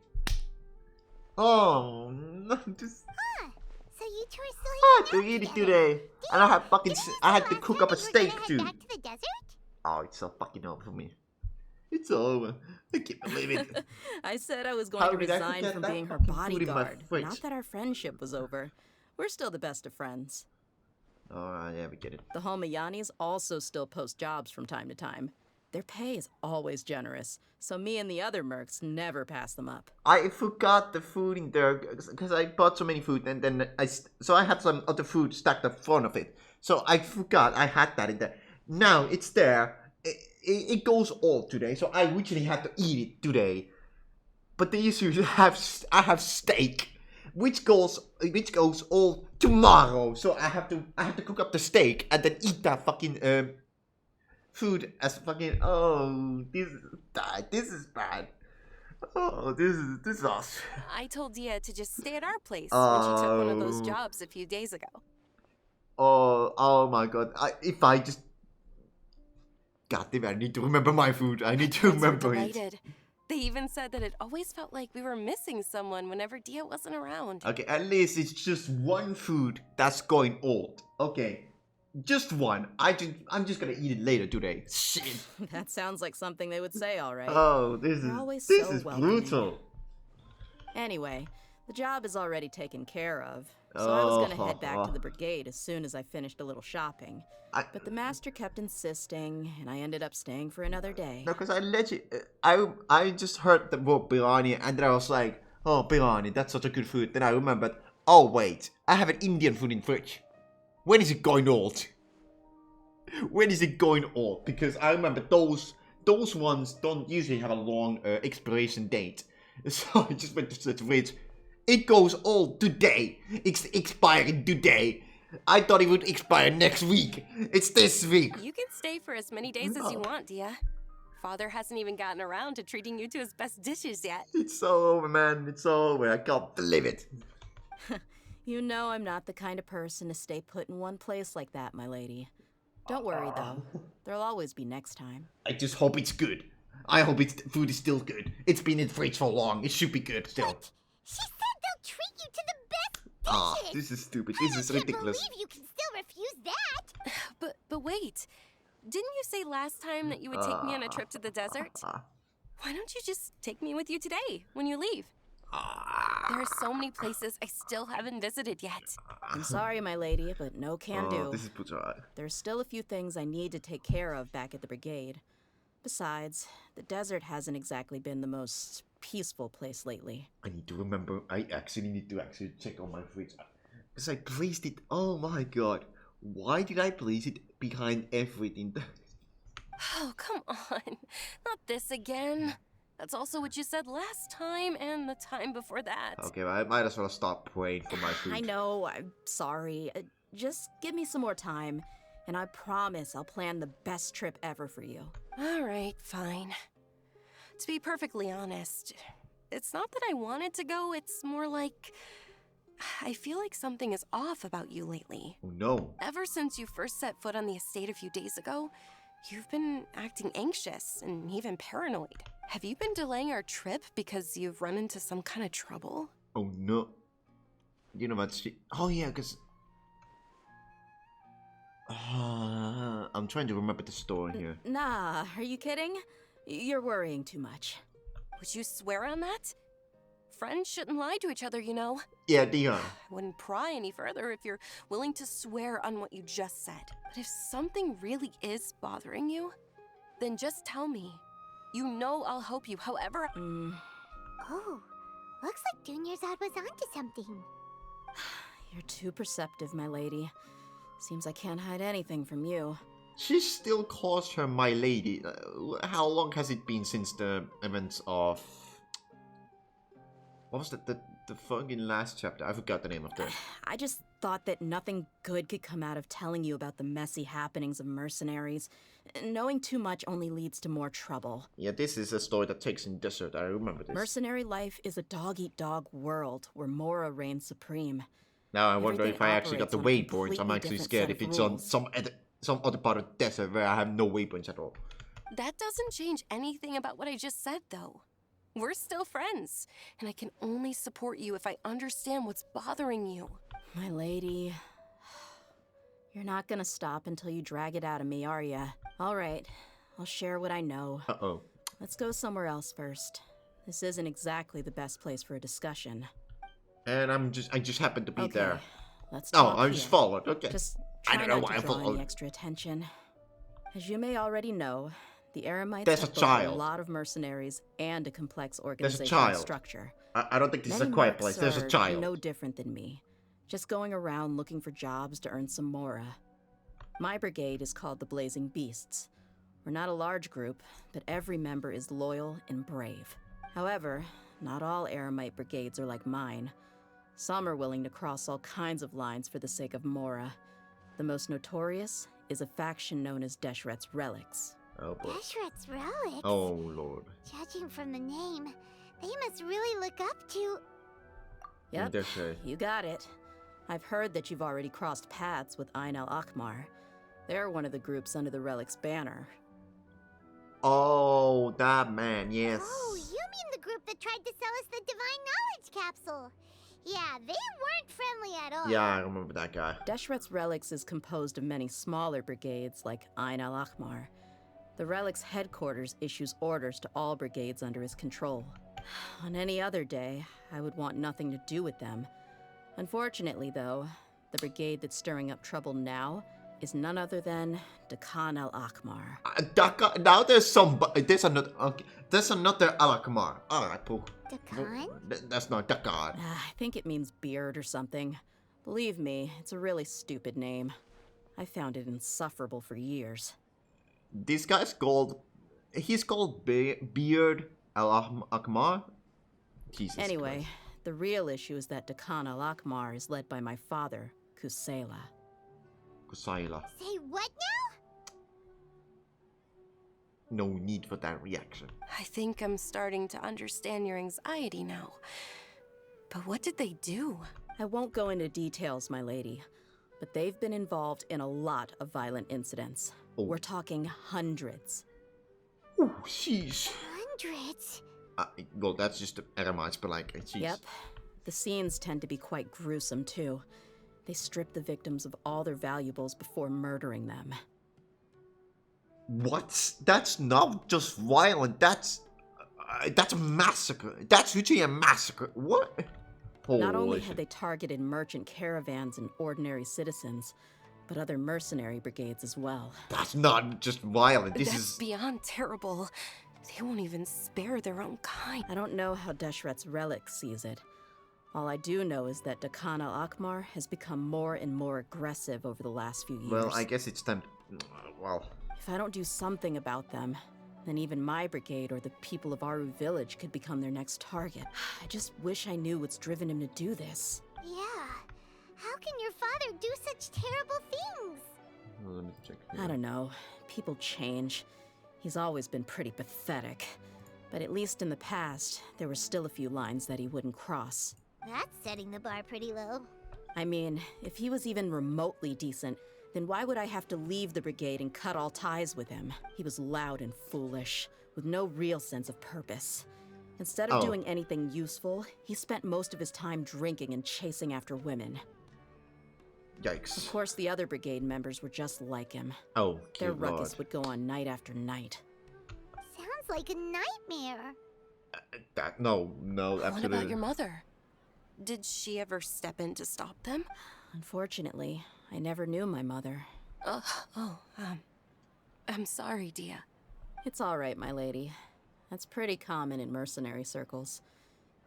A: Oh no!
K: So you two are still
A: to eat it today, and I have I had to cook up a steak too.
K: back to the desert?
A: Oh, it's so fucking over for me. It's over. I can't believe it.
S: I said I was going to resign from being her bodyguard. Not that our friendship was over. We're still the best of friends.
A: Oh, yeah, we get it.
S: The Holmayanis also still post jobs from time to time. Their pay is always generous, so me and the other mercs never pass them up.
A: I forgot the food in there because I bought so many food, and then I had some other food stacked up front of it. So I forgot I had that in there. Now it's there. It goes old today, so I literally had to eat it today. But the issue is I have steak, which goes old tomorrow. So I have to cook up the steak and then eat that fucking food as fucking. Oh, this is bad. Oh, this is awesome.
T: I told Dehya to just stay at our place when she took one of those jobs a few days ago.
A: Oh my god! If I just. God damn it, I need to remember my food. I need to remember it.
T: They even said that it always felt like we were missing someone whenever Dehya wasn't around.
A: Okay, at least it's just one food that's going old. Okay, just one. I'm just gonna eat it later today. Shit.
S: That sounds like something they would say, all right.
A: Oh, this is brutal.
S: Anyway, the job is already taken care of. So I was gonna head back to the brigade as soon as I finished a little shopping. But the master kept insisting, and I ended up staying for another day.
A: No, because I just heard the word biryani, and then I was like, oh, biryani, that's such a good food. Then I remembered, oh wait, I have an Indian food in fridge. When is it going old? when is it going old? Because I remember those ones don't usually have a long expiration date. So I just went to the fridge. It goes old today. It's expiring today. I thought it would expire next week. It's this week.
T: You can stay for as many days as you want, Dehya. Father hasn't even gotten around to treating you to his best dishes yet.
A: It's so over, man. It's so over. I can't believe it.
S: You know I'm not the kind of person to stay put in one place like that, my lady. Don't worry, though. There'll always be next time.
A: I just hope it's good. I hope food is still good. It's been in the fridge for long. It should be good still.
K: But she said they'll treat you to the best dishes.
A: This is stupid. This is ridiculous.
K: I can't believe you can still refuse that.
T: But wait. Didn't you say last time that you would take me on a trip to the desert? Why don't you just take me with you today, when you leave? There are so many places I still haven't visited yet.
S: I'm sorry, my lady, but no can do.
A: This is bizarre.
S: There's still a few things I need to take care of back at the brigade. Besides, the desert hasn't exactly been the most peaceful place lately.
A: I need to remember. I actually need to check on my fridge. Because I placed it. Oh my god. Why did I place it behind everything?
T: Oh, come on. Not this again. That's also what you said last time and the time before that.
A: Okay, well, I might as well stop praying for my food.
S: I know, I'm sorry. Just give me some more time, and I promise I'll plan the best trip ever for you.
T: All right, fine. To be perfectly honest, it's not that I wanted to go, it's more like I feel like something is off about you lately.
A: Oh no.
T: Ever since you first set foot on the estate a few days ago, you've been acting anxious and even paranoid. Have you been delaying our trip because you've run into some kind of trouble?
A: Oh no. You know what? Oh yeah, because I'm trying to remember the story here.
S: Nah, are you kidding? You're worrying too much.
T: Would you swear on that? Friends shouldn't lie to each other, you know.
A: Yeah, Dehya.
T: I wouldn't pry any further if you're willing to swear on what you just said. But if something really is bothering you, then just tell me. You know I'll help you however.
K: Oh, looks like Dunyarzad was onto something.
S: You're too perceptive, my lady. Seems I can't hide anything from you.
A: She still calls her my lady. How long has it been since the events of... What was the fucking last chapter? I forgot the name of that.
S: I just thought that nothing good could come out of telling you about the messy happenings of mercenaries. Knowing too much only leads to more trouble.
A: Yeah, this is a story that takes in desert. I remember this.
S: Mercenary life is a dog-eat-dog world where Mora reigns supreme.
A: Now I wonder if I actually got the waypoints. I'm actually scared if it's on some other part of the desert where I have no waypoints at all.
T: That doesn't change anything about what I just said, though. We're still friends, and I can only support you if I understand what's bothering you.
S: My lady, you're not gonna stop until you drag it out of me, are ya? All right, I'll share what I know.
A: Uh-oh.
S: Let's go somewhere else first. This isn't exactly the best place for a discussion.
A: And I just happened to be there.
S: Let's talk
A: I just followed. Okay.
S: Just
A: I
S: try
A: don't know
S: not
A: why
S: to
A: I
S: draw
A: followed.
S: any extra attention. As you may already know, the Eremites
A: There's
S: have
A: a
S: both
A: child.
S: a lot of mercenaries and a complex
A: There's a
S: organizational
A: child.
S: structure.
A: I don't think this is
S: Many
A: a quiet
S: mercs
A: place. There's a
S: are
A: child.
S: no different than me, just going around looking for jobs to earn some mora. My brigade is called the Blazing Beasts. We're not a large group, but every member is loyal and brave. However, not all Eremite brigades are like mine. Some are willing to cross all kinds of lines for the sake of mora. The most notorious is a faction known as Deshret's Relics.
A: Oh boy.
K: Deshret's Relics?
A: Oh lord.
K: Judging from the name, they must really look up to...
S: Yep,
A: Deshet.
S: you got it. I've heard that you've already crossed paths with Ain al-Akmar. They're one of the groups under the Relic's banner.
A: Oh, that man, yes.
K: Oh, you mean the group that tried to sell us the Divine Knowledge Capsule? Yeah, they weren't friendly at all.
A: Yeah, I remember that guy.
S: Deshret's Relics is composed of many smaller brigades like Ain al-Akmar. The Relic's headquarters issues orders to all brigades under his control. On any other day, I would want nothing to do with them. Unfortunately, though, the brigade that's stirring up trouble now is none other than Dakan al-Akmar.
A: Now there's another Al-Akmar. Alright, Pooh.
K: Dakan?
A: That's not Dakan.
S: I think it means beard or something. Believe me, it's a really stupid name. I found it insufferable for years.
A: This guy's called... He's called Beard Al-Akmar? Jesus
S: Anyway,
A: Christ.
S: the real issue is that Dekhan Al-Akmar is led by my father, Kusela.
A: Kusayla.
K: Say what now?
A: No need for that reaction.
T: I think I'm starting to understand your anxiety now. But what did they do?
S: I won't go into details, my lady, but they've been involved in a lot of violent incidents.
A: Oh.
S: We're talking hundreds.
A: Oh, jeez.
K: Hundreds?
A: Well, that's just Eremites, but like, jeez.
S: Yep. The scenes tend to be quite gruesome, too. They strip the victims of all their valuables before murdering them.
A: What? That's not just violent, that's a massacre. That's literally a massacre. What?
S: Not only had they targeted merchant caravans and ordinary citizens, but other mercenary brigades as well.
A: That's not just violent, this
T: That's
A: is...
T: beyond terrible. They won't even spare their own kind.
S: I don't know how Deshret's relic sees it. All I do know is that Dekhan Al-Akmar has become more and more aggressive over the last few years.
A: Well, I guess it's time... Well...
S: If I don't do something about them, then even my brigade or the people of Aru village could become their next target. I just wish I knew what's driven him to do this.
K: Yeah. How can your father do such terrible things?
A: Well, let me check here.
S: I don't know. People change. He's always been pretty pathetic. But at least in the past, there were still a few lines that he wouldn't cross.
K: That's setting the bar pretty low.
S: I mean, if he was even remotely decent, then why would I have to leave the brigade and cut all ties with him? He was loud and foolish, with no real sense of purpose. Instead of doing anything useful, he spent most of his time drinking and chasing after women.
A: Yikes.
S: Of course, the other brigade members were just like him.
A: Oh,
S: their ruckus would go on night after night.
K: Sounds like a nightmare.
A: No, absolutely.
T: What about your mother? Did she ever step in to stop them?
S: Unfortunately, I never knew my mother.
T: I'm sorry, Dehya.
S: It's all right, my lady. That's pretty common in mercenary circles.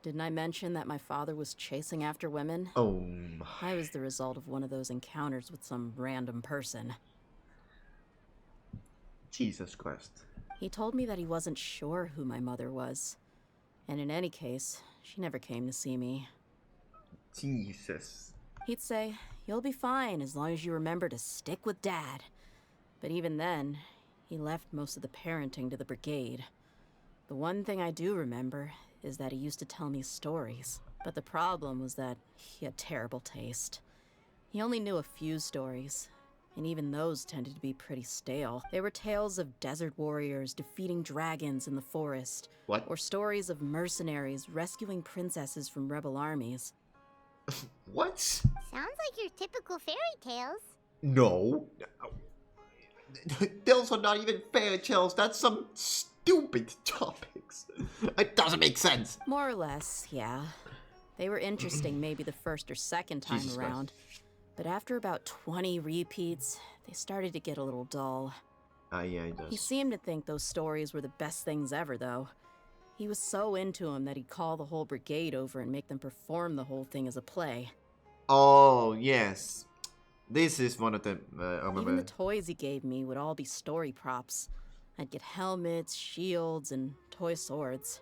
S: Didn't I mention that my father was chasing after women?
A: Oh.
S: I was the result of one of those encounters with some random person.
A: Jesus Christ.
S: He told me that he wasn't sure who my mother was. And in any case, she never came to see me.
A: Jesus.
S: He'd say, "You'll be fine as long as you remember to stick with Dad." But even then, he left most of the parenting to the brigade. The one thing I do remember is that he used to tell me stories. But the problem was that he had terrible taste. He only knew a few stories, and even those tended to be pretty stale. They were tales of desert warriors defeating dragons in the forest.
A: What?
S: Or stories of mercenaries rescuing princesses from rebel armies.
A: What?
K: Sounds like your typical fairy tales.
A: No. Those are not even fairy tales. That's some stupid topics. It doesn't make sense.
S: More or less, yeah. They were interesting maybe the first or second time
A: Jesus
S: around. But after about 20 repeats, they started to get a little dull.
A: Yeah, he does.
S: He seemed to think those stories were the best things ever, though. He was so into them that he'd call the whole brigade over and make them perform the whole thing as a play.
A: Oh, yes. This is one of the... I remember.
S: Even the toys he gave me would all be story props. I'd get helmets, shields, and toy swords.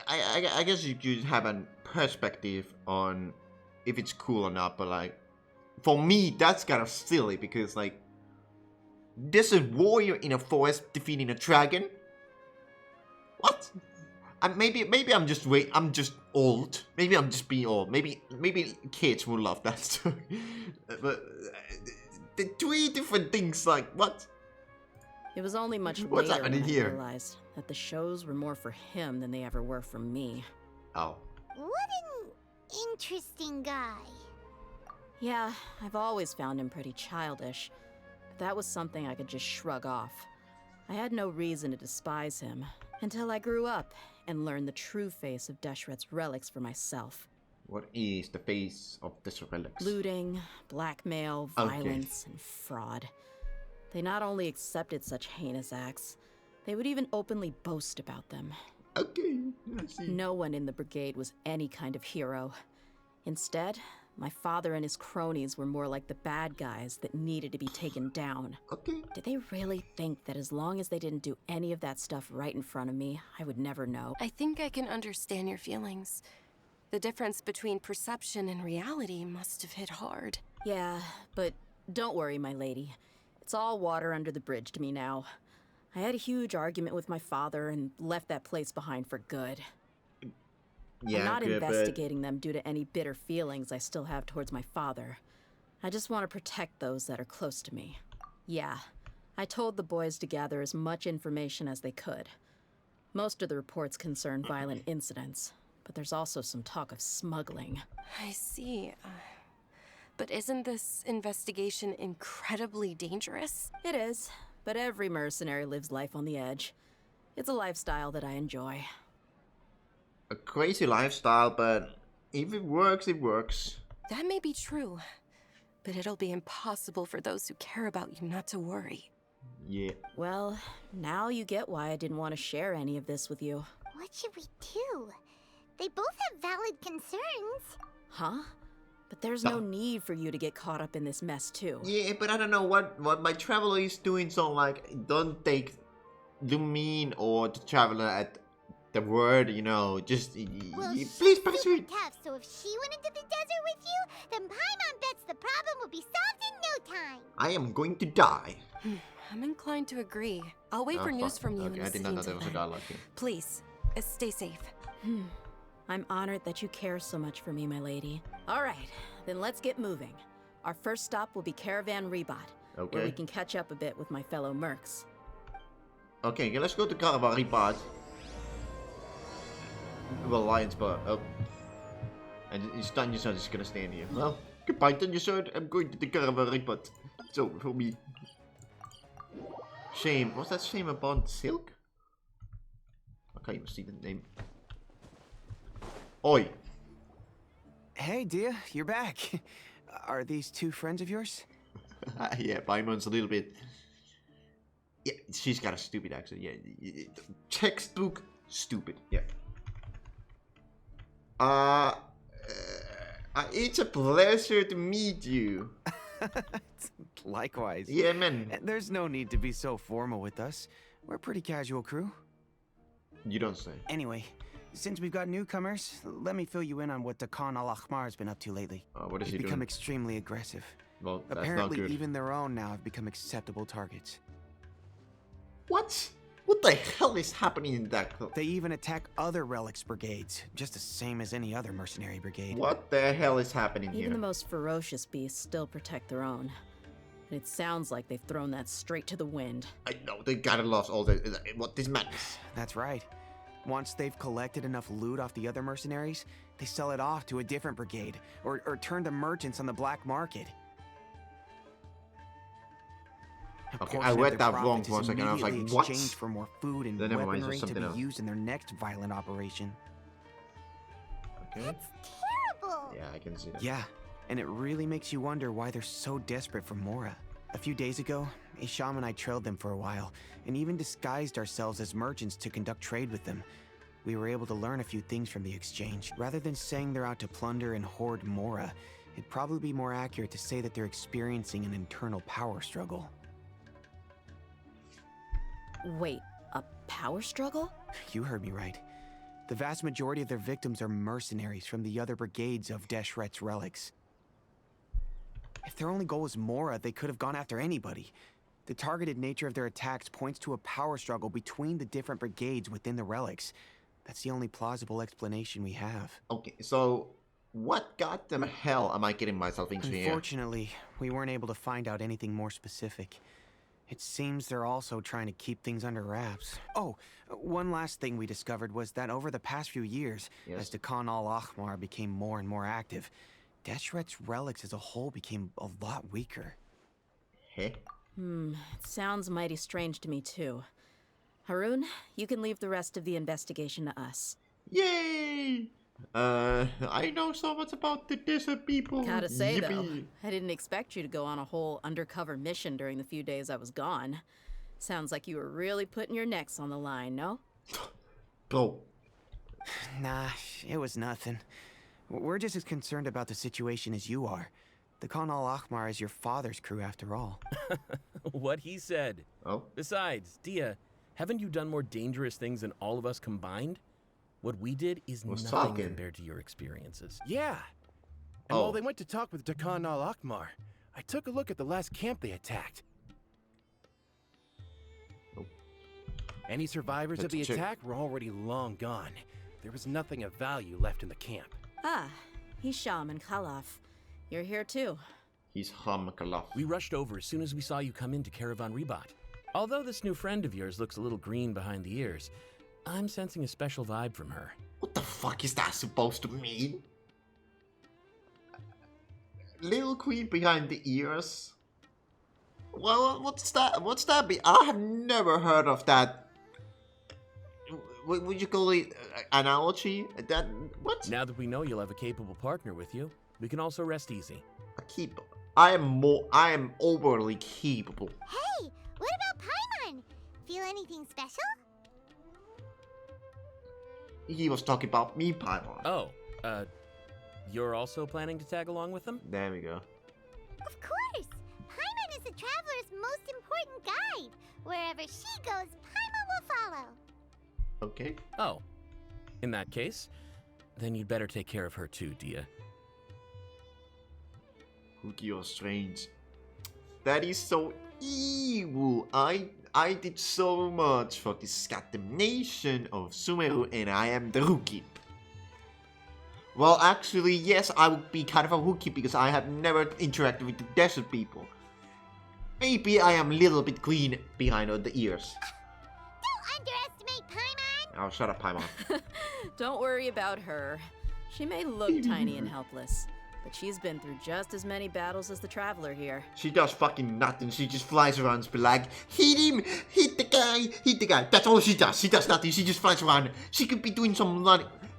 A: I guess you could have a perspective on if it's cool or not, but like, for me, that's kind of silly because like, there's a warrior in a forest defeating a dragon. What? Maybe I'm just old. Maybe I'm just being old. Maybe kids will love that story. But the three different things, like what?
S: It was only much
A: What's
S: later when
A: happening
S: I
A: here?
S: realized that the shows were more for him than they ever were for me.
A: Oh.
K: What an interesting guy.
S: Yeah, I've always found him pretty childish, but that was something I could just shrug off. I had no reason to despise him until I grew up and learned the true face of Deshret's relics for myself.
A: What is the face of this relics?
S: Looting, blackmail, violence, and fraud. They not only accepted such heinous acts, they would even openly boast about them.
A: Okay, I see.
S: No one in the brigade was any kind of hero. Instead, My father and his cronies were more like the bad guys that needed to be taken down.
A: Okay.
S: Did they really think that as long as they didn't do any of that stuff right in front of me, I would never know?
T: I think I can understand your feelings. The difference between perception and reality must have hit hard.
S: Yeah, but don't worry, my lady. It's all water under the bridge to me now. I had a huge argument with my father and left that place behind for good.
A: Yeah,
S: I'm not
A: good,
S: investigating them due to any bitter feelings I still have towards my father. I just want to protect those that are close to me. Yeah, I told the boys to gather as much information as they could. Most of the reports concern violent incidents, but there's also some talk of smuggling.
T: I see. But isn't this investigation incredibly dangerous?
S: It is, but every mercenary lives life on the edge. It's a lifestyle that I enjoy.
A: A crazy lifestyle, but if it works, it works.
T: That may be true, but it'll be impossible for those who care about you not to worry.
A: Yeah.
S: Well, now you get why I didn't want to share any of this with you.
K: What should we do? They both have valid concerns.
S: Huh? But there's no need for you to get caught up in this mess too.
A: Yeah, but I don't know what my traveler is doing, so like, don't take Lumine or the traveler at the word, you know, just
K: Well,
A: please persuade.
K: Tough, so if she went into the desert with you, then Paimon bets the problem will be solved in no time.
A: I am going to die.
T: I'm inclined to agree. I'll wait for news from you in
A: Okay,
T: the
A: I did not know
T: city
A: there was a
T: until
A: guy
T: then.
A: like you.
T: Please, stay safe.
S: I'm honored that you care so much for me, my lady. All right, then let's get moving. Our first stop will be Caravan Rebot, where
A: Okay.
S: we can catch up a bit with my fellow mercs.
A: Okay, let's go to Caravan Rebot. Well, Lion's Bar. Oh. And Tanya's is gonna stand here. Well, goodbye, Tanya's. I'm going to the Caravan Rebot. So, for me. Shame. Was that Shame upon Silk? I can't even see the name. Oi.
N: Hey, Dehya, you're back. Are these two friends of yours?
A: Yeah, Paimon's a little bit... Yeah, she's got a stupid accent. Yeah, textbook stupid. Yeah. It's a pleasure to meet you.
N: Likewise.
A: Yeah, man.
N: There's no need to be so formal with us. We're a pretty casual crew.
A: You don't say.
N: Anyway, since we've got newcomers, let me fill you in on what Khan Al-Ahmar's been up to lately.
A: What is
N: He's
A: he
N: become
A: doing?
N: extremely aggressive.
A: Well, that's
N: Apparently,
A: not good.
N: even their own now have become acceptable targets.
A: What? What the hell is happening in that club?
N: They even attack other relics brigades, just the same as any other mercenary brigade.
A: What the hell is happening
S: Even
A: here?
S: the most ferocious beasts still protect their own. And it sounds like they've thrown that straight to the wind.
A: I know, they gotta lost all the... What is madness?
N: That's right. Once they've collected enough loot off the other mercenaries, they sell it off to a different brigade, or turn to merchants on the black market. A
A: Okay,
N: portion
A: I
N: of
A: read
N: their
A: that wrong
N: profits
A: for a
N: is
A: second. I was like,
N: immediately
A: what?
N: exchanged for more food and
A: Then never mind, it's
N: weaponry to
A: something
N: be
A: else.
N: used in their next violent operation.
A: Okay.
K: Terrible.
A: Yeah, I can see that.
N: Yeah, and it really makes you wonder why they're so desperate for Mora. A few days ago, Isham and I trailed them for a while, and even disguised ourselves as merchants to conduct trade with them. We were able to learn a few things from the exchange. Rather than saying they're out to plunder and hoard Mora, it'd probably be more accurate to say that they're experiencing an internal power struggle.
S: Wait, a power struggle?
N: You heard me right. The vast majority of their victims are mercenaries from the other brigades of Deshret's relics. If their only goal was Mora, they could have gone after anybody. The targeted nature of their attacks points to a power struggle between the different brigades within the relics. That's the only plausible explanation we have.
A: Okay, so what goddamn hell am I getting myself into here?
N: Unfortunately, we weren't able to find out anything more specific. It seems they're also trying to keep things under wraps. Oh, one last thing we discovered was that over the past few years, as Khan Al-Ahmar became more and more active, Deshret's relics as a whole became a lot weaker.
A: Hey?
S: It sounds mighty strange to me too. Haroon, you can leave the rest of the investigation to us.
A: Yay! I know so much about the desert people.
S: Gotta say though,
A: Yippee.
S: I didn't expect you to go on a whole undercover mission during the few days I was gone. Sounds like you were really putting your necks on the line, no?
A: Bro.
N: Nah, it was nothing. We're just as concerned about the situation as you are. The Khan al-Ahmar is your father's crew after all.
Q: What he said.
A: Oh?
Q: Besides, Dehya, haven't you done more dangerous things than all of us combined? What we did is nothing compared to your experiences.
O: Yeah. And while they went to talk with Khan al-Ahmar, I took a look at the last camp they attacked. Any survivors of the attack were already long gone. There was nothing of value left in the camp.
S: Ah, Hisham and Khalaf. You're here too.
A: He's Khalaf.
Q: We rushed over as soon as we saw you come into Caravan Rebat. Although this new friend of yours looks a little green behind the ears, I'm sensing a special vibe from her.
A: What the fuck is that supposed to mean? Little queen behind the ears? Well, what's that? What's that be? I have never heard of that. Would you call it analogy? That what?
Q: Now that we know you'll have a capable partner with you, we can also rest easy.
A: I am overly capable.
K: Hey, what about Paimon? Feel anything special?
A: He was talking about me, Paimon.
Q: Oh, you're also planning to tag along with them?
A: There we go.
K: Of course! Paimon is the traveler's most important guide. Wherever she goes, Paimon will follow.
A: Okay.
Q: Oh. In that case, then you'd better take care of her too, Dehya.
A: Rookie or strange. That is so evil. I did so much for this goddamn nation of Sumeru, and I am the rookie. Well, actually, yes, I would be kind of a rookie because I have never interacted with the desert people. Maybe I am a little bit green behind the ears.
K: Don't underestimate Paimon!
A: Oh, shut up, Paimon.
S: Don't worry about her. She may look tiny and helpless, but she's been through just as many battles as the traveler here.
A: She does fucking nothing. She just flies around and be like, hit him, hit the guy. That's all she does. She does nothing. She just flies around. She could be doing some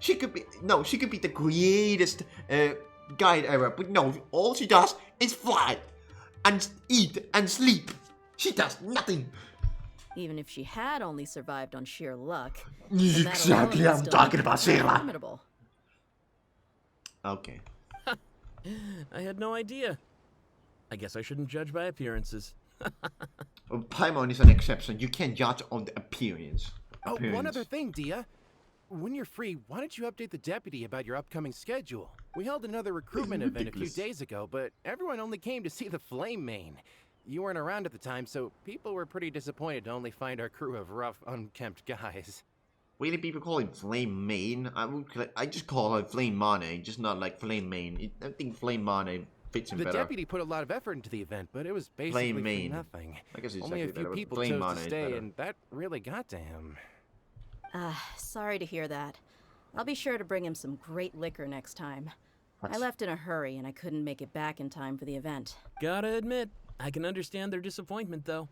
A: she could be the greatest guide ever. But no, all she does is fly and eat and sleep. She does nothing.
S: Even if she had only survived on sheer luck.
A: Exactly, I'm talking about Sarah.
S: Formidable.
A: Okay.
Q: I had no idea. I guess I shouldn't judge by appearances.
A: Well, Paimon is an exception. You can't judge on the appearance.
O: Oh, one other thing, Dehya. When you're free, why don't you update the deputy about your upcoming schedule? We held another recruitment event a few days ago, but everyone only came to see the Flame Main. You weren't around at the time, so people were pretty disappointed to only find our crew of rough, unkempt guys.
A: Really, people call him Flame Main? I just call her Flame Mane, just not like Flame Main. I think Flame Mane fits him better.
O: The deputy put a lot of effort into the event, but it was basically for nothing.
A: I guess it's
O: only a few people chose to stay, and that really got to him.
S: Sorry to hear that. I'll be sure to bring him some great liquor next time. I left in a hurry, and I couldn't make it back in time for the event.
Q: Gotta admit, I can understand their disappointment, though.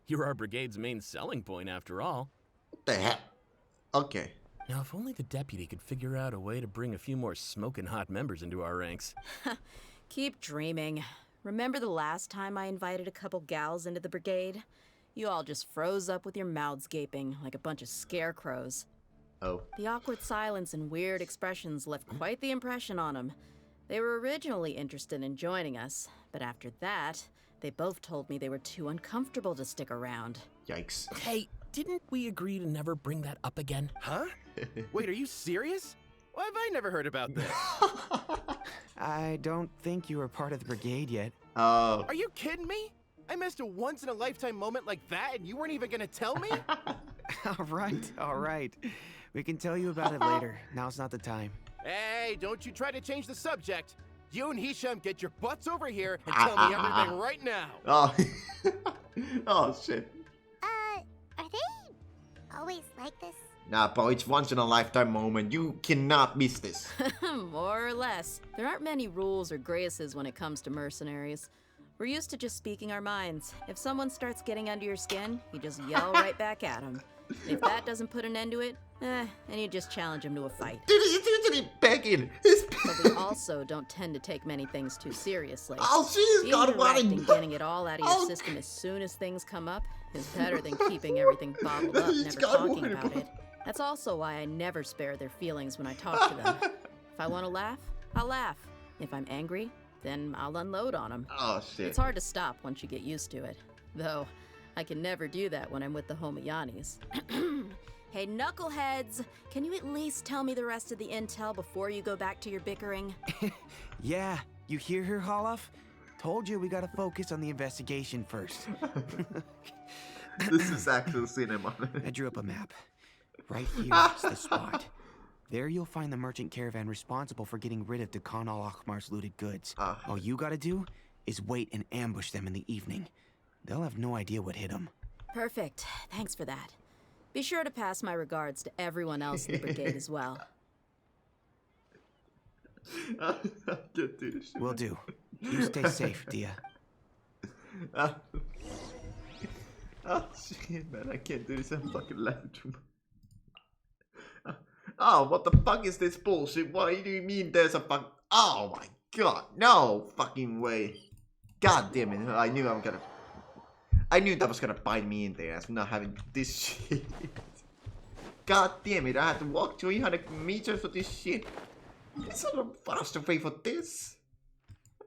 Q: You're our brigade's main selling point, after all.
A: What the hell? Okay.
Q: Now, if only the deputy could figure out a way to bring a few more smoking hot members into our ranks.
S: Keep dreaming. Remember the last time I invited a couple gals into the brigade? You all just froze up with your mouths gaping like a bunch of scarecrows.
A: Oh.
S: The awkward silence and weird expressions left quite the impression on them. They were originally interested in joining us, but after that, they both told me they were too uncomfortable to stick around.
A: Yikes.
Q: Hey, didn't we agree to never bring that up again?
O: Huh? Wait, are you serious? Why have I never heard about this?
N: I don't think you were part of the brigade yet.
A: Oh.
O: Are you kidding me? I missed a once-in-a-lifetime moment like that, and you weren't even gonna tell me?
N: All right. We can tell you about it later. Now's not the time.
O: Hey, don't you try to change the subject. You and Hisham get your butts over here and tell me everything right now.
A: Oh. Oh, shit.
K: Are they always like this?
A: Nah, bro, it's once-in-a-lifetime moment. You cannot miss this.
S: More or less. There aren't many rules or graces when it comes to mercenaries. We're used to just speaking our minds. If someone starts getting under your skin, you just yell right back at them. If that doesn't put an end to it, then you just challenge him to a fight.
A: Begging.
S: But we also don't tend to take many things too seriously.
A: Oh, she's got one.
S: And getting it all out of your system as soon as things come up is better than keeping everything bottled up, never talking about it. That's also why I never spare their feelings when I talk to them. If I want to laugh, I'll laugh. If I'm angry, then I'll unload on them.
A: Oh, shit.
S: It's hard to stop once you get used to it. Though, I can never do that when I'm with the Homayanis. Hey, knuckleheads! Can you at least tell me the rest of the intel before you go back to your bickering?
N: Yeah, you hear her, Holloff? Told you we gotta focus on the investigation first.
A: This is actual cinema.
N: I drew up a map. Right here is the spot. There you'll find the merchant caravan responsible for getting rid of Khan al-Ahmar's looted goods. All you gotta do is wait and ambush them in the evening. They'll have no idea what hit them.
S: Perfect. Thanks for that. Be sure to pass my regards to everyone else in the brigade as well.
A: I can't do this shit.
N: Will do. You stay safe, Dehya.
A: Oh shit, man, I can't do this. I'm fucking laughing too much. Oh, what the fuck is this bullshit? What do you mean there's a fuck? Oh my god, no fucking way. God damn it, I knew that was gonna bite me in there. I'm not having this shit. God damn it, I had to walk 300 meters for this shit. There's not a faster way for this.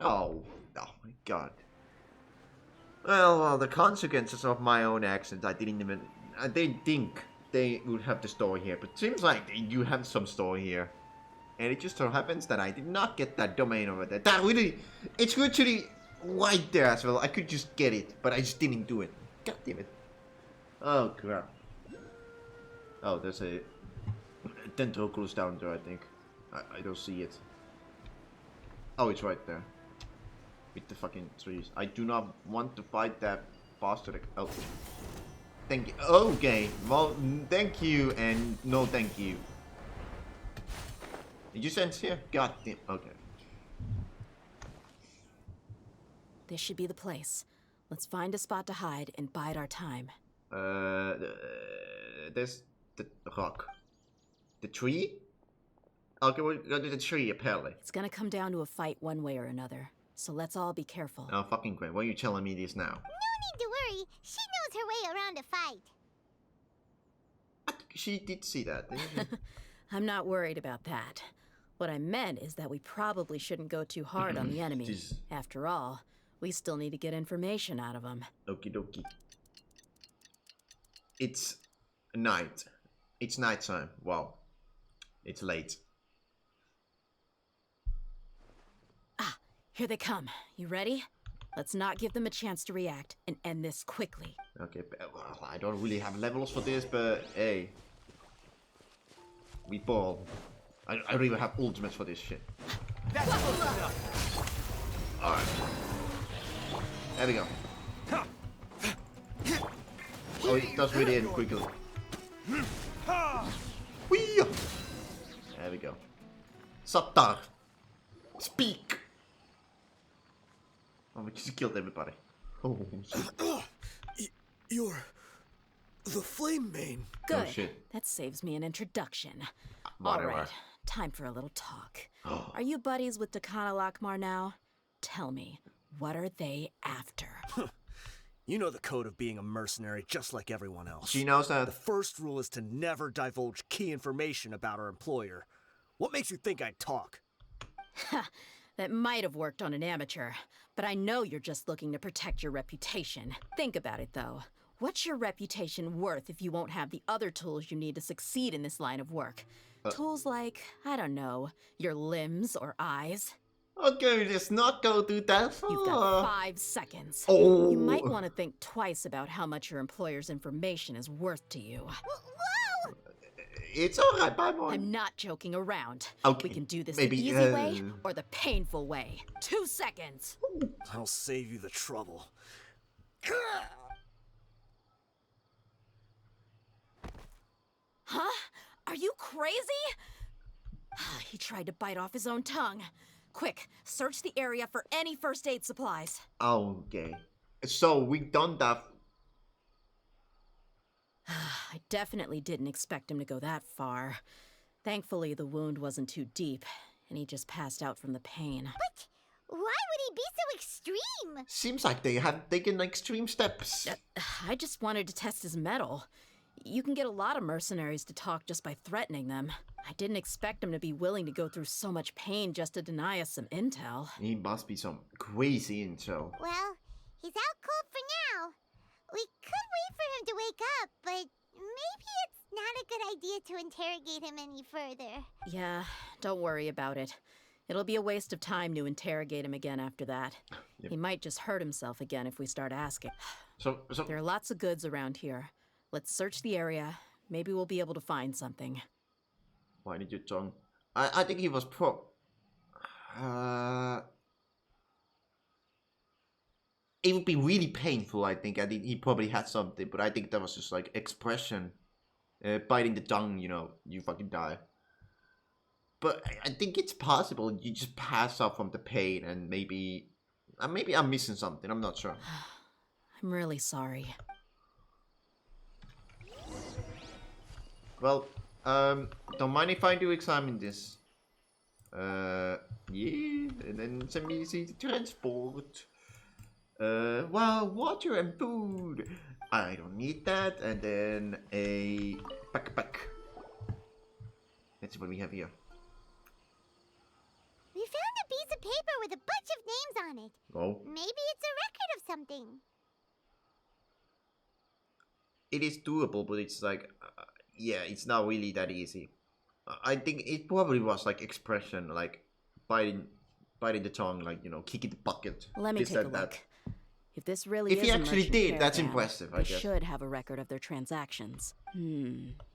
A: Oh my god. Well, the consequences of my own actions, I didn't think they would have the story here, but it seems like they do have some story here. And it just so happens that I did not get that domain over there. That really, it's literally right there as well. I could just get it, but I just didn't do it. God damn it. Oh crap. Oh, there's a tentacles down there, I think. I don't see it. Oh, it's right there. With the fucking trees. I do not want to fight that bastard. Oh. Thank you. Okay. Well, thank you and no thank you. Did you sense here? God damn. Okay.
S: This should be the place. Let's find a spot to hide and bide our time.
A: There's the rock. The tree? Okay, we'll go to the tree, apparently.
S: It's gonna come down to a fight one way or another. So let's all be careful.
A: Oh, fucking great. Why are you telling me this now?
K: No need to worry. She knows her way around a fight.
A: She did see that, didn't she?
S: I'm not worried about that. What I meant is that we probably shouldn't go too hard on the enemy.
A: Jeez.
S: After all, we still need to get information out of them.
A: Okie dokie. It's night. It's nighttime. Wow. It's late.
S: Here they come. You ready? Let's not give them a chance to react and end this quickly.
A: Okay, well, I don't really have levels for this, but hey. We ball. I don't even have ultimates for this shit.
O: That's close enough.
A: Alright. There we go. Oh, it does really end quickly. Whee! There we go. Sattar! Speak! Oh, we just killed everybody. Oh, shit.
H: You're the Flame Main.
S: Good.
A: Oh, shit.
S: That saves me an introduction.
A: Whatever.
S: All right, time for a little talk. Are you buddies with Khan al-Ahmar now? Tell me, what are they after?
H: You know the code of being a mercenary just like everyone else.
A: She knows that.
H: The first rule is to never divulge key information about our employer. What makes you think I'd talk?
S: That might have worked on an amateur, but I know you're just looking to protect your reputation. Think about it, though. What's your reputation worth if you won't have the other tools you need to succeed in this line of work? Tools like, I don't know, your limbs or eyes?
A: Okay, let's not go through that far.
S: You've got 5 seconds.
A: Oh.
S: You might want to think twice about how much your employer's information is worth to you.
K: Whoa!
A: It's alright, bye boy.
S: I'm not joking around.
A: Okay,
S: We can do this
A: maybe,
S: the easy way or the painful way. 2 seconds.
H: I'll save you the trouble.
S: Huh? Are you crazy? He tried to bite off his own tongue. Quick, search the area for any first aid supplies.
A: Okay. So, we done that.
S: I definitely didn't expect him to go that far. Thankfully, the wound wasn't too deep, and he just passed out from the pain.
K: But why would he be so extreme?
A: Seems like they have taken extreme steps.
S: I just wanted to test his mettle. You can get a lot of mercenaries to talk just by threatening them. I didn't expect them to be willing to go through so much pain just to deny us some intel.
A: He must be some crazy intel.
K: Well, he's out cold for now. We could wait for him to wake up, but maybe it's not a good idea to interrogate him any further.
S: Yeah, don't worry about it. It'll be a waste of time to interrogate him again after that.
A: Yep.
S: He might just hurt himself again if we start asking.
A: So
S: there are lots of goods around here. Let's search the area. Maybe we'll be able to find something.
A: Why did your tongue? I think he was it would be really painful, I think. I think he probably had something, but I think that was just like expression. Biting the tongue, you know, you fucking die. But I think it's possible you just pass out from the pain and maybe I'm missing something, I'm not sure.
S: I'm really sorry.
A: Well, don't mind if I do examine this. Yeah, and then some easy transport. Well, water and food. I don't need that. And then a backpack. Let's see what we have here.
K: We found a piece of paper with a bunch of names on it.
A: Oh.
K: Maybe it's a record of something.
A: It is doable, but it's like, yeah, it's not really that easy. I think it probably was like expression, like biting the tongue, like, you know, kicking the bucket.
S: Let me take a look. If this really
A: if
S: is
A: he
S: a
A: actually
S: merchant
A: did, that's
S: caravan,
A: impressive, I
S: they
A: guess.
S: should have a record of their transactions.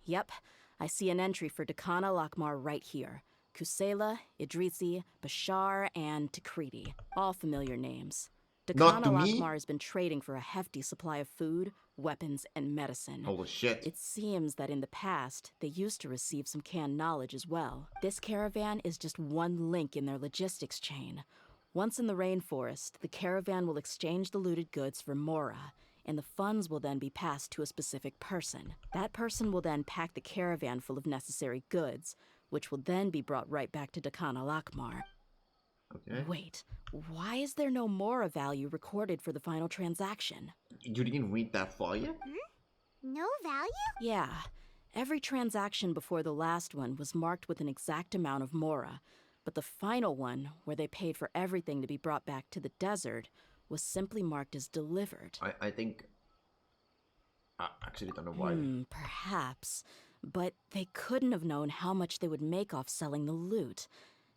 S: Yep. I see an entry for Dakana Lakmar right here. Kusela, Idrisi, Bashar, and Takriti. All familiar names.
A: Not
S: Dakana
A: to me?
S: Lakmar has been trading for a hefty supply of food, weapons, and medicine.
A: Holy shit.
S: It seems that in the past, they used to receive some canned knowledge as well. This caravan is just one link in their logistics chain. Once in the rainforest, the caravan will exchange the looted goods for Mora, and the funds will then be passed to a specific person. That person will then pack the caravan full of necessary goods, which will then be brought right back to Dakana Lakmar.
A: Okay.
S: Wait, why is there no Mora value recorded for the final transaction?
A: You didn't read that far yet?
K: No value?
S: Yeah. Every transaction before the last one was marked with an exact amount of Mora, but the final one, where they paid for everything to be brought back to the desert, was simply marked as delivered.
A: I think... I actually don't know why.
S: Perhaps. But they couldn't have known how much they would make off selling the loot.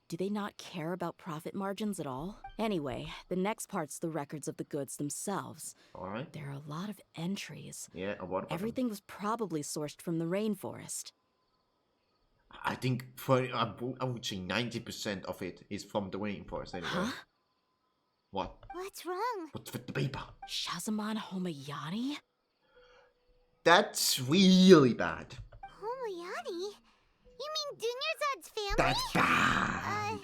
S: Do they not care about profit margins at all? Anyway, the next part's the records of the goods themselves.
A: Alright.
S: There are a lot of entries.
A: Yeah, and what about
S: Everything was probably sourced from the rainforest.
A: I think I would say 90% of it is from the rainforest anyway.
S: Huh?
A: What?
K: What's wrong?
A: What's with the paper?
S: Shazamon Homayani?
A: That's really bad.
K: Homayani? You mean Dunyarzad's family?
A: That's bad.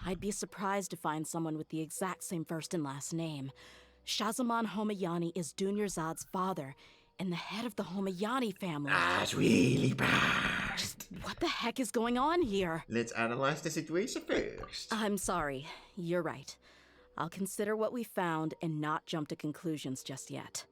S: I'd be surprised to find someone with the exact same first and last name. Shazamon Homayani is Dunyarzad's father, and the head of the Homayani family.
A: That's really bad.
S: Just what the heck is going on here?
A: Let's analyze the situation first.
S: I'm sorry. You're right. I'll consider what we found and not jump to conclusions just yet.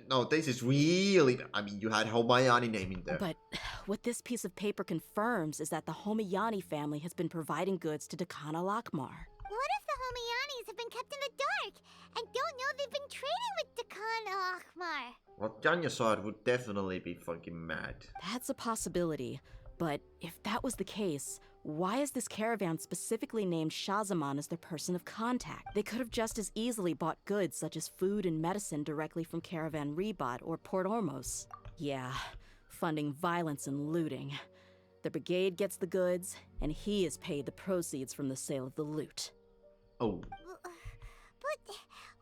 A: No, this is really... I mean, you had Homayani name in there.
S: But what this piece of paper confirms is that the Homayani family has been providing goods to Dakana Lakmar.
K: What if the Homayanis have been kept in the dark and don't know they've been trading with Dakana Lakmar?
A: Well, Dunyarzad would definitely be fucking mad.
S: That's a possibility. But if that was the case, why is this caravan specifically named Shazamon as their person of contact? They could have just as easily bought goods such as food and medicine directly from Caravan Ribat or Port Ormos. Yeah, funding violence and looting. The brigade gets the goods, and he is paid the proceeds from the sale of the loot.
A: Oh.
K: But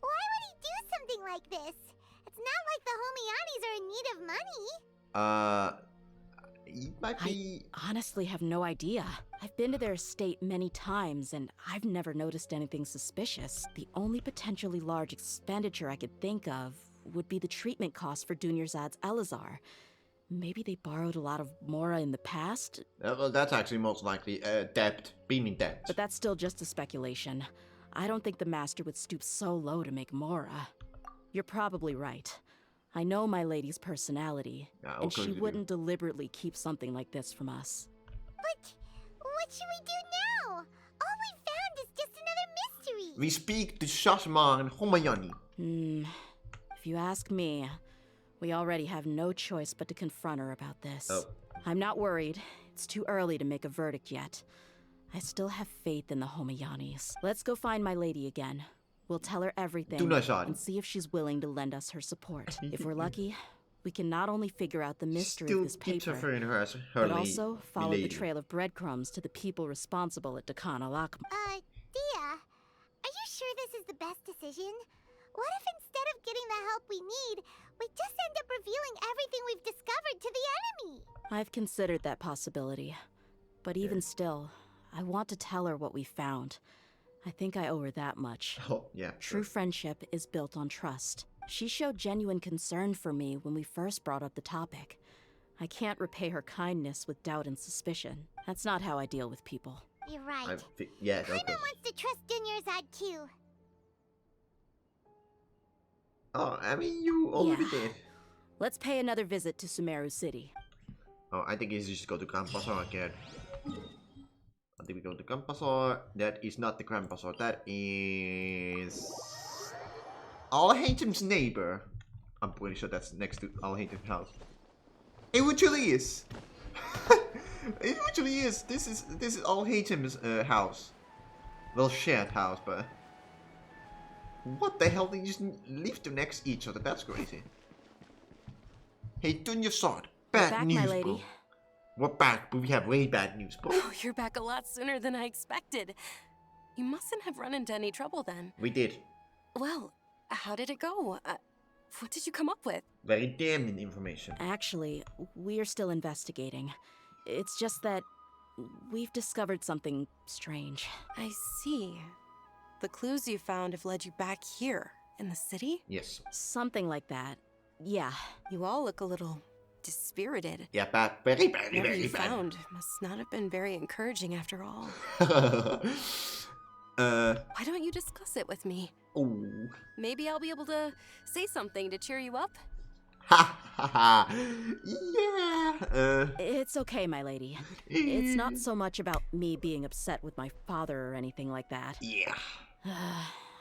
K: why would he do something like this? It's not like the Homayanis are in need of money.
A: It might be...
S: I honestly have no idea. I've been to their estate many times, and I've never noticed anything suspicious. The only potentially large expenditure I could think of would be the treatment costs for Dunyarzad's Elazar. Maybe they borrowed a lot of Mora in the past?
A: Well, that's actually most likely debt. Being in debt.
S: But that's still just a speculation. I don't think the master would stoop so low to make Mora. You're probably right. I know my lady's personality,
A: Ja,
S: and
A: ook
S: she
A: leuk
S: wouldn't deliberately keep something like this from us.
K: But what should we do now? All we found is just another mystery.
A: We speak to Sasma and Homayani.
S: If you ask me, we already have no choice but to confront her about this.
A: Oh.
S: I'm not worried. It's too early to make a verdict yet. I still have faith in the Homayanis. Let's go find my lady again. We'll tell her everything and see if she's willing to lend us her support. If we're lucky, we can not only figure out the mystery of this paper, but also follow the trail of breadcrumbs to the people responsible at Dekhan Alhaitham.
K: Dehya, are you sure this is the best decision? What if instead of getting the help we need, we just end up revealing everything we've discovered to the enemy?
S: I've considered that possibility. But even still, I want to tell her what we found. I think I owe her that much.
A: Oh, yeah.
S: True friendship is built on trust. She showed genuine concern for me when we first brought up the topic. I can't repay her kindness with doubt and suspicion. That's not how I deal with people.
K: You're right.
A: Yeah,
K: Paimon wants to trust Dunyarzad too.
A: Oh, I mean, you already did.
S: Let's pay another visit to Sumeru City.
A: Oh, I think it's just go to Grand Bazaar again. I think we go to Grand Bazaar. That is not the Grand Bazaar. That is Alhaitham's neighbor. I'm pretty sure that's next to Alhaitham's house. It actually is. It actually is. This is Alhaitham's house. Well, shared house, but what the hell? They just live to next each other. That's crazy. Hey, Dunyarzad. Bad news, bro. We're back, but we have way bad news, bro.
T: Oh, you're back a lot sooner than I expected. You mustn't have run into any trouble then.
A: We did.
T: Well, how did it go? What did you come up with?
A: Very damning information.
S: Actually, we're still investigating. It's just that we've discovered something strange.
T: I see. The clues you found have led you back here, in the city?
A: Yes.
S: Something like that. Yeah.
T: You all look a little dispirited.
A: Yeah, bad. Very bad.
T: Whatever
A: Very
T: you
A: bad.
T: found must not have been very encouraging after all. Why don't you discuss it with me?
A: Oh.
T: Maybe I'll be able to say something to cheer you up?
A: Ha ha ha. Yeah.
S: It's okay, my lady. It's not so much about me being upset with my father or anything like that.
A: Yeah.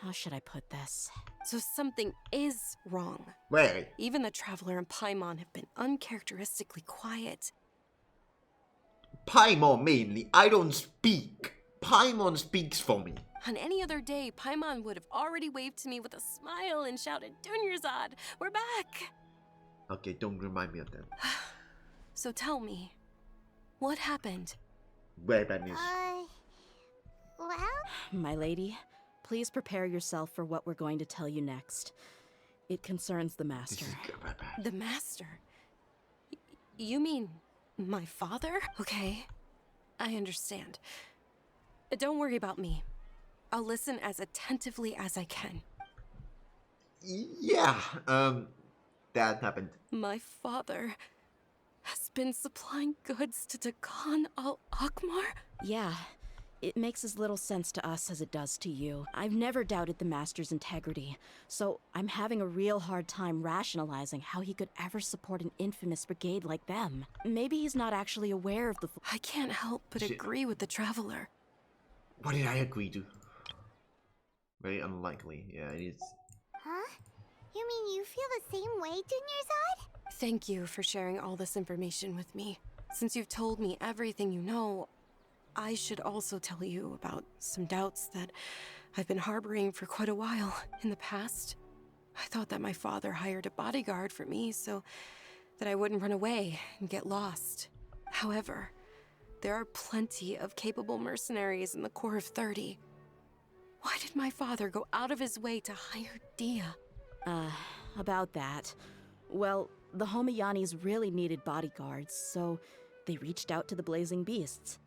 S: How should I put this?
T: So something is wrong.
A: Wait.
T: Even the Traveler and Paimon have been uncharacteristically quiet.
A: Paimon mainly. I don't speak. Paimon speaks for me.
T: On any other day, Paimon would have already waved to me with a smile and shouted, Dunyarzad, we're back!
A: Okay, don't remind me of that.
T: So tell me, what happened?
A: Very bad news.
K: Well?
S: My lady, please prepare yourself for what we're going to tell you next. It concerns the Master.
T: The Master? You mean my father? Okay, I understand. Don't worry about me. I'll listen as attentively as I can.
A: Yeah, that happened.
T: My father has been supplying goods to Dekhan Alhaitham?
S: Yeah, it makes as little sense to us as it does to you. I've never doubted the Master's integrity, so I'm having a real hard time rationalizing how he could ever support an infamous brigade like them. Maybe he's not actually aware of the...
T: I can't help but agree with the Traveler.
A: What did I agree to? Very unlikely. Yeah, it is.
K: Huh? You mean you feel the same way, Dunyarzad?
T: Thank you for sharing all this information with me. Since you've told me everything you know, I should also tell you about some doubts that I've been harboring for quite a while. In the past, I thought that my father hired a bodyguard for me so that I wouldn't run away and get lost. However, there are plenty of capable mercenaries in the Corps of 30. Why did my father go out of his way to hire Dehya?
S: About that. Well, the Homayanis really needed bodyguards, so they reached out to the Blazing Beasts.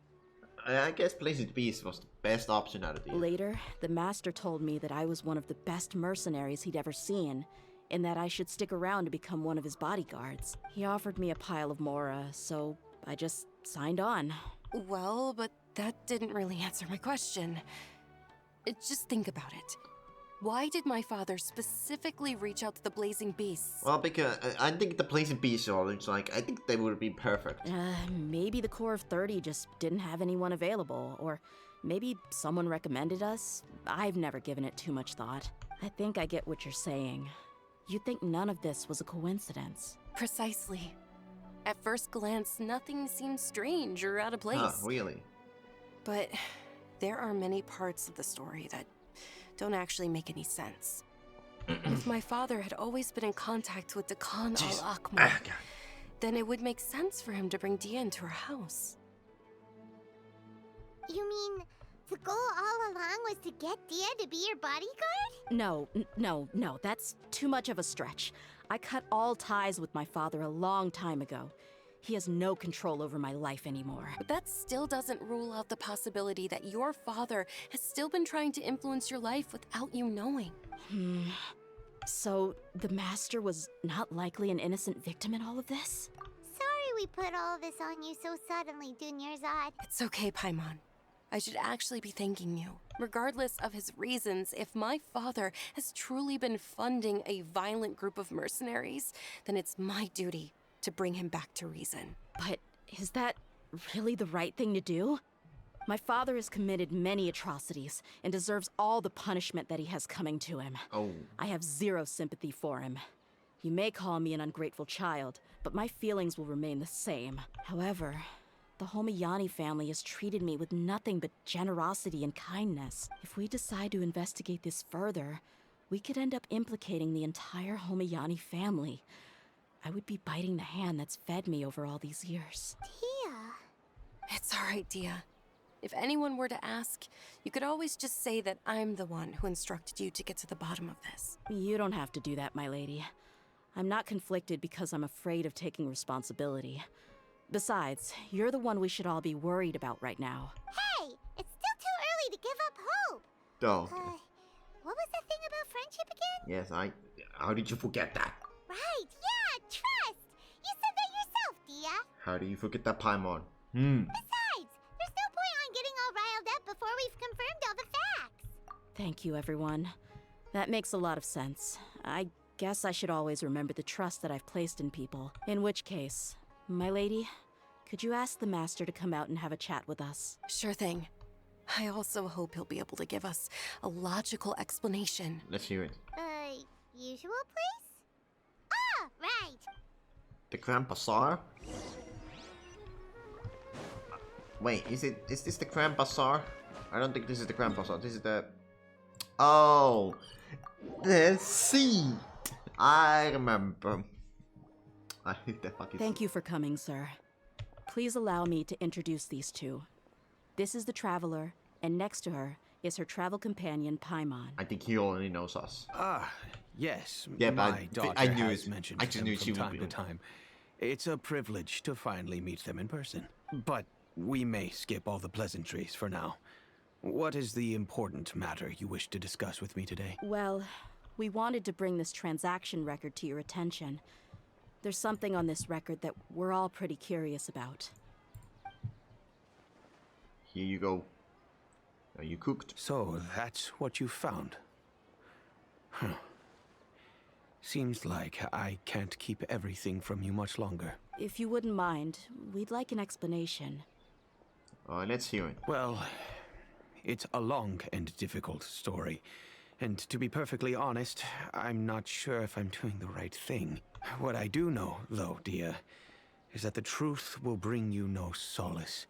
A: I guess Blazing Beast was the best option out of these.
S: Later, the Master told me that I was one of the best mercenaries he'd ever seen, and that I should stick around to become one of his bodyguards. He offered me a pile of mora, so I just signed on.
T: Well, but that didn't really answer my question. Just think about it. Why did my father specifically reach out to the Blazing Beasts?
A: Well, because I think the Blazing Beasts are, it's like, I think they would be perfect.
S: Maybe the Core of 30 just didn't have anyone available, or maybe someone recommended us. I've never given it too much thought. I think I get what you're saying. You'd think none of this was a coincidence.
T: Precisely. At first glance, nothing seems strange or out of place.
A: Huh, really?
T: But there are many parts of the story that don't actually make any sense. If my father had always been in contact with Khan al-Akmar, then it would make sense for him to bring Dehya into her house.
K: You mean the goal all along was to get Dehya to be your bodyguard?
S: No, that's too much of a stretch. I cut all ties with my father a long time ago. He has no control over my life anymore.
T: But that still doesn't rule out the possibility that your father has still been trying to influence your life without you knowing.
S: So, the Master was not likely an innocent victim in all of this?
K: Sorry we put all of this on you so suddenly, Dunyarzad.
T: It's okay, Paimon. I should actually be thanking you. Regardless of his reasons, if my father has truly been funding a violent group of mercenaries, then it's my duty to bring him back to reason.
S: But is that really the right thing to do? My father has committed many atrocities and deserves all the punishment that he has coming to him.
A: Oh.
S: I have zero sympathy for him. You may call me an ungrateful child, but my feelings will remain the same. However, the Homayani family has treated me with nothing but generosity and kindness. If we decide to investigate this further, we could end up implicating the entire Homayani family. I would be biting the hand that's fed me over all these years.
K: Dehya.
T: It's all right, Dehya. If anyone were to ask, you could always just say that I'm the one who instructed you to get to the bottom of this.
S: You don't have to do that, my lady. I'm not conflicted because I'm afraid of taking responsibility. Besides, you're the one we should all be worried about right now.
K: Hey, it's still too early to give up hope.
A: Oh.
K: What was the thing about friendship again?
A: Yes, how did you forget that?
K: Right, yeah, trust. You said that yourself, Dehya.
A: How do you forget that, Paimon?
K: Besides, there's no point on getting all riled up before we've confirmed all the facts.
S: Thank you, everyone. That makes a lot of sense. I guess I should always remember the trust that I've placed in people. In which case, my lady, could you ask the Master to come out and have a chat with us?
T: Sure thing. I also hope he'll be able to give us a logical explanation.
A: Let's hear it.
K: Usual place? Ah, right.
A: The Grand Bazaar? Wait, is this the Grand Bazaar? I don't think this is the Grand Bazaar. This is the... Oh! The sea! I remember.
S: Thank you for coming, sir. Please allow me to introduce these two. This is the Traveler, and next to her is her travel companion, Paimon.
A: I think he already knows us.
P: Yes.
A: Yeah,
P: my
A: but
P: daughter
A: I knew
P: has
A: it.
P: mentioned
A: I just
P: them
A: knew
P: from
A: she would
P: time
A: be.
P: to time. It's a privilege to finally meet them in person. But we may skip all the pleasantries for now. What is the important matter you wish to discuss with me today?
S: Well, we wanted to bring this transaction record to your attention. There's something on this record that we're all pretty curious about.
A: Here you go. Are you cooked?
P: So, that's what you found. Huh. Seems like I can't keep everything from you much longer.
S: If you wouldn't mind, we'd like an explanation.
A: Let's hear it.
P: Well, it's a long and difficult story. And to be perfectly honest, I'm not sure if I'm doing the right thing. What I do know, though, Dehya, is that the truth will bring you no solace.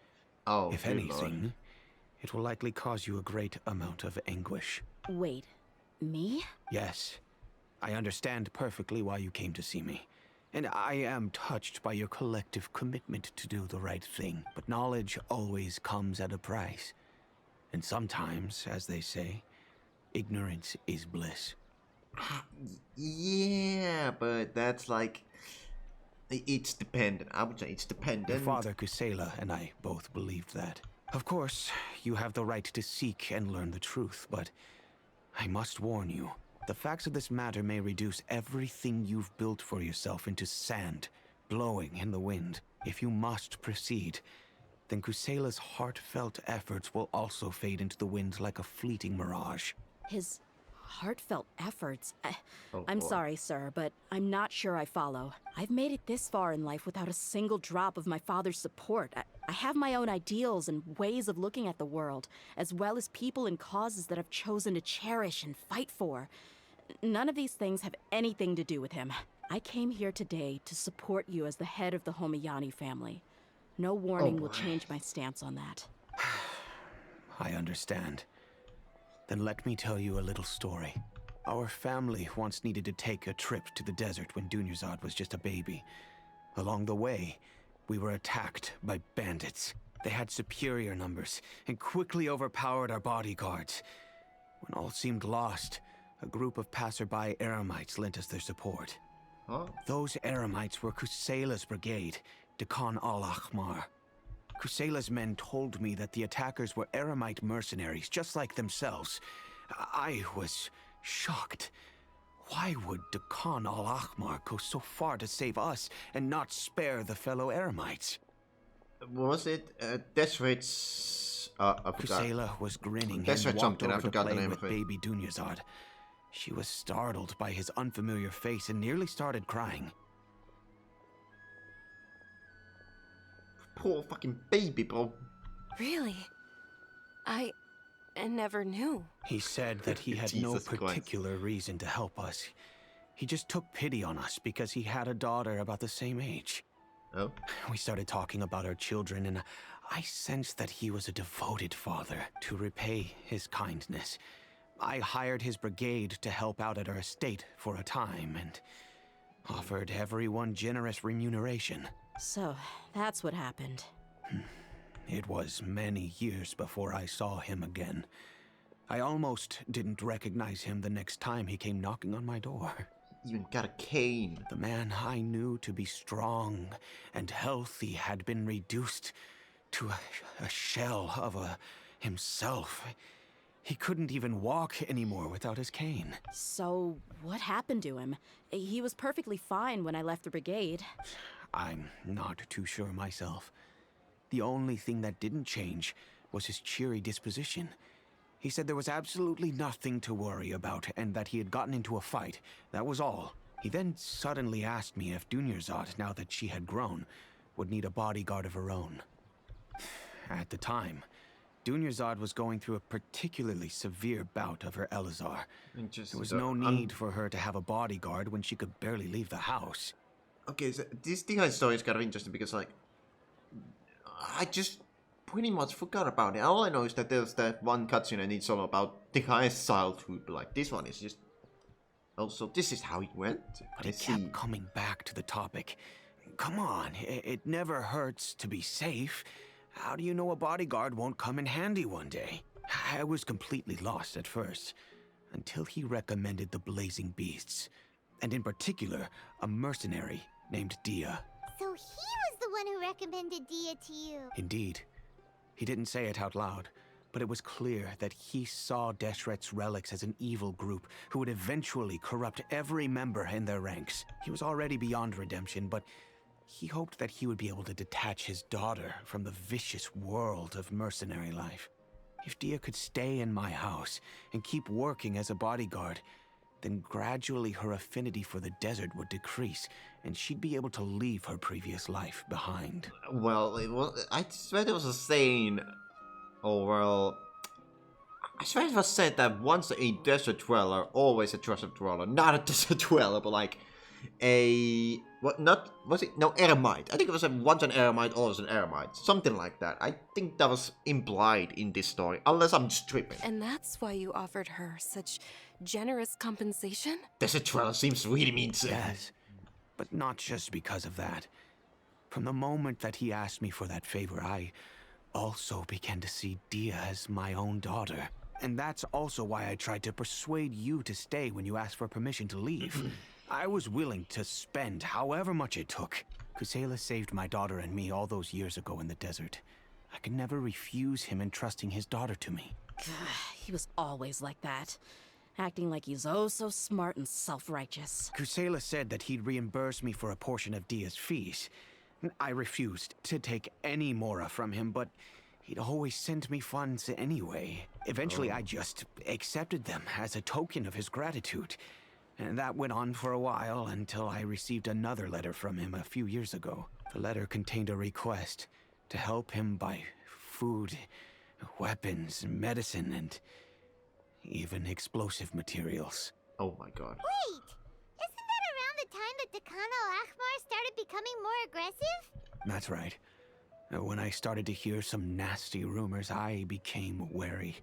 A: Oh,
P: if
A: good
P: anything,
A: Lord.
P: it will likely cause you a great amount of anguish.
S: Wait, me?
P: Yes. I understand perfectly why you came to see me. And I am touched by your collective commitment to do the right thing. But knowledge always comes at a price. And sometimes, as they say, ignorance is bliss.
A: Yeah, but that's like... It's dependent. I would say it's dependent.
P: Your father, Kusela, and I both believed that. Of course, you have the right to seek and learn the truth, but I must warn you. The facts of this matter may reduce everything you've built for yourself into sand, blowing in the wind. If you must proceed, then
F: Kusela's heartfelt efforts will also fade into the wind like a fleeting mirage.
S: His heartfelt efforts.
A: Oh,
S: I'm
A: boy.
S: sorry, sir, but I'm not sure I follow. I've made it this far in life without a single drop of my father's support. I have my own ideals and ways of looking at the world, as well as people and causes that I've chosen to cherish and fight for. None of these things have anything to do with him. I came here today to support you as the head of the Homiyani family. No warning will change my stance on that.
P: I understand. Then let me tell you a little story. Our family once needed to take a trip to the desert when Dunyarzad was just a baby. Along the way, we were attacked by bandits. They had superior numbers and quickly overpowered our bodyguards. When all seemed lost, a group of passerby Eremites lent us their support.
A: Huh?
P: Those Eremites were Kusela's brigade, Dekan al-Ahmar. Kusela's men told me that the attackers were Eremite mercenaries, just like themselves. I was shocked. Why would Dekan al-Ahmar go so far to save us and not spare the fellow Eremites?
A: Was it Desret's... I forgot.
P: Kusela was grinning and
A: Desret
P: walked
A: something, I
P: over to
A: forgot the
P: play
A: name
P: with
A: of it.
P: baby Dunyarzad. She was startled by his unfamiliar face and nearly started crying.
A: Poor fucking baby, bro.
T: Really? I never knew.
P: He said that he had no
A: Jesus Christ.
P: particular reason to help us. He just took pity on us because he had a daughter about the same age.
A: Oh?
P: We started talking about our children, and I sensed that he was a devoted father. To repay his kindness, I hired his brigade to help out at our estate for a time, and offered everyone generous remuneration.
S: So, that's what happened.
P: It was many years before I saw him again. I almost didn't recognize him the next time he came knocking on my door.
A: Even got a cane.
P: The man I knew to be strong and healthy had been reduced to a shell of himself. He couldn't even walk anymore without his cane.
S: So, what happened to him? He was perfectly fine when I left the brigade.
P: I'm not too sure myself. The only thing that didn't change was his cheery disposition. He said there was absolutely nothing to worry about and that he had gotten into a fight. That was all. He then suddenly asked me if Dunyarzad, now that she had grown, would need a bodyguard of her own. At the time, Dunyarzad was going through a particularly severe bout of her Elazar. There was no need for her to have a bodyguard when she could barely leave the house.
A: Okay, so this Dehya story is kind of interesting because, like, I just pretty much forgot about it. All I know is that there's that one cutscene and it's all about Dehya's childhood, but like, this one is just... Also, this is how it went.
P: But it kept coming back to the topic. Come on, it never hurts to be safe. How do you know a bodyguard won't come in handy one day? I was completely lost at first, until he recommended the Blazing Beasts, and in particular, a mercenary named Dehya.
K: So he was the one who recommended Dehya to you.
P: Indeed. He didn't say it out loud, but it was clear that he saw Deshret's relics as an evil group who would eventually corrupt every member in their ranks. He was already beyond redemption, but he hoped that he would be able to detach his daughter from the vicious world of mercenary life. If Dehya could stay in my house and keep working as a bodyguard, then gradually her affinity for the desert would decrease, and she'd be able to leave her previous life behind.
A: Well, I swear there was a saying, I swear it was said that once a desert dweller, always a desert dweller. Not a desert dweller, but like a... Eremite. I think it was once an Eremite, always an Eremite. Something like that. I think that was implied in this story, unless I'm just tripping.
T: And that's why you offered her such generous compensation?
A: Desert dweller seems really mean to...
P: Yes, but not just because of that. From the moment that he asked me for that favor, I also began to see Dehya as my own daughter. And that's also why I tried to persuade you to stay when you asked for permission to leave. I was willing to spend however much it took. Kusela saved my daughter and me all those years ago in the desert. I could never refuse him entrusting his daughter to me.
S: He was always like that, acting like he's oh so smart and self-righteous.
P: Kusela said that he'd reimburse me for a portion of Dehya's fees. I refused to take any Mora from him, but He'd always send me funds anyway. Eventually, I just accepted them as a token of his gratitude. And that went on for a while until I received another letter from him a few years ago. The letter contained a request to help him buy food, weapons, medicine, and even explosive materials.
A: Oh my god.
K: Wait! Isn't that around the time that Dekana Akhmar started becoming more aggressive?
P: That's right. When I started to hear some nasty rumors, I became wary.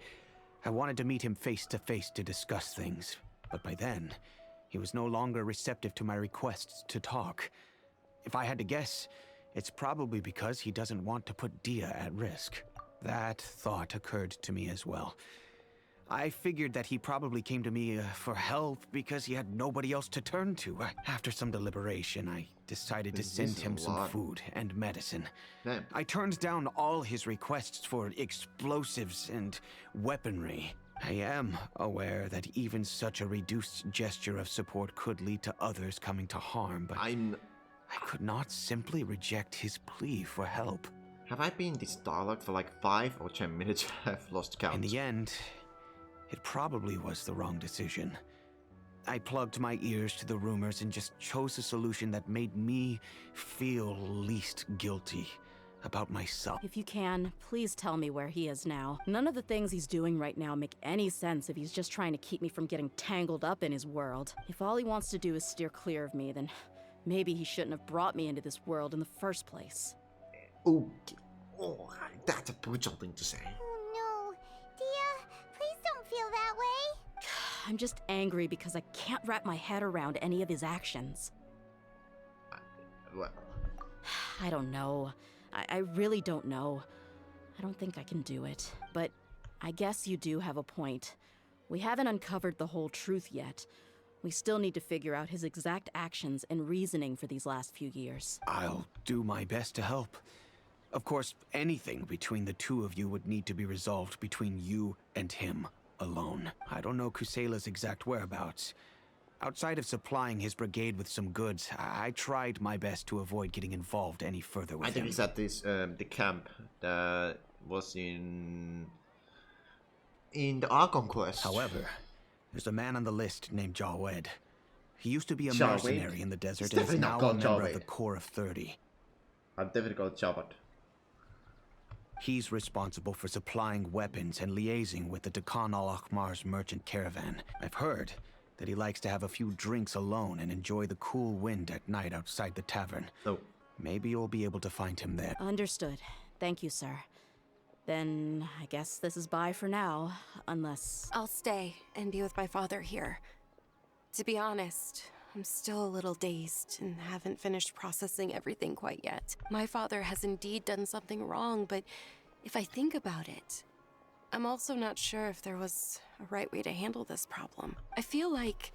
P: I wanted to meet him face to face to discuss things, but by then, he was no longer receptive to my requests to talk. If I had to guess, it's probably because he doesn't want to put Dehya at risk. That thought occurred to me as well. I figured that he probably came to me for help because he had nobody else to turn to. After some deliberation, I decided to send him some food and medicine.
A: Damn.
P: I turned down all his requests for explosives and weaponry. I am aware that even such a reduced gesture of support could lead to others coming to harm, but I could not simply reject his plea for help.
A: Have I been in this dialogue for like 5 or 10 minutes? I've lost count.
P: In the end, it probably was the wrong decision. I plugged my ears to the rumors and just chose a solution that made me feel least guilty about myself.
S: If you can, please tell me where he is now. None of the things he's doing right now make any sense if he's just trying to keep me from getting tangled up in his world. If all he wants to do is steer clear of me, then maybe he shouldn't have brought me into this world in the first place.
A: Oh, that's a brutal thing to say.
K: Oh no. Dehya, please don't feel that way.
S: I'm just angry because I can't wrap my head around any of his actions.
A: Well,
S: I don't know. I really don't know. I don't think I can do it. But I guess you do have a point. We haven't uncovered the whole truth yet. We still need to figure out his exact actions and reasoning for these last few years.
P: I'll do my best to help. Of course, anything between the two of you would need to be resolved between you and him alone. I don't know Kusela's exact whereabouts. Outside of supplying his brigade with some goods, I tried my best to avoid getting involved any further with him.
A: I think he's at this the camp that was in the Archon quest.
P: However, there's a man on the list named Jawed. He used to be a mercenary in the desert and is now a member of the Corps of 30.
A: I'm definitely called Jawed.
P: He's responsible for supplying weapons and liaising with the Dekhan al-Akhmar's merchant caravan. I've heard that he likes to have a few drinks alone and enjoy the cool wind at night outside the tavern.
A: Oh.
P: Maybe you'll be able to find him there.
S: Understood. Thank you, sir. Then I guess this is bye for now, unless...
T: I'll stay and be with my father here. To be honest, I'm still a little dazed and haven't finished processing everything quite yet. My father has indeed done something wrong, but if I think about it, I'm also not sure if there was a right way to handle this problem. I feel like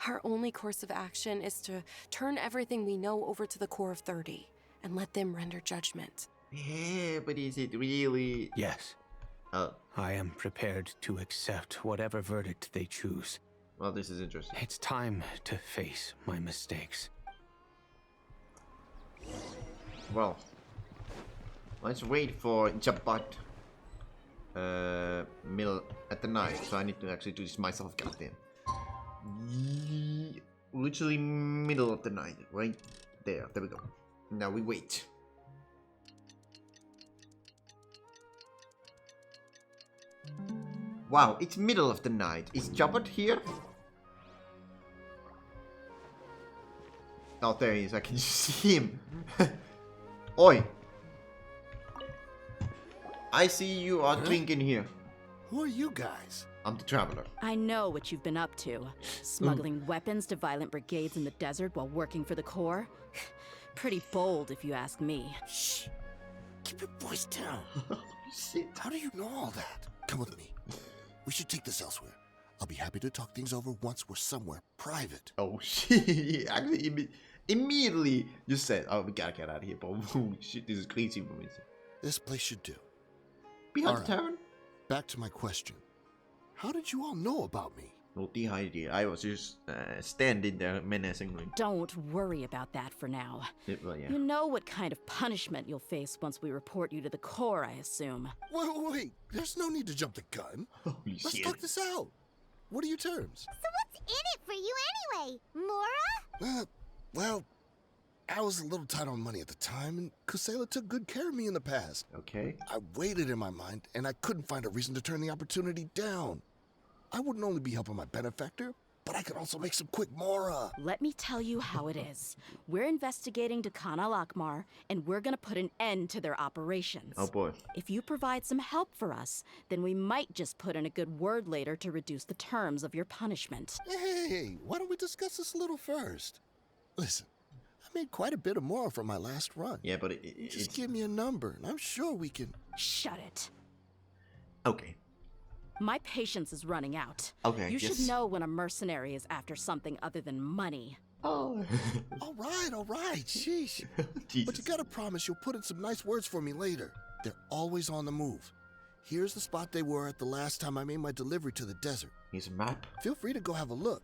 T: our only course of action is to turn everything we know over to the Corps of 30 and let them render judgment.
A: Yeah, but is it really...
P: Yes.
A: Oh.
P: I am prepared to accept whatever verdict they choose.
A: Well, this is interesting.
P: It's time to face my mistakes.
A: Well, let's wait for Jabbat middle at the night. So I need to actually do this myself, goddamn. Literally middle of the night, right there. There we go. Now we wait. Wow, it's middle of the night. Is Jabbat here? Oh, there he is. I can see him. Oi. I see you are drinking here.
G: Who are you guys?
A: I'm the traveler.
S: I know what you've been up to. Smuggling weapons to violent brigades in the desert while working for the Corps. Pretty bold, if you ask me.
G: Shh. Keep your voice down.
A: Shit.
G: How do you know all that? Come with me. We should take this elsewhere. I'll be happy to talk things over once we're somewhere private.
A: Oh shit. Actually, immediately you said, oh, we gotta get out of here, but holy shit, this is crazy.
G: This place should do.
A: Behind the tavern?
G: Back to my question. How did you all know about me?
A: No Dehya, I was just standing there menacingly.
S: Don't worry about that for now.
A: Well, yeah.
S: You know what kind of punishment you'll face once we report you to the Corps, I assume.
G: Wait, there's no need to jump the gun.
A: Holy
G: Let's
A: shit.
G: talk this out. What are your terms?
K: So what's in it for you anyway, Mora?
G: Well, I was a little tight on money at the time, and Kusela took good care of me in the past.
A: Okay.
G: I waited in my mind, and I couldn't find a reason to turn the opportunity down. I wouldn't only be helping my benefactor, but I could also make some quick Mora.
S: Let me tell you how it is. We're investigating Dukan al-Akmar, and we're gonna put an end to their operations.
A: Oh boy.
S: If you provide some help for us, then we might just put in a good word later to reduce the terms of your punishment.
G: Hey, why don't we discuss this a little first? Listen, I made quite a bit of Mora from my last run.
A: Yeah, but
G: just give me a number, and I'm sure we can...
S: Shut it.
A: Okay.
S: My patience is running out.
A: Okay,
S: You
A: yes.
S: should know when a mercenary is after something other than money.
A: Oh.
G: all right, sheesh. But you gotta promise you'll put in some nice words for me later. They're always on the move. Here's the spot they were at the last time I made my delivery to the desert.
A: Here's a map.
G: Feel free to go have a look.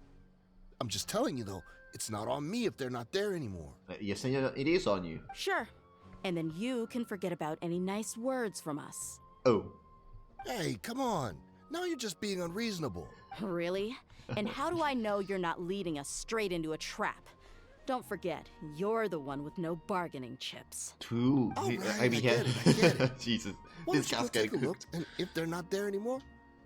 G: I'm just telling you though, it's not on me if they're not there anymore.
A: Yes, it is on you.
S: Sure. And then you can forget about any nice words from us.
A: Oh.
G: Hey, come on. Now you're just being unreasonable.
S: Really? And how do I know you're not leading us straight into a trap? Don't forget, you're the one with no bargaining chips.
A: True.
G: All right,
A: I get it. Jesus.
G: Why
A: This
G: don't you
A: guy's
G: go take a
A: getting
G: look, and if they're not there anymore,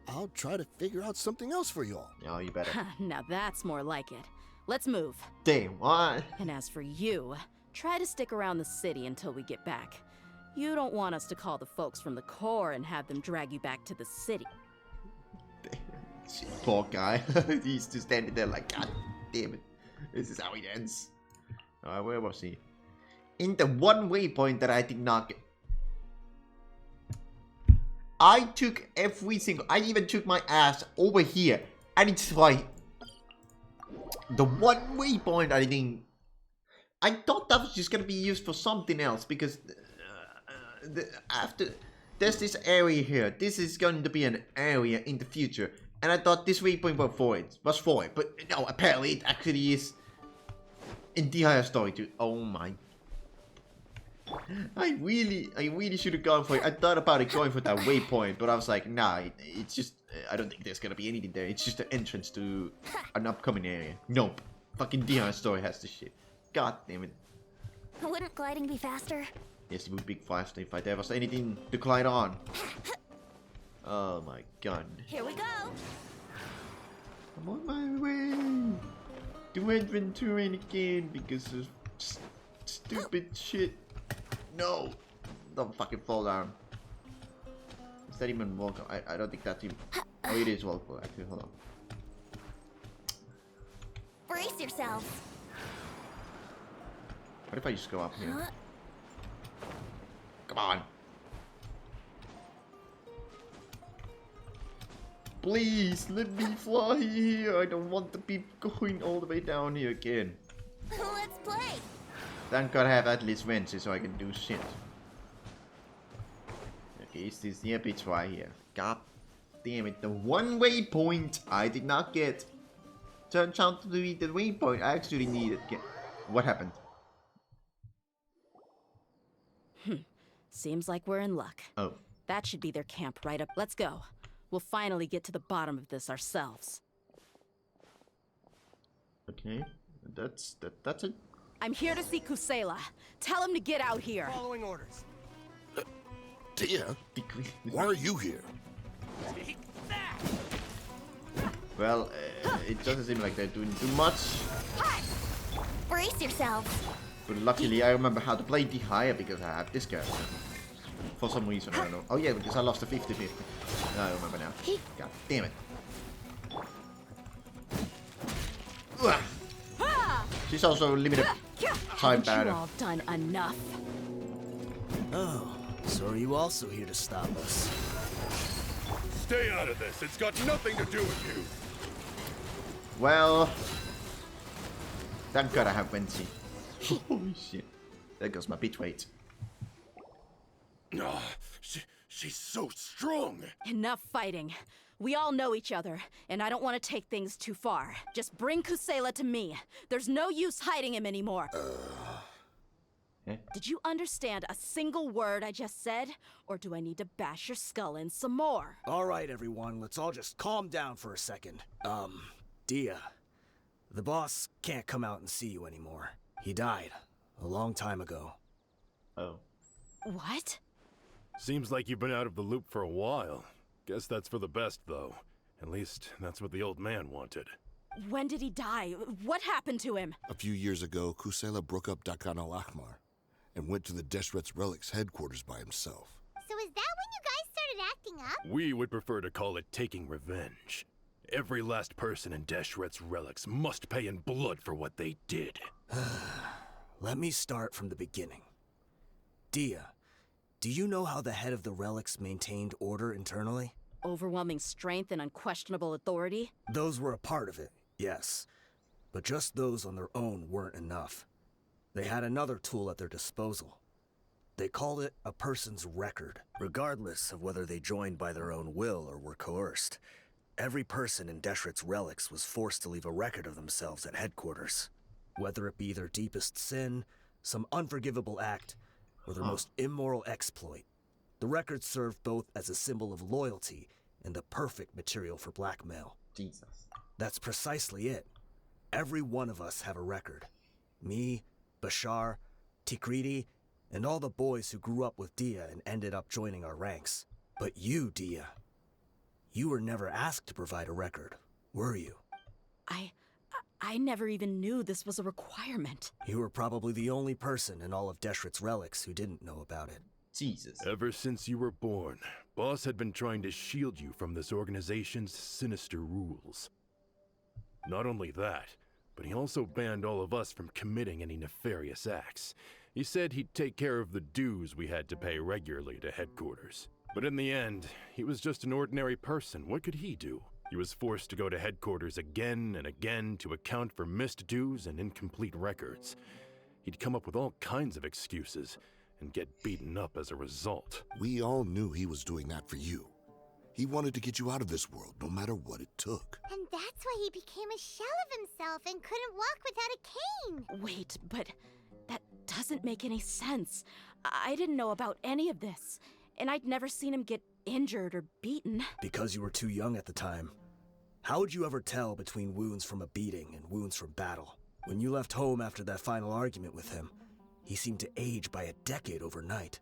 G: I'll try to figure out something else for y'all.
A: Oh, you better.
S: Now that's more like it. Let's move.
A: Damn, what?
S: And as for you, try to stick around the city until we get back. You don't want us to call the folks from the Corps and have them drag you back to the city.
A: Poor guy. He's just standing there like, God damn it. This is how it ends. Where was he? In the one waypoint that I did not get. I took every single... I even took my ass over here. And it's like... The one waypoint I didn't... I thought that was just gonna be used for something else. Because... after... There's this area here. This is going to be an area in the future. And I thought this waypoint was for it. But no, apparently it actually is in Dehya's story too. Oh my. I really should have gone for it. I thought about it going for that waypoint. But I was like, nah, it's just... I don't think there's going to be anything there. It's just an entrance to an upcoming area. Nope. Fucking Dehya's story has this shit. God damn it.
K: Wouldn't gliding be faster?
A: Yes, it would be faster if there was anything to glide on. Oh my god.
K: Here we go.
A: I'm on my way to adventuring again because of stupid shit. No! Don't fucking fall down. Is that even walkable? I don't think that's even... Oh, it is walkable actually. Hold on.
K: Brace yourselves.
A: What if I just go up here? Come on. Please, let me fly here. I don't want to be going all the way down here again.
K: Let's play.
A: Thank God I have at least wrenches so I can do shit. Okay, is this the bitch right here? God damn it. The one waypoint I did not get. Turns out to be the waypoint I actually needed. What happened?
S: Seems like we're in luck.
A: Oh.
S: That should be their camp right up. Let's go. We'll finally get to the bottom of this ourselves.
A: Okay. That's it.
S: I'm here to see Kusela. Tell him to get out here.
O: Following orders.
G: Dehya, why are you here?
A: Well, it doesn't seem like they're doing too much.
K: Brace yourselves.
A: But luckily I remember how to play Dehya because I have this character. For some reason, I don't know. Oh yeah, because I lost the 50-50. I remember now. God damn it. Ugh. She's also limited time
S: Haven't you
A: battle.
S: all done enough?
R: Oh, so are you also here to stop us?
D: Stay out of this. It's got nothing to do with you.
A: Well, thank God I have Wensi. Holy shit. There goes my bit weight.
D: Oh, She's so strong!
S: Enough fighting. We all know each other, and I don't want to take things too far. Just bring Kusela to me. There's no use hiding him anymore. Did you understand a single word I just said? Or do I need to bash your skull in some more?
R: All right, everyone, let's all just calm down for a second. Dehya, the boss can't come out and see you anymore. He died a long time ago.
A: Oh.
S: What?
M: Seems like you've been out of the loop for a while. Guess that's for the best, though. At least, that's what the old man wanted.
S: When did he die? What happened to him?
G: A few years ago, Kusela broke up Dakan al-Ahmar and went to the Deshret's Relics headquarters by himself.
K: So is that when you guys started acting up?
M: We would prefer to call it taking revenge. Every last person in Deshret's Relics must pay in blood for what they did.
R: Let me start from the beginning. Dehya, do you know how the head of the Relics maintained order internally?
S: Overwhelming strength and unquestionable authority?
R: Those were a part of it, yes. But just those on their own weren't enough. They had another tool at their disposal. They called it a person's record. Regardless of whether they joined by their own will or were coerced, every person in Deshret's Relics was forced to leave a record of themselves at headquarters. Whether it be their deepest sin, some unforgivable act, or their most immoral exploit, the record served both as a symbol of loyalty and the perfect material for blackmail.
A: Jesus.
R: That's precisely it. Every one of us have a record. Me, Bashar, Tikriti, and all the boys who grew up with Dehya and ended up joining our ranks. But you, Dehya, you were never asked to provide a record, were you?
S: I never even knew this was a requirement.
R: You were probably the only person in all of Deshret's Relics who didn't know about it.
A: Jesus.
M: Ever since you were born, Boss had been trying to shield you from this organization's sinister rules. Not only that, but he also banned all of us from committing any nefarious acts. He said he'd take care of the dues we had to pay regularly to headquarters. But in the end, he was just an ordinary person. What could he do? He was forced to go to headquarters again and again to account for missed dues and incomplete records. He'd come up with all kinds of excuses and get beaten up as a result.
G: We all knew he was doing that for you. He wanted to get you out of this world, no matter what it took.
K: And that's why he became a shell of himself and couldn't walk without a cane.
S: Wait, but that doesn't make any sense. I didn't know about any of this, and I'd never seen him get injured or beaten.
R: Because you were too young at the time. How would you ever tell between wounds from a beating and wounds from battle? When you left home after that final argument with him, he seemed to age by a decade overnight.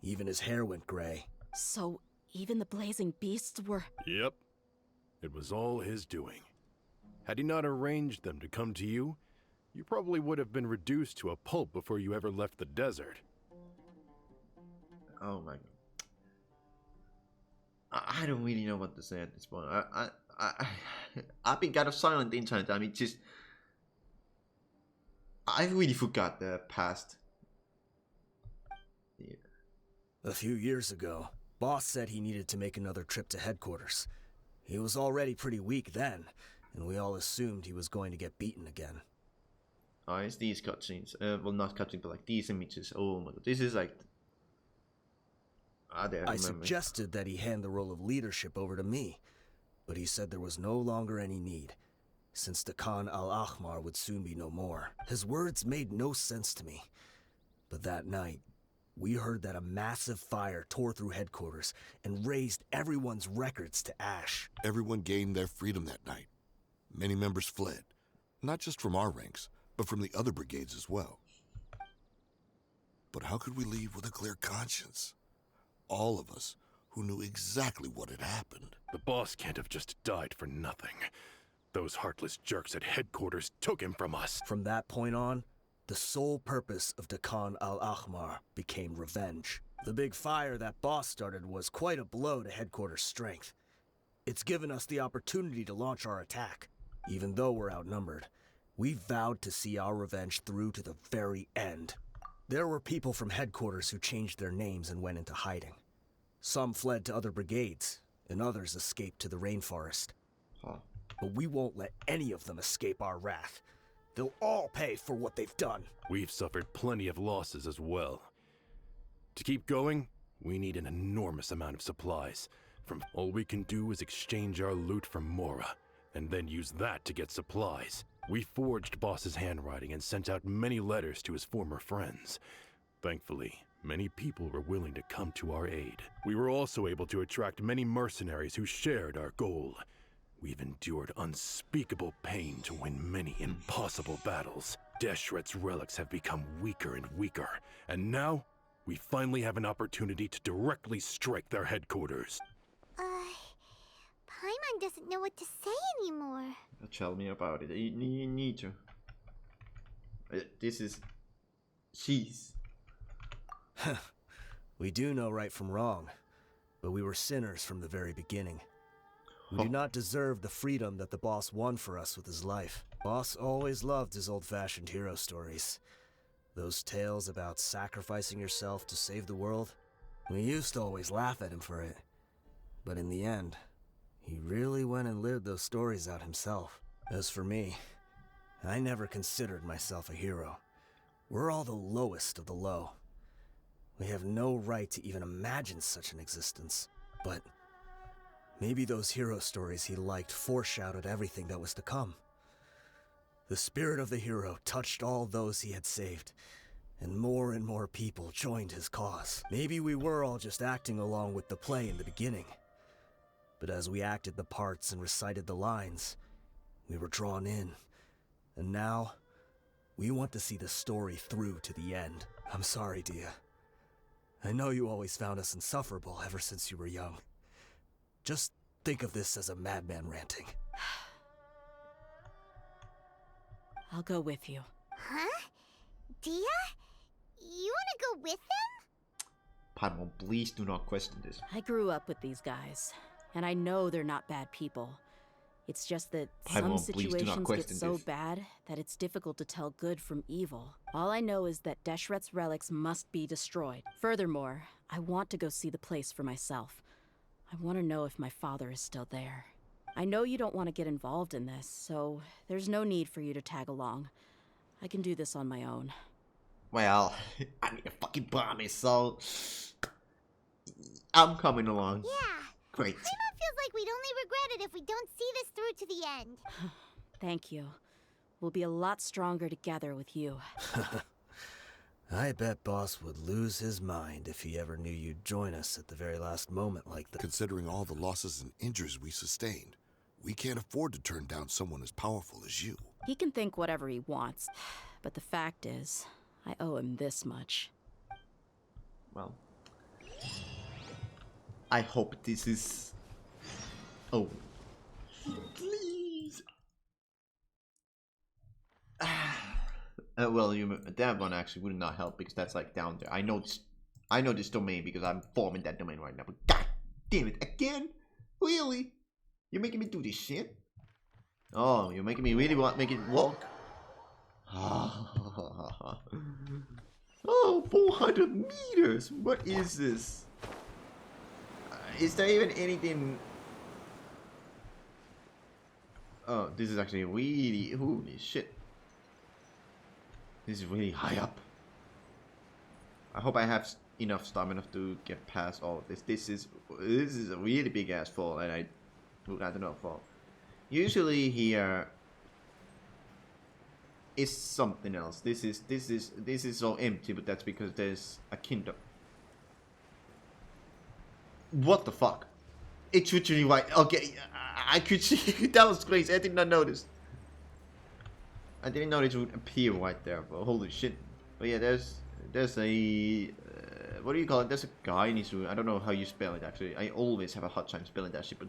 R: Even his hair went gray.
S: So even the blazing beasts were...
M: Yep. It was all his doing. Had he not arranged them to come to you, you probably would have been reduced to a pulp before you ever left the desert.
A: Oh my god. I don't really know what to say at this point. I've been kind of silent the entire time. It just... I really forgot the past. Yeah.
R: A few years ago, Boss said he needed to make another trip to headquarters. He was already pretty weak then, and we all assumed he was going to get beaten again.
A: Oh, it's these cutscenes. Well, not cutscenes, but like these images. Oh my god, this is like...
R: I suggested that he hand the role of leadership over to me, but he said there was no longer any need, since the Khan al-Ahmar would soon be no more. His words made no sense to me. But that night, we heard that a massive fire tore through headquarters and razed everyone's records to ash.
G: Everyone gained their freedom that night. Many members fled, not just from our ranks, but from the other brigades as well. But how could we leave with a clear conscience? All of us who knew exactly what had happened.
M: The boss can't have just died for nothing. Those heartless jerks at headquarters took him from us.
R: From that point on, the sole purpose of Dakan al-Ahmar became revenge. The big fire that boss started was quite a blow to headquarters' strength. It's given us the opportunity to launch our attack. Even though we're outnumbered, we vowed to see our revenge through to the very end. There were people from headquarters who changed their names and went into hiding. Some fled to other brigades, and others escaped to the rainforest. But we won't let any of them escape our wrath. They'll all pay for what they've done.
M: We've suffered plenty of losses as well. To keep going, We need an enormous amount of supplies. All we can do is exchange our loot from Mora, and then use that to get supplies. We forged Boss's handwriting and sent out many letters to his former friends. Thankfully, many people were willing to come to our aid. We were also able to attract many mercenaries who shared our goal. We've endured unspeakable pain to win many impossible battles. Deshret's relics have become weaker and weaker, and now we finally have an opportunity to directly strike their headquarters.
K: Paimon doesn't know what to say anymore.
A: Tell me about it. You need to. This is... Jeez.
R: We do know right from wrong, but we were sinners from the very beginning. We do not deserve the freedom that the boss won for us with his life. Boss always loved his old-fashioned hero stories. Those tales about sacrificing yourself to save the world. We used to always laugh at him for it. But in the end, he really went and lived those stories out himself. As for me, I never considered myself a hero. We're all the lowest of the low. We have no right to even imagine such an existence. But maybe those hero stories he liked foreshadowed everything that was to come. The spirit of the hero touched all those he had saved, and more people joined his cause. Maybe we were all just acting along with the play in the beginning. But as we acted the parts and recited the lines, we were drawn in. And now, we want to see the story through to the end. I'm sorry, Dehya. I know you always found us insufferable ever since you were young. Just think of this as a madman ranting.
S: I'll go with you.
K: Huh? Dehya? You wanna go with them?
A: Paimon, please do not question this.
S: I grew up with these guys, and I know they're not bad people. It's just that some situations get so bad that it's difficult to tell good from evil. All I know is that Deshret's relics must be destroyed. Furthermore, I want to go see the place for myself. I want to know if my father is still there. I know you don't want to get involved in this, so there's no need for you to tag along. I can do this on my own.
A: Well, I made a fucking promise, so I'm coming along.
K: Yeah.
A: Great.
K: Paimon feels like we'd only regret it if we don't see this through to the end.
S: Thank you. We'll be a lot stronger together with you.
R: I bet Boss would lose his mind if he ever knew you'd join us at the very last moment like that.
G: Considering all the losses and injuries we sustained, we can't afford to turn down someone as powerful as you.
S: He can think whatever he wants, but the fact is, I owe him this much.
A: Well, I hope this is... Oh. Please. Well, that one actually would not help because that's like down there. I know this domain because I'm forming that domain right now. But god damn it, again? Really? You're making me do this shit? Oh, you're making me really make it walk? Oh, 400 meters. What is this? Is there even anything? Oh, this is actually really, holy shit. This is really high up. I hope I have enough stamina to get past all of this. This is a really big ass fall, and I would rather not fall. Usually here is something else. This is so empty, but that's because there's a kingdom. What the fuck? It's literally right. Okay, I could see. That was crazy. I did not notice. I didn't know it would appear right there. But holy shit! But yeah, there's a what do you call it? There's a Kainisui. I don't know how you spell it actually. I always have a hard time spelling that shit. But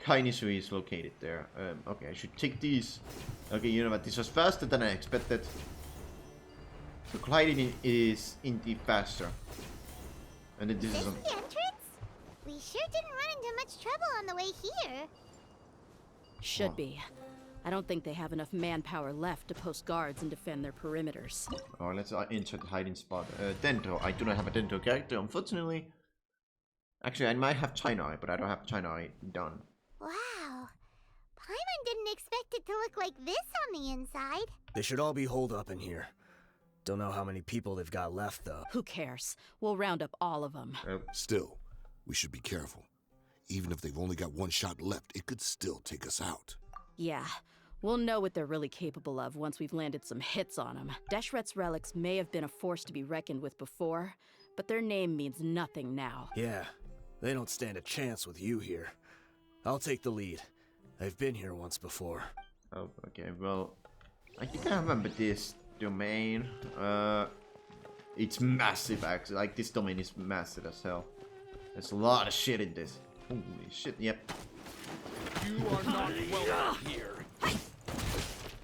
A: Kainisui is located there. Okay, I should take these. Okay, you know what? This was faster than I expected. The gliding is indeed faster. And then this is
K: the entrance? We sure didn't run into much trouble on the way here.
S: Should be. I don't think they have enough manpower left to post guards and defend their perimeters.
A: Oh, let's enter the hiding spot. Dento. I do not have a Dento character, unfortunately. Actually, I might have China Eye, but I don't have China Eye done.
K: Wow. Paimon didn't expect it to look like this on the inside.
R: They should all be holed up in here. Don't know how many people they've got left, though.
S: Who cares? We'll round up all of them.
G: Still, we should be careful. Even if they've only got one shot left, it could still take us out.
S: Yeah, we'll know what they're really capable of once we've landed some hits on them. Deshret's relics may have been a force to be reckoned with before, but their name means nothing now.
R: Yeah, they don't stand a chance with you here. I'll take the lead. I've been here once before.
A: Oh, okay, well, I think I remember this domain. It's massive, actually. Like, this domain is massive as hell. There's a lot of shit in this. Holy shit, yep.
D: You are not welcome here.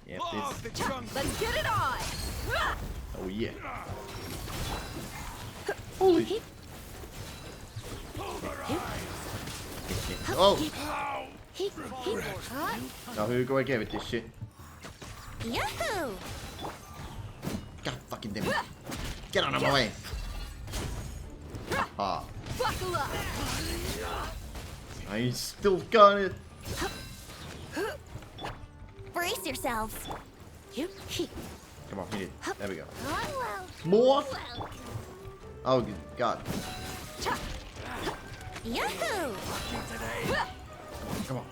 A: Yep, this.
S: Let's get it on!
A: Oh, yeah. Holy shit. Oh! Now, who go again with this shit?
K: Yahoo!
A: God fucking damn it. Get out of my way. Ah.
S: Buckle up!
A: I still got it.
K: Brace yourselves.
A: Come on, hit it. There we go.
K: Well.
A: More? Oh, good God.
K: Yahoo!
A: Come on.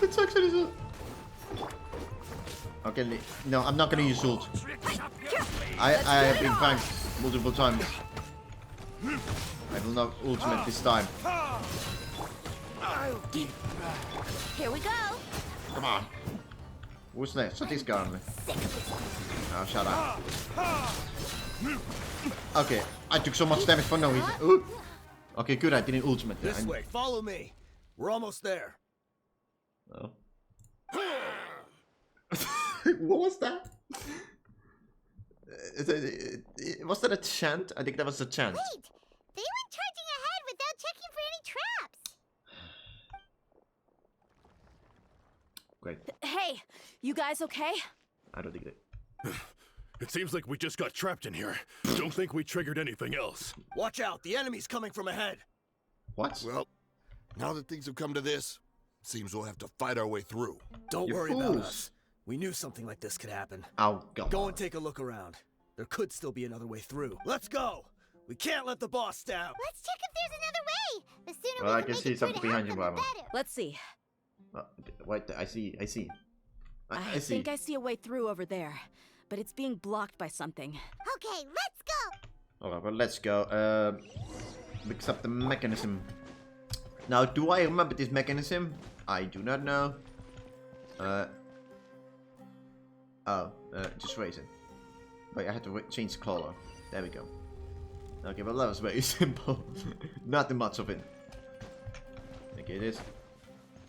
A: It's actually so. Okay, no, I'm not gonna use ult. I have been pranked multiple times. I will not ultimate this time.
K: Here we go.
A: Come on. What's next? What is going on? Oh, shut up. Okay, I took so much damage for no reason. Ooh. Okay, good, I didn't ultimate that.
R: This way, follow me. We're almost there.
A: Oh. What was that? Was that a chant? I think that was a chant.
K: Wait! They went charging ahead without checking for any traps.
A: Great.
S: Hey, you guys okay?
A: I don't think that.
M: It seems like we just got trapped in here. Don't think we triggered anything else.
R: Watch out, the enemy's coming from ahead.
A: What?
G: Well, now that things have come to this, seems we'll have to fight our way through.
R: Don't worry about us. We knew something like this could happen.
A: Oh, God.
R: Go and take a look around. There could still be another way through. Let's go! We can't let the boss down.
K: Let's check if there's another way. The sooner
A: Well,
K: we
A: I can see something behind you, Bravo.
S: Let's see.
A: Wait, I see.
S: I think I see a way through over there, but it's being blocked by something.
K: Okay, let's go.
A: Alright, well, let's go. Mix up the mechanism. Now, do I remember this mechanism? I do not know. Just raise it. Wait, I had to change the color. There we go. Okay, well, that was very simple. Nothing much of it. Okay, it is.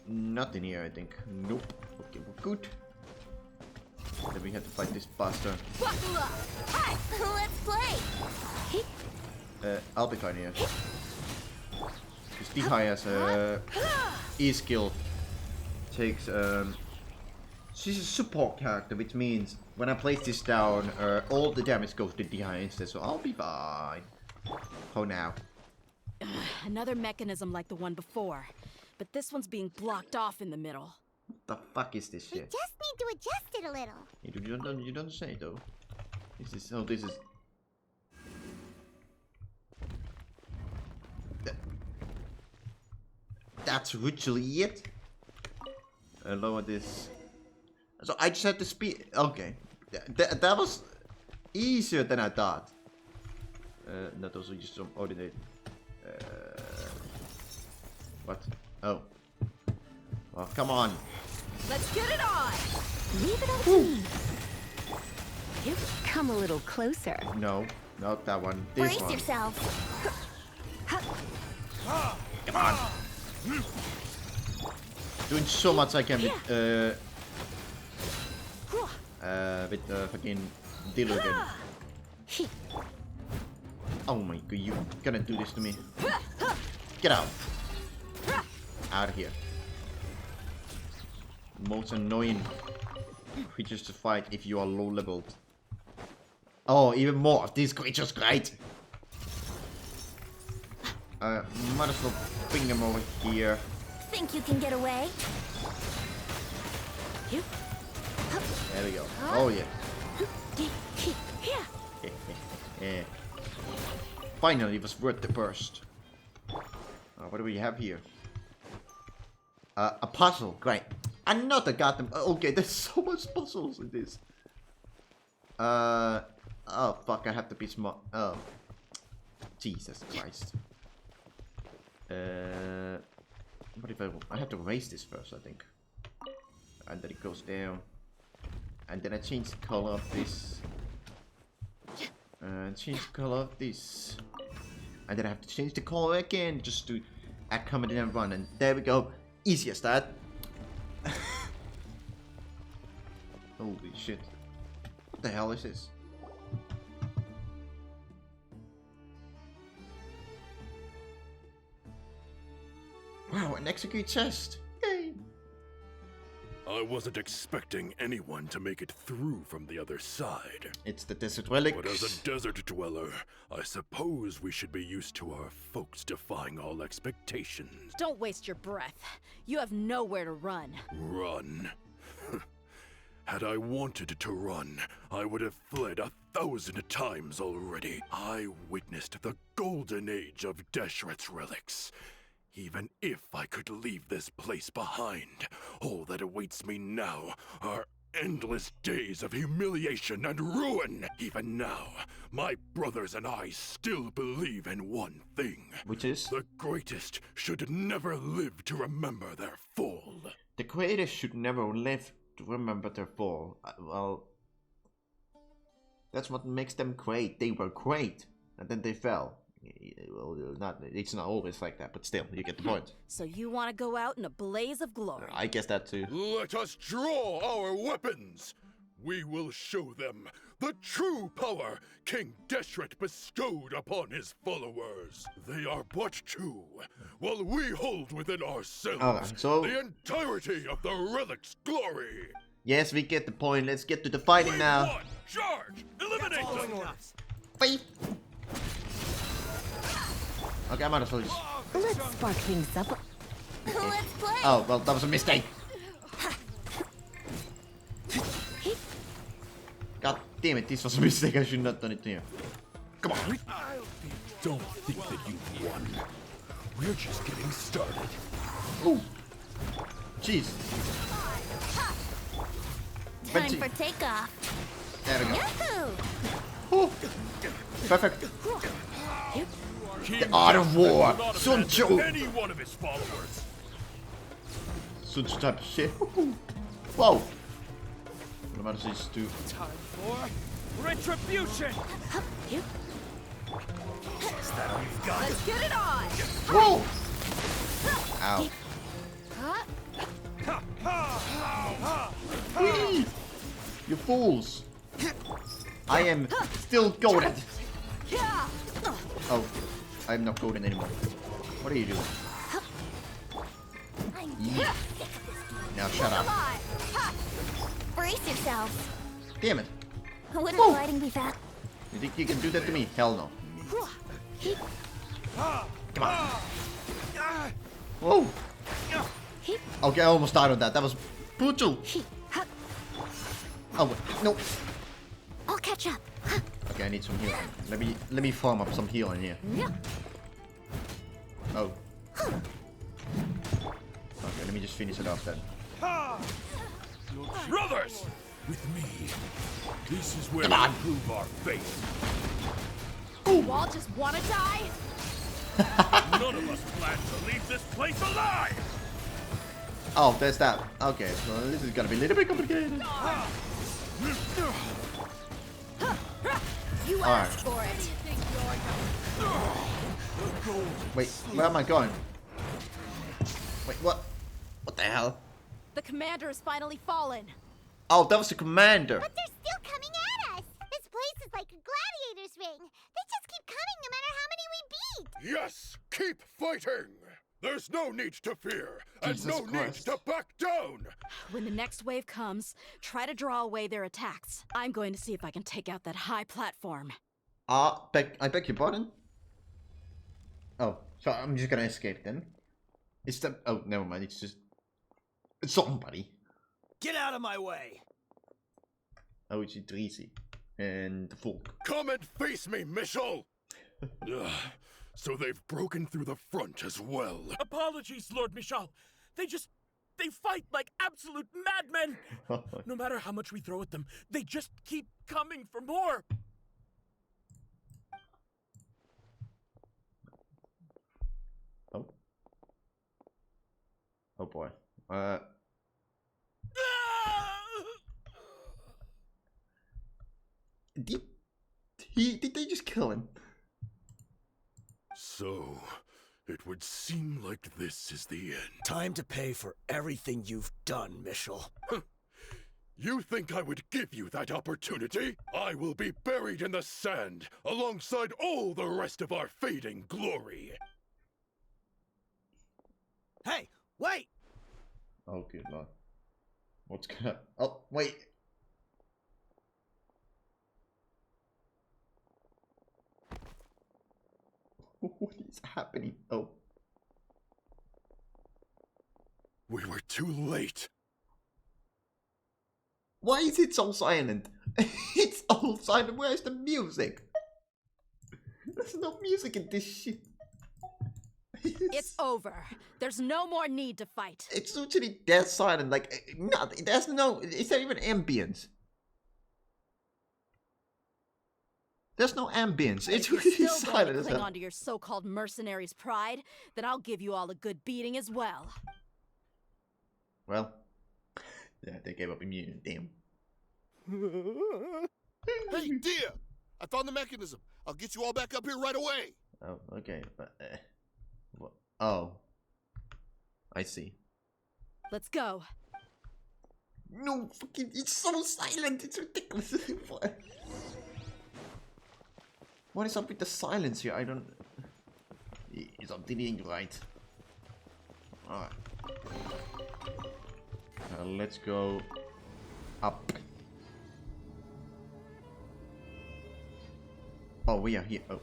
A: Nothing here, I think. Nope. Okay, we're good. Then we have to fight this bastard.
K: Buckle up. Hi, let's play.
A: I'll be fine here. Because Dehya has a E-skill. Takes, she's a support character, which means when I place this down, all the damage goes to Dehya instead, so I'll be fine. Oh, now.
S: Another mechanism like the one before, but this one's being blocked off in the middle.
A: What the fuck is this shit?
K: We just need to adjust it a little.
A: You don't say though. This is. That's literally it. Lower this. So I just had to speed. Okay, that was easier than I thought. Not also just some ordinary. What? Oh. Oh, come on.
S: Let's get it on.
K: Leave it up to me. You come a little closer.
A: No, not that one. This
K: Brace
A: one.
K: yourself.
A: Come on. Doing so much I can with fucking Dillo again. Oh my god, you gonna do this to me? Get out. Out of here. Most annoying creatures to fight if you are low leveled. Oh, even more of these creatures, great! Might as well bring them over here.
K: Think you can get away?
A: There we go. Oh yeah. Yeah. Finally, it was worth the burst. What do we have here? A puzzle. Great. Another goddamn. Okay, there's so much puzzles in this. Oh fuck! I have to be smart. Oh. Jesus Christ. What if I have to erase this first? I think. And then it goes down. And then I change the color of this. And change the color of this. And then I have to change the color again just to accommodate everyone. And there we go. Easy as that. Holy shit. What the hell is this? Wow, an execute chest. Yay.
M: I wasn't expecting anyone to make it through from the other side.
A: It's the desert relic.
M: But as a desert dweller, I suppose we should be used to our folks defying all expectations.
U: Don't waste your breath. You have nowhere to run.
M: Run? Had I wanted to run, I would have fled 1,000 times already. I witnessed the golden age of Deshret's relics. Even if I could leave this place behind, all that awaits me now are endless days of humiliation and ruin. Even now, my brothers and I still believe in one thing.
A: Which is?
M: The greatest should never live to remember their fall.
A: The greatest should never live to remember their fall. Well, that's what makes them great. They were great, and then they fell. Well, it's not always like that, but still, you get the point.
U: So you want to go out in a blaze of glory?
A: I guess that too.
M: Let us draw our weapons. We will show them the true power King Deshret bestowed upon his followers. They are but two, while we hold within ourselves
A: so
M: the entirety of the relic's glory.
A: Yes, we get the point. Let's get to the fighting now.
M: One, charge! Eliminate them!
A: Fight! Okay, I might as well just...
K: Let's spark things up. Let's play!
A: Oh, well, that was a mistake. God damn it, this was a mistake. I should not have done it here. Come on.
M: Don't think that you've won. We're just getting started.
A: Ooh. Jeez.
K: Time for takeoff.
A: There we go.
K: Yahoo!
A: Ooh. Perfect. The art of war. Sun Tzu.
M: Any one of his followers.
A: Sun Tzu type of shit. Whoa. What about these two?
O: Time for retribution. Is that all you've got?
U: Let's get it on.
A: Whoa. Ow. Whee! You fools. I am still golden. Oh, I'm not golden anymore. What are you doing? Yeah. Now shut up.
K: Brace yourselves.
A: Damn it.
K: Wouldn't fighting be fast?
A: You think you can do that to me? Hell no. Come on. Whoa. Okay, I almost died on that. That was brutal. Oh, wait. No.
K: I'll catch up.
A: Okay, I need some healing. Let me farm up some healing here. Oh. Okay, let me just finish it off then.
M: Brothers! With me, this is where
A: Come on.
M: we prove our faith.
U: You all just want to die?
M: None of us plan to leave this place alive!
A: Oh, there's that. Okay, so this is gonna be a little bit complicated.
U: You asked for it.
A: Wait, where am I going? Wait, what? What the hell?
U: The commander has finally fallen.
A: Oh, that was the commander.
K: But they're still coming at us. This place is like a gladiator's ring. They just keep coming no matter how many we beat.
M: Yes, keep fighting! There's no need to fear, and
A: Jesus
M: no need
A: Christ.
M: to back down!
U: When the next wave comes, try to draw away their attacks. I'm going to see if I can take out that high platform.
A: I beg your pardon? Oh, so I'm just gonna escape then. It's the... Oh, never mind, it's just... It's somebody.
O: Get out of my way!
A: Oichitrisi and the Volk.
M: Come and face me, Michel! So they've broken through the front as well.
Q: Apologies, Lord Michal. They fight like absolute madmen. No matter how much we throw at them, they just keep coming for more.
A: Oh. Oh boy. Did they just kill him?
M: So, it would seem like this is the end.
R: Time to pay for everything you've done, Michel.
M: You think I would give you that opportunity? I will be buried in the sand, alongside all the rest of our fading glory.
R: Hey, wait!
A: Oh, good lord. What's gonna... Oh, wait. What is happening? Oh.
M: We were too late.
A: Why is it so silent? It's all silent. Where's the music? There's no music in this shit.
U: It's over. There's no more need to fight.
A: It's literally dead silent. Like, nothing. There's no... Is there even ambience? There's no ambience. It's really
U: still
A: silent
U: going to
A: as
U: cling
A: hell.
U: onto your so-called mercenary's pride, then I'll give you all a good beating as well.
A: Well, yeah, they gave up immunity. Damn.
G: Hey, Dehya! I found the mechanism. I'll get you all back up here right away.
A: Oh, okay, but what? Oh, I see.
U: Let's go.
A: No, fucking, it's so silent. It's ridiculous. What is up with the silence here? I don't... Is something right? Alright. Let's go up. Oh, we are here. Oh.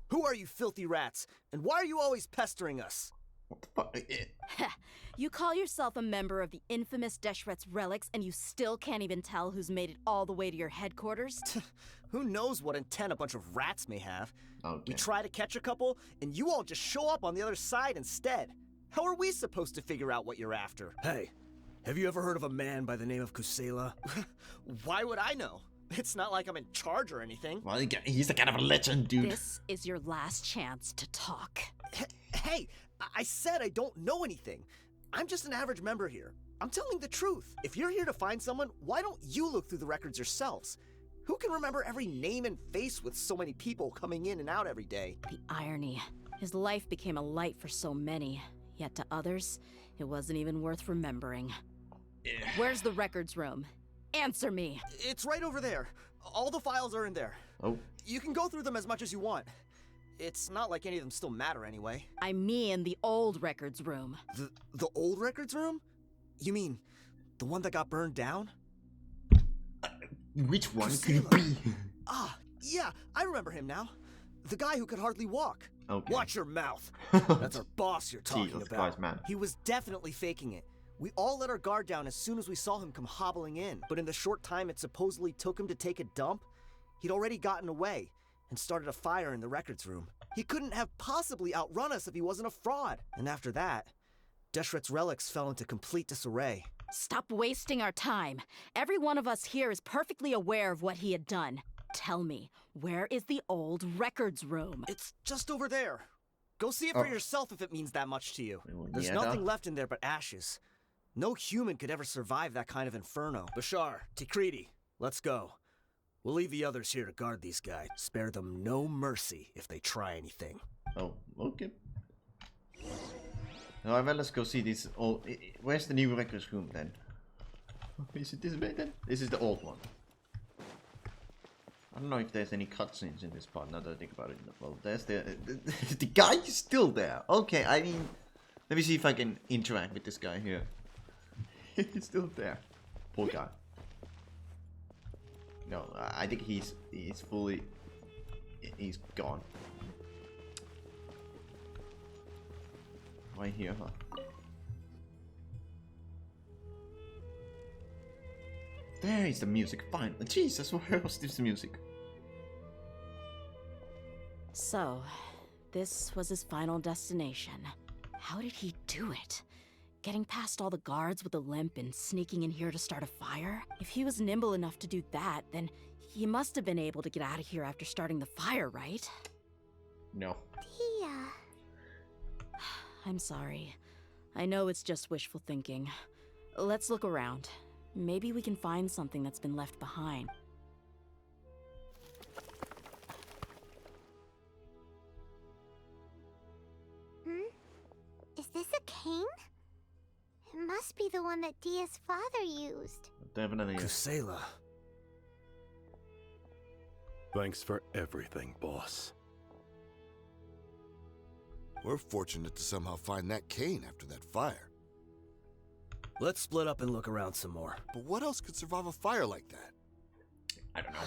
R: Who are you filthy rats? And why are you always pestering us?
A: What the fuck?
U: You call yourself a member of the infamous Deshret's relics and you still can't even tell who's made it all the way to your headquarters?
R: Who knows what intent a bunch of rats may have?
A: Okay.
R: We try to catch a couple, and you all just show up on the other side instead. How are we supposed to figure out what you're after? Hey, have you ever heard of a man by the name of Kusela? Why would I know? It's not like I'm in charge or anything.
A: Well, he's the kind of a legend, dude.
U: This is your last chance to talk.
R: Hey, I said I don't know anything. I'm just an average member here. I'm telling the truth. If you're here to find someone, why don't you look through the records yourselves? Who can remember every name and face with so many people coming in and out every day?
U: The irony. His life became a light for so many, yet to others, it wasn't even worth remembering. Where's the records room? Answer me!
R: It's right over there. All the files are in there.
A: Oh.
R: You can go through them as much as you want. It's not like any of them still matter anyway.
U: I mean the old records room.
R: The old records room? You mean the one that got burned down?
A: Which one could it be?
R: Ah, yeah, I remember him now. The guy who could hardly walk.
A: Okay.
R: Watch your mouth. That's our boss you're talking
A: Jesus
R: about.
A: Christ, man.
R: He was definitely faking it. We all let our guard down as soon as we saw him come hobbling in. But in the short time it supposedly took him to take a dump, he'd already gotten away and started a fire in the records room. He couldn't have possibly outrun us if he wasn't a fraud. And after that, Deshret's relics fell into complete disarray.
U: Stop wasting our time. Every one of us here is perfectly aware of what he had done. Tell me, where is the old records room?
R: It's just over there. Go see it for yourself if it means that much to you. There's
A: Yeah,
R: nothing left in there but ashes. No human could ever survive that kind of inferno. Bashar, Tikriti, let's go. We'll leave the others here to guard these guys. Spare them no mercy if they try anything.
A: Oh, okay. Alright, well, let's go see this old... Where's the new records room then? Is it this way then? This is the old one. I don't know if there's any cutscenes in this part, now that I think about it. Well, there's the guy is still there. Okay, I mean... Let me see if I can interact with this guy here. He's still there. Poor guy. No, I think he's fully... He's gone. Right here, huh? There is the music, finally. Jesus, where was this music?
U: So, this was his final destination. How did he do it? Getting past all the guards with a limp and sneaking in here to start a fire? If he was nimble enough to do that, then he must have been able to get out of here after starting the fire, right?
A: No.
K: Dehya.
U: I'm sorry. I know it's just wishful thinking. Let's look around. Maybe we can find something that's been left behind.
K: Is this a cane? It must be the one that Dehya's father used.
A: Definitely.
M: Kusela. Thanks for everything, boss.
G: We're fortunate to somehow find that cane after that fire.
R: Let's split up and look around some more.
G: But what else could survive a fire like that?
A: I don't know.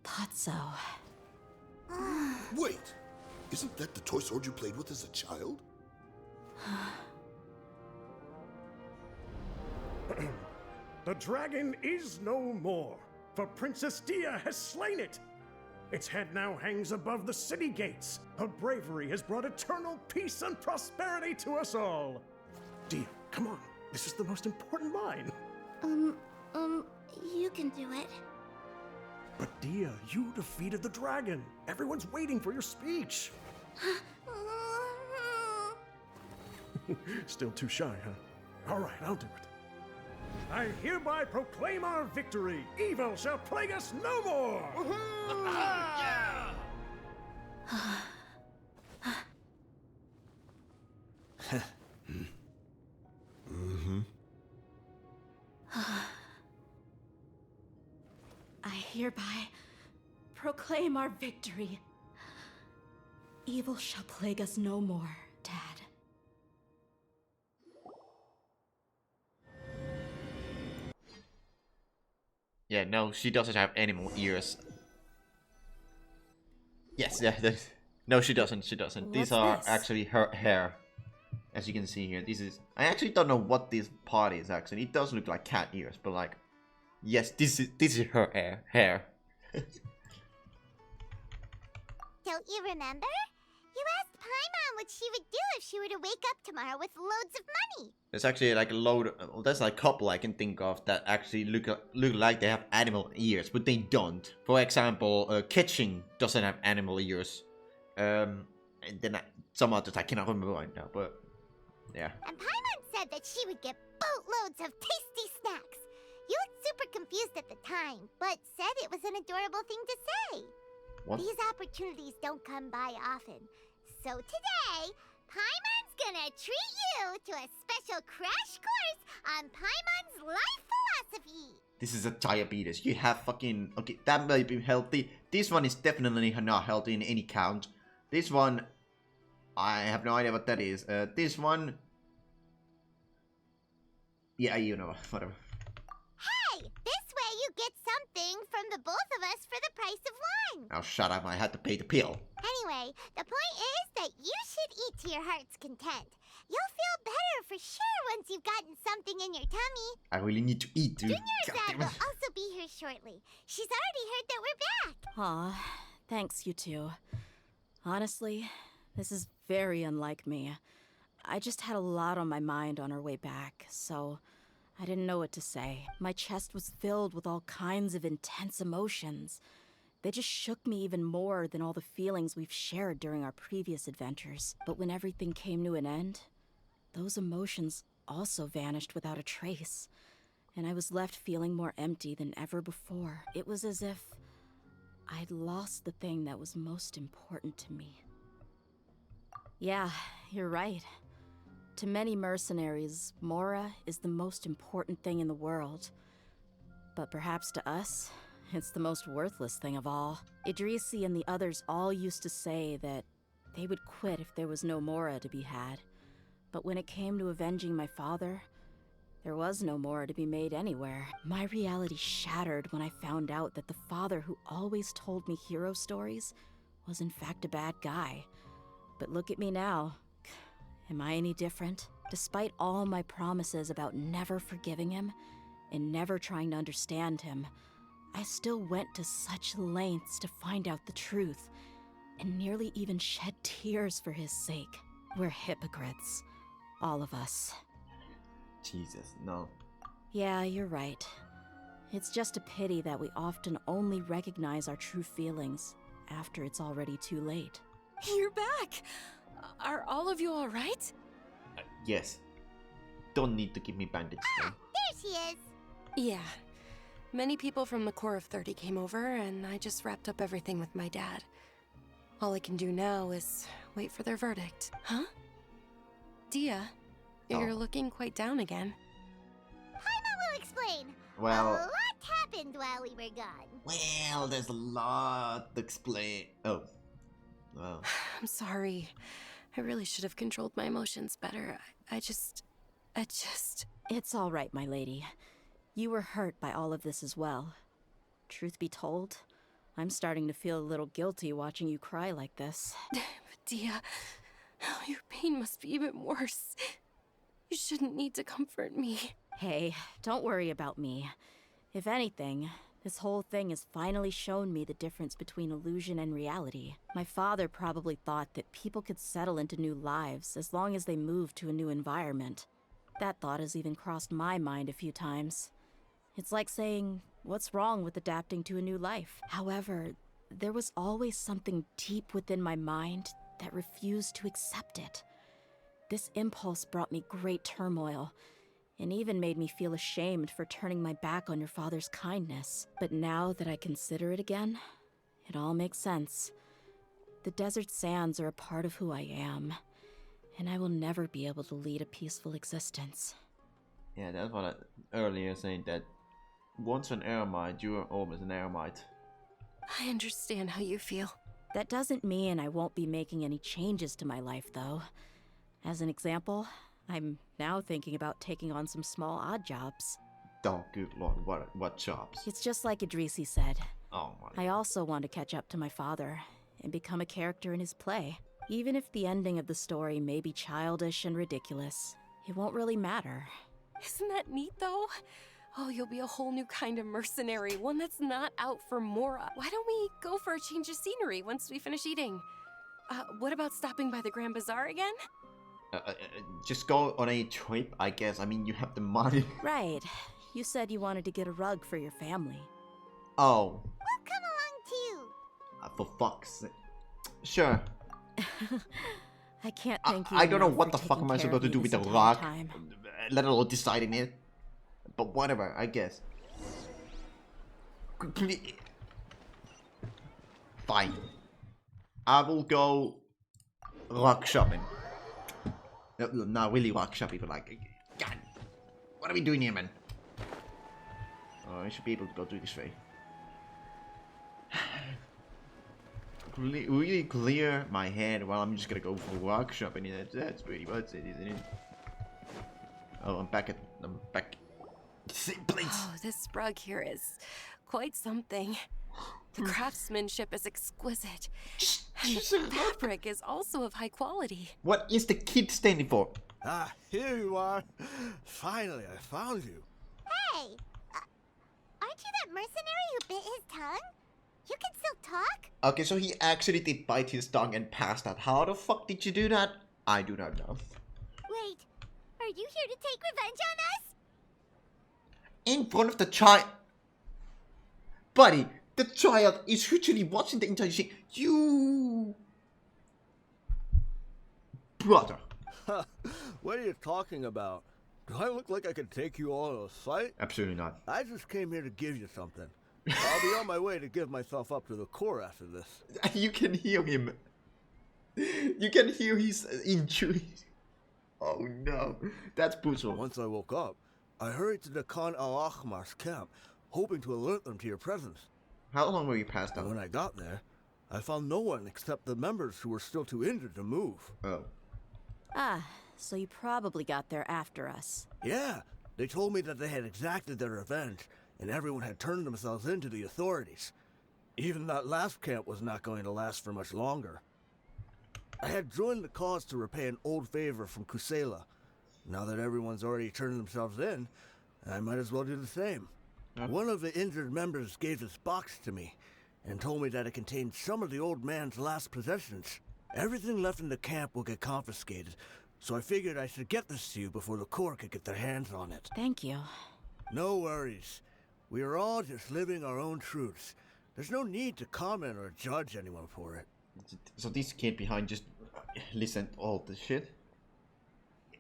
U: Thought so.
G: Wait! Isn't that the toy sword you played with as a child?
D: The dragon is no more, for Princess Dehya has slain it. Its head now hangs above the city gates. Her bravery has brought eternal peace and prosperity to us all. Dehya, come on. This is the most important line.
K: You can do it.
D: But Dehya, you defeated the dragon. Everyone's waiting for your speech. Still too shy, huh? All right, I'll do it. I hereby proclaim our victory. Evil shall plague us no more.
R: Yeah!
U: I hereby proclaim our victory. Evil shall plague us no more, Dad.
A: Yeah, no, she doesn't have animal ears. Yes, yeah, no, she doesn't. She doesn't. These are actually her hair, as you can see here. This is. I actually don't know what this part is. Actually, it does look like cat ears, but like, yes, this is her hair.
K: Don't you remember? You asked Paimon what she would do if she were to wake up tomorrow with loads of money.
A: There's actually like a load. There's like a couple I can think of that actually look like they have animal ears, but they don't. For example, Kitchen doesn't have animal ears. And then some others I cannot remember right now, but yeah.
K: And Paimon said that she would get boatloads of tasty snacks. You looked super confused at the time, but said it was an adorable thing to say.
A: What?
K: These opportunities don't come by often. So today, Paimon's gonna treat you to a special crash course on Paimon's life philosophy.
A: This is a diabetes. You have fucking... Okay, that might be healthy. This one is definitely not healthy in any count. This one... I have no idea what that is. This one... Yeah, you know, whatever.
K: Hey, this way you get something from the both of us for the price of one.
A: Now shut up, I had to pay the pill.
K: Anyway, the point is that you should eat to your heart's content. You'll feel better for sure once you've gotten something in your tummy.
A: I really need to eat, dude.
K: Junior's dad will also be here shortly. She's already heard that we're back.
U: Aw, thanks, you two. Honestly, this is very unlike me. I just had a lot on my mind on our way back, so I didn't know what to say. My chest was filled with all kinds of intense emotions. They just shook me even more than all the feelings we've shared during our previous adventures. But when everything came to an end, those emotions also vanished without a trace, and I was left feeling more empty than ever before. It was as if I'd lost the thing that was most important to me. Yeah, you're right. To many mercenaries, Mora is the most important thing in the world. But perhaps to us, it's the most worthless thing of all. Idrisi and the others all used to say that they would quit if there was no Mora to be had. But when it came to avenging my father, there was no Mora to be made anywhere. My reality shattered when I found out that the father who always told me hero stories was in fact a bad guy. But look at me now. Am I any different? Despite all my promises about never forgiving him and never trying to understand him, I still went to such lengths to find out the truth, and nearly even shed tears for his sake. We're hypocrites. All of us.
A: Jesus, no.
U: Yeah, you're right. It's just a pity that we often only recognize our true feelings after it's already too late.
T: You're back! Are all of you alright?
A: Yes. Don't need to give me bandage though.
K: There she is!
T: Yeah. Many people from the Corps of 30 came over, and I just wrapped up everything with my dad. All I can do now is wait for their verdict. Huh? Dehya, you're looking quite down again.
K: Paimon will explain.
A: Well...
K: A lot happened while we were gone.
A: Well, there's a lot to explain. Oh. Well.
T: I'm sorry. I really should have controlled my emotions better. I just...
U: It's all right, my lady. You were hurt by all of this as well. Truth be told, I'm starting to feel a little guilty watching you cry like this.
T: But Dehya, your pain must be even worse. You shouldn't need to comfort me.
U: Hey, don't worry about me. If anything, this whole thing has finally shown me the difference between illusion and reality. My father probably thought that people could settle into new lives as long as they moved to a new environment. That thought has even crossed my mind a few times. It's like saying, what's wrong with adapting to a new life? However, there was always something deep within my mind that refused to accept it. This impulse brought me great turmoil, and even made me feel ashamed for turning my back on your father's kindness. But now that I consider it again, it all makes sense. The desert sands are a part of who I am, and I will never be able to lead a peaceful existence.
A: Yeah, that's what I earlier saying, that once an eremite, you're always an eremite.
T: I understand how you feel.
U: That doesn't mean I won't be making any changes to my life, though. As an example, I'm now thinking about taking on some small odd jobs.
A: Oh, good lord, what jobs?
U: It's just like Idrisi said.
A: Oh my.
U: I also want to catch up to my father and become a character in his play. Even if the ending of the story may be childish and ridiculous, it won't really matter.
T: Isn't that neat, though? Oh, you'll be a whole new kind of mercenary, one that's not out for Mora. Why don't we go for a change of scenery once we finish eating? What about stopping by the Grand Bazaar again?
A: Just go on a trip, I guess. I mean, you have the money.
U: Right. You said you wanted to get a rug for your family.
A: Oh.
K: We'll come along too.
A: For fuck's sake. Sure.
U: I can't thank you.
A: I don't know what the fuck am I supposed to do with the rug, let alone deciding it. But whatever, I guess. Fine. I will go rock shopping. No, not really rock shopping, but like, God, what are we doing here, man? Oh, I should be able to go through this way. Really clear my head while I'm just gonna go for rock shopping. That's pretty much it, isn't it? Oh, I'm back. Same place.
T: Oh, this rug here is quite something. The craftsmanship is exquisite. And the fabric is also of high quality.
A: What is the kid standing for?
G: Ah, here you are. Finally, I found you.
K: Hey! Aren't you that mercenary who bit his tongue? You can still talk?
A: Okay, so he actually did bite his tongue and passed out. How the fuck did you do that? I do not know.
K: Wait, are you here to take revenge on us?
A: In front of the child. Buddy, the child is literally watching the entire thing. You... Brother.
G: What are you talking about? Do I look like I could take you all to a fight?
A: Absolutely not.
G: I just came here to give you something. I'll be on my way to give myself up to the Corps after this.
A: You can hear him. You can hear his injury. Oh no, that's brutal.
G: Once I woke up, I hurried to the Khan Al-Ahmar's camp, hoping to alert them to your presence.
A: How long were you passed out?
G: When I got there,
R: I found no one except the members who were still too injured to move.
A: Oh.
U: Ah, so you probably got there after us.
R: Yeah, they told me that they had exacted their revenge, and everyone had turned themselves in to the authorities. Even that last camp was not going to last for much longer. I had joined the cause to repay an old favor from Kusela. Now that everyone's already turned themselves in, I might as well do the same. One of the injured members gave this box to me, and told me that it contained some of the old man's last possessions. Everything left in the camp will get confiscated, so I figured I should get this to you before the Corps could get their hands on it.
U: Thank you.
R: No worries. We are all just living our own truths. There's no need to comment or judge anyone for it.
A: So this kid behind just listened to all the shit?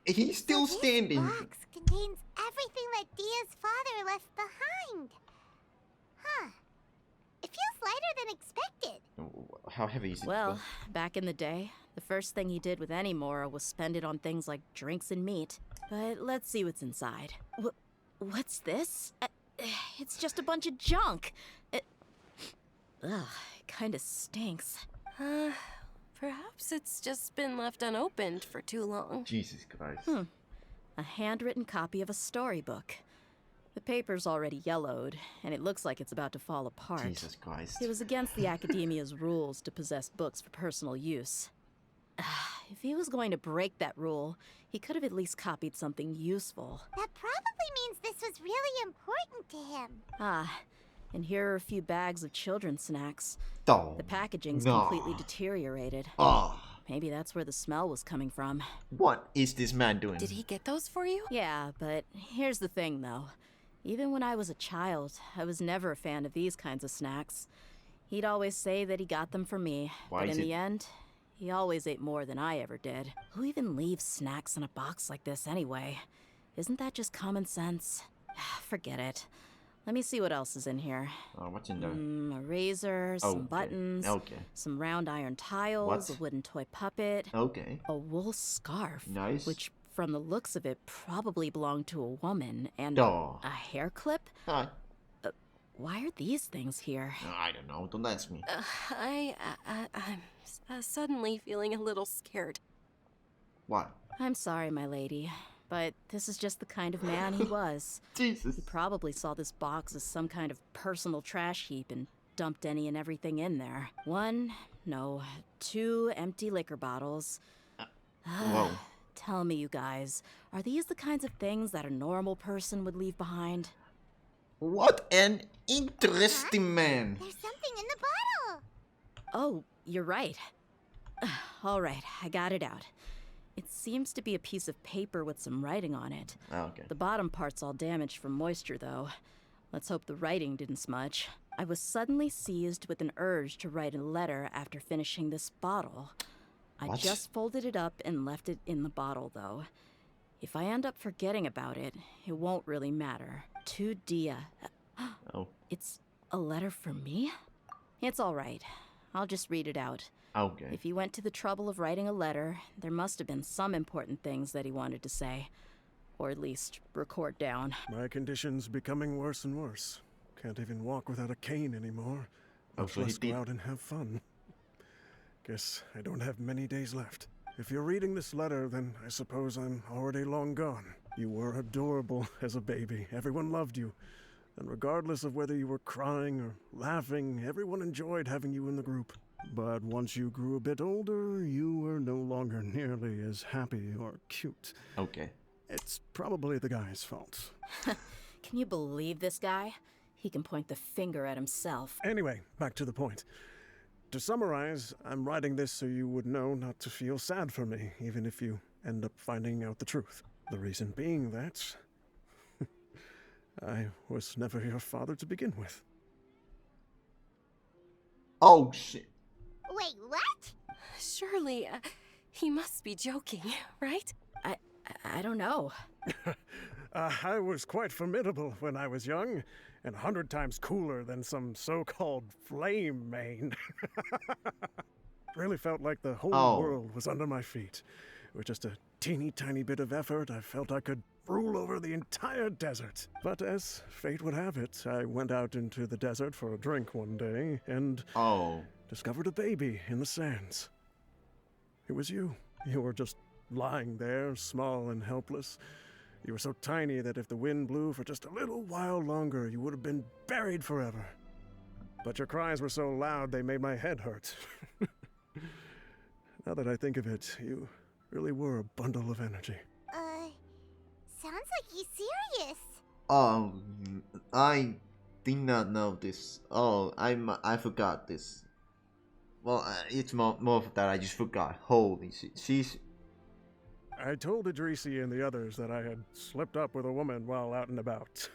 A: He's still standing.
K: This box contains everything that Dehya's father left behind. Huh. It feels lighter than expected.
A: How heavy is it?
U: Well, back in the day, the first thing he did with any Mora was spend it on things like drinks and meat. But let's see what's inside. What's this? It's just a bunch of junk. Ugh, it kinda stinks.
T: Perhaps it's just been left unopened for too long.
A: Jesus Christ.
U: A handwritten copy of a storybook. The paper's already yellowed, and it looks like it's about to fall apart.
A: Jesus Christ.
U: It was against the Academia's rules to possess books for personal use. If he was going to break that rule, he could have at least copied something useful.
K: That probably means this was really important to him.
U: Ah, and here are a few bags of children's snacks.
A: Oh,
U: the packaging's
A: no.
U: completely deteriorated.
A: Oh.
U: Maybe that's where the smell was coming from.
A: What is this man doing?
T: Did he get those for you?
U: Yeah, but here's the thing, though. Even when I was a child, I was never a fan of these kinds of snacks. He'd always say that he got them for me,
A: Why
U: but
A: is
U: in
A: it-
U: the end, he always ate more than I ever did. Who even leaves snacks in a box like this anyway? Isn't that just common sense? Forget it. Let me see what else is in here.
A: Oh, what's in there?
U: A razor, some
A: Okay,
U: buttons,
A: okay.
U: some round iron tiles,
A: What?
U: a wooden toy puppet,
A: Okay.
U: a wool scarf,
A: Nice.
U: which from the looks of it probably belonged to a woman, and
A: Oh.
U: a hair clip?
A: Hi.
U: Why are these things here?
A: I don't know. Don't ask me.
T: I'm suddenly feeling a little scared.
A: What?
U: I'm sorry, my lady, but this is just the kind of man he was.
A: Jesus.
U: He probably saw this box as some kind of personal trash heap and dumped any and everything in there. 2 empty liquor bottles.
A: Whoa.
U: Tell me, you guys, are these the kinds of things that a normal person would leave behind?
A: What an interesting man.
K: There's something in the bottle.
U: Oh, you're right. All right, I got it out. It seems to be a piece of paper with some writing on it.
A: Oh, okay.
U: The bottom part's all damaged from moisture, though. Let's hope the writing didn't smudge. I was suddenly seized with an urge to write a letter after finishing this bottle. I
A: What?
U: just folded it up and left it in the bottle, though. If I end up forgetting about it, it won't really matter. To Dehya.
A: Oh.
U: It's a letter for me? It's all right. I'll just read it out.
A: Okay.
U: If he went to the trouble of writing a letter, there must have been some important things that he wanted to say. Or at least record down.
D: My condition's becoming worse and worse. Can't even walk without a cane anymore.
A: Oh,
D: Much
A: so he
D: less go
A: did-
D: out and have fun. Guess I don't have many days left. If you're reading this letter, then I suppose I'm already long gone. You were adorable as a baby. Everyone loved you. And regardless of whether you were crying or laughing, everyone enjoyed having you in the group. But once you grew a bit older, you were no longer nearly as happy or cute.
A: Okay.
D: It's probably the guy's fault.
U: Can you believe this guy? He can point the finger at himself.
D: Anyway, back to the point. To summarize, I'm writing this so you would know not to feel sad for me, even if you end up finding out the truth. The reason being that I was never your father to begin with.
A: Oh, shit.
K: Wait, what?
T: Surely, he must be joking, right?
U: I don't know.
D: I was quite formidable when I was young, and 100 times cooler than some so-called flame main. Really felt like the whole world was under my feet. With just a teeny tiny bit of effort, I felt I could rule over the entire desert. But as fate would have it, I went out into the desert for a drink one day, and discovered a baby in the sands. It was you. You were just lying there, small and helpless. You were so tiny that if the wind blew for just a little while longer, you would have been buried forever. But your cries were so loud they made my head hurt. Now that I think of it, you really were a bundle of energy.
K: Sounds like he's serious.
A: I did not know this. I forgot this. Well, it's more of that I just forgot. Holy shit. She's...
D: I told Idrisi and the others that I had slipped up with a woman while out and about.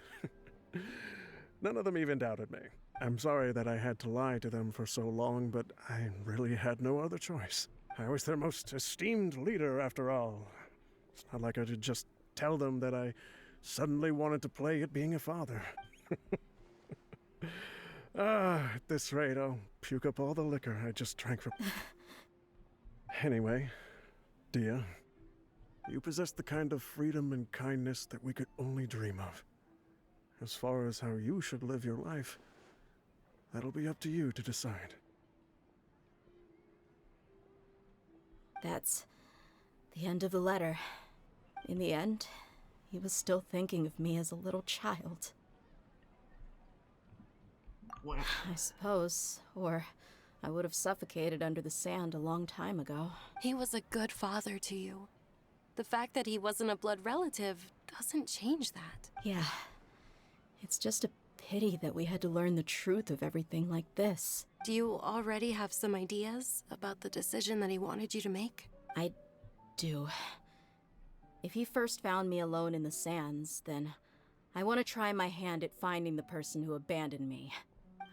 D: None of them even doubted me. I'm sorry that I had to lie to them for so long, but I really had no other choice. I was their most esteemed leader, after all. It's not like I could just tell them that I suddenly wanted to play at being a father. At this rate, I'll puke up all the liquor I just drank from... Anyway, Dehya, you possess the kind of freedom and kindness that we could only dream of. As far as how you should live your life, that'll be up to you to decide.
U: That's the end of the letter. In the end, he was still thinking of me as a little child. I suppose, or I would have suffocated under the sand a long time ago.
T: He was a good father to you. The fact that he wasn't a blood relative doesn't change that.
U: Yeah. It's just a pity that we had to learn the truth of everything like this.
T: Do you already have some ideas about the decision that he wanted you to make?
U: I do. If he first found me alone in the sands, then I want to try my hand at finding the person who abandoned me.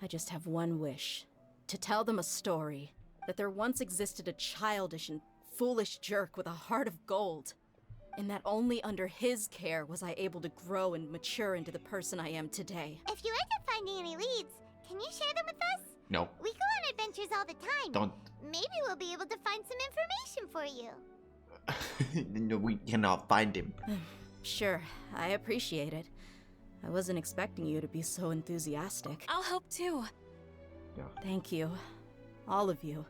U: I just have one wish. To tell them a story. That there once existed a childish and foolish jerk with a heart of gold. And that only under his care was I able to grow and mature into the person I am today.
K: If you end up finding any leads, can you share them with us?
A: No.
K: We go on adventures all the time.
A: Don't.
K: Maybe we'll be able to find some information for you.
A: No, we cannot find him.
U: Sure, I appreciate it. I wasn't expecting you to be so enthusiastic.
T: I'll help too.
A: Yeah.
U: Thank you. All of you.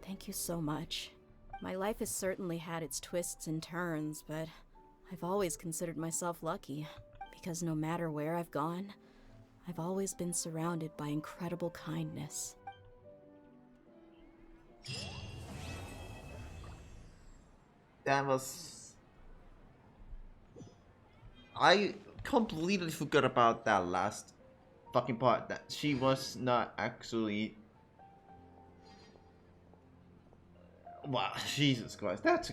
U: Thank you so much. My life has certainly had its twists and turns, but I've always considered myself lucky, because no matter where I've gone, I've always been surrounded by incredible kindness.
A: That was... I completely forgot about that last fucking part, that she was not actually... Wow, Jesus Christ, that's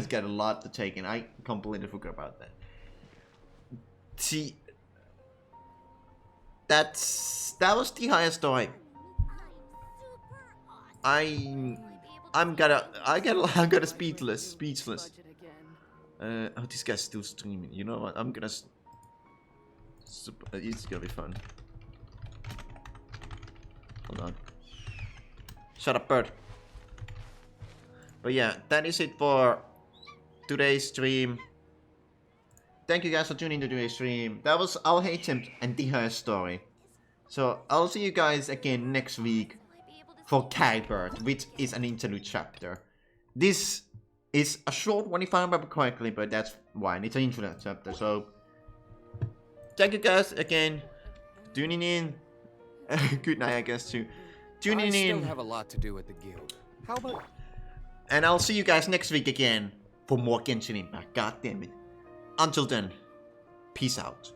A: got a lot to take in. I completely forgot about that. See, that was the highest story. I'm speechless. Oh, this guy's still streaming. You know what? I'm gonna. It's gonna be fun. Hold on. Shut up, bird. But yeah, that is it for today's stream. Thank you guys for tuning into today's stream. That was Alhaitham and Dehya's story. So I'll see you guys again next week for Kybird, which is an interlude chapter. This is a short one if I remember correctly, but that's fine. It's an interlude chapter. So thank you guys again. Tuning in. Good night, I guess, too. Tuning in.
E: I still have a lot to do with the guild. How about...
A: And I'll see you guys next week again for more Genshin Impact. God damn it. Until then, peace out.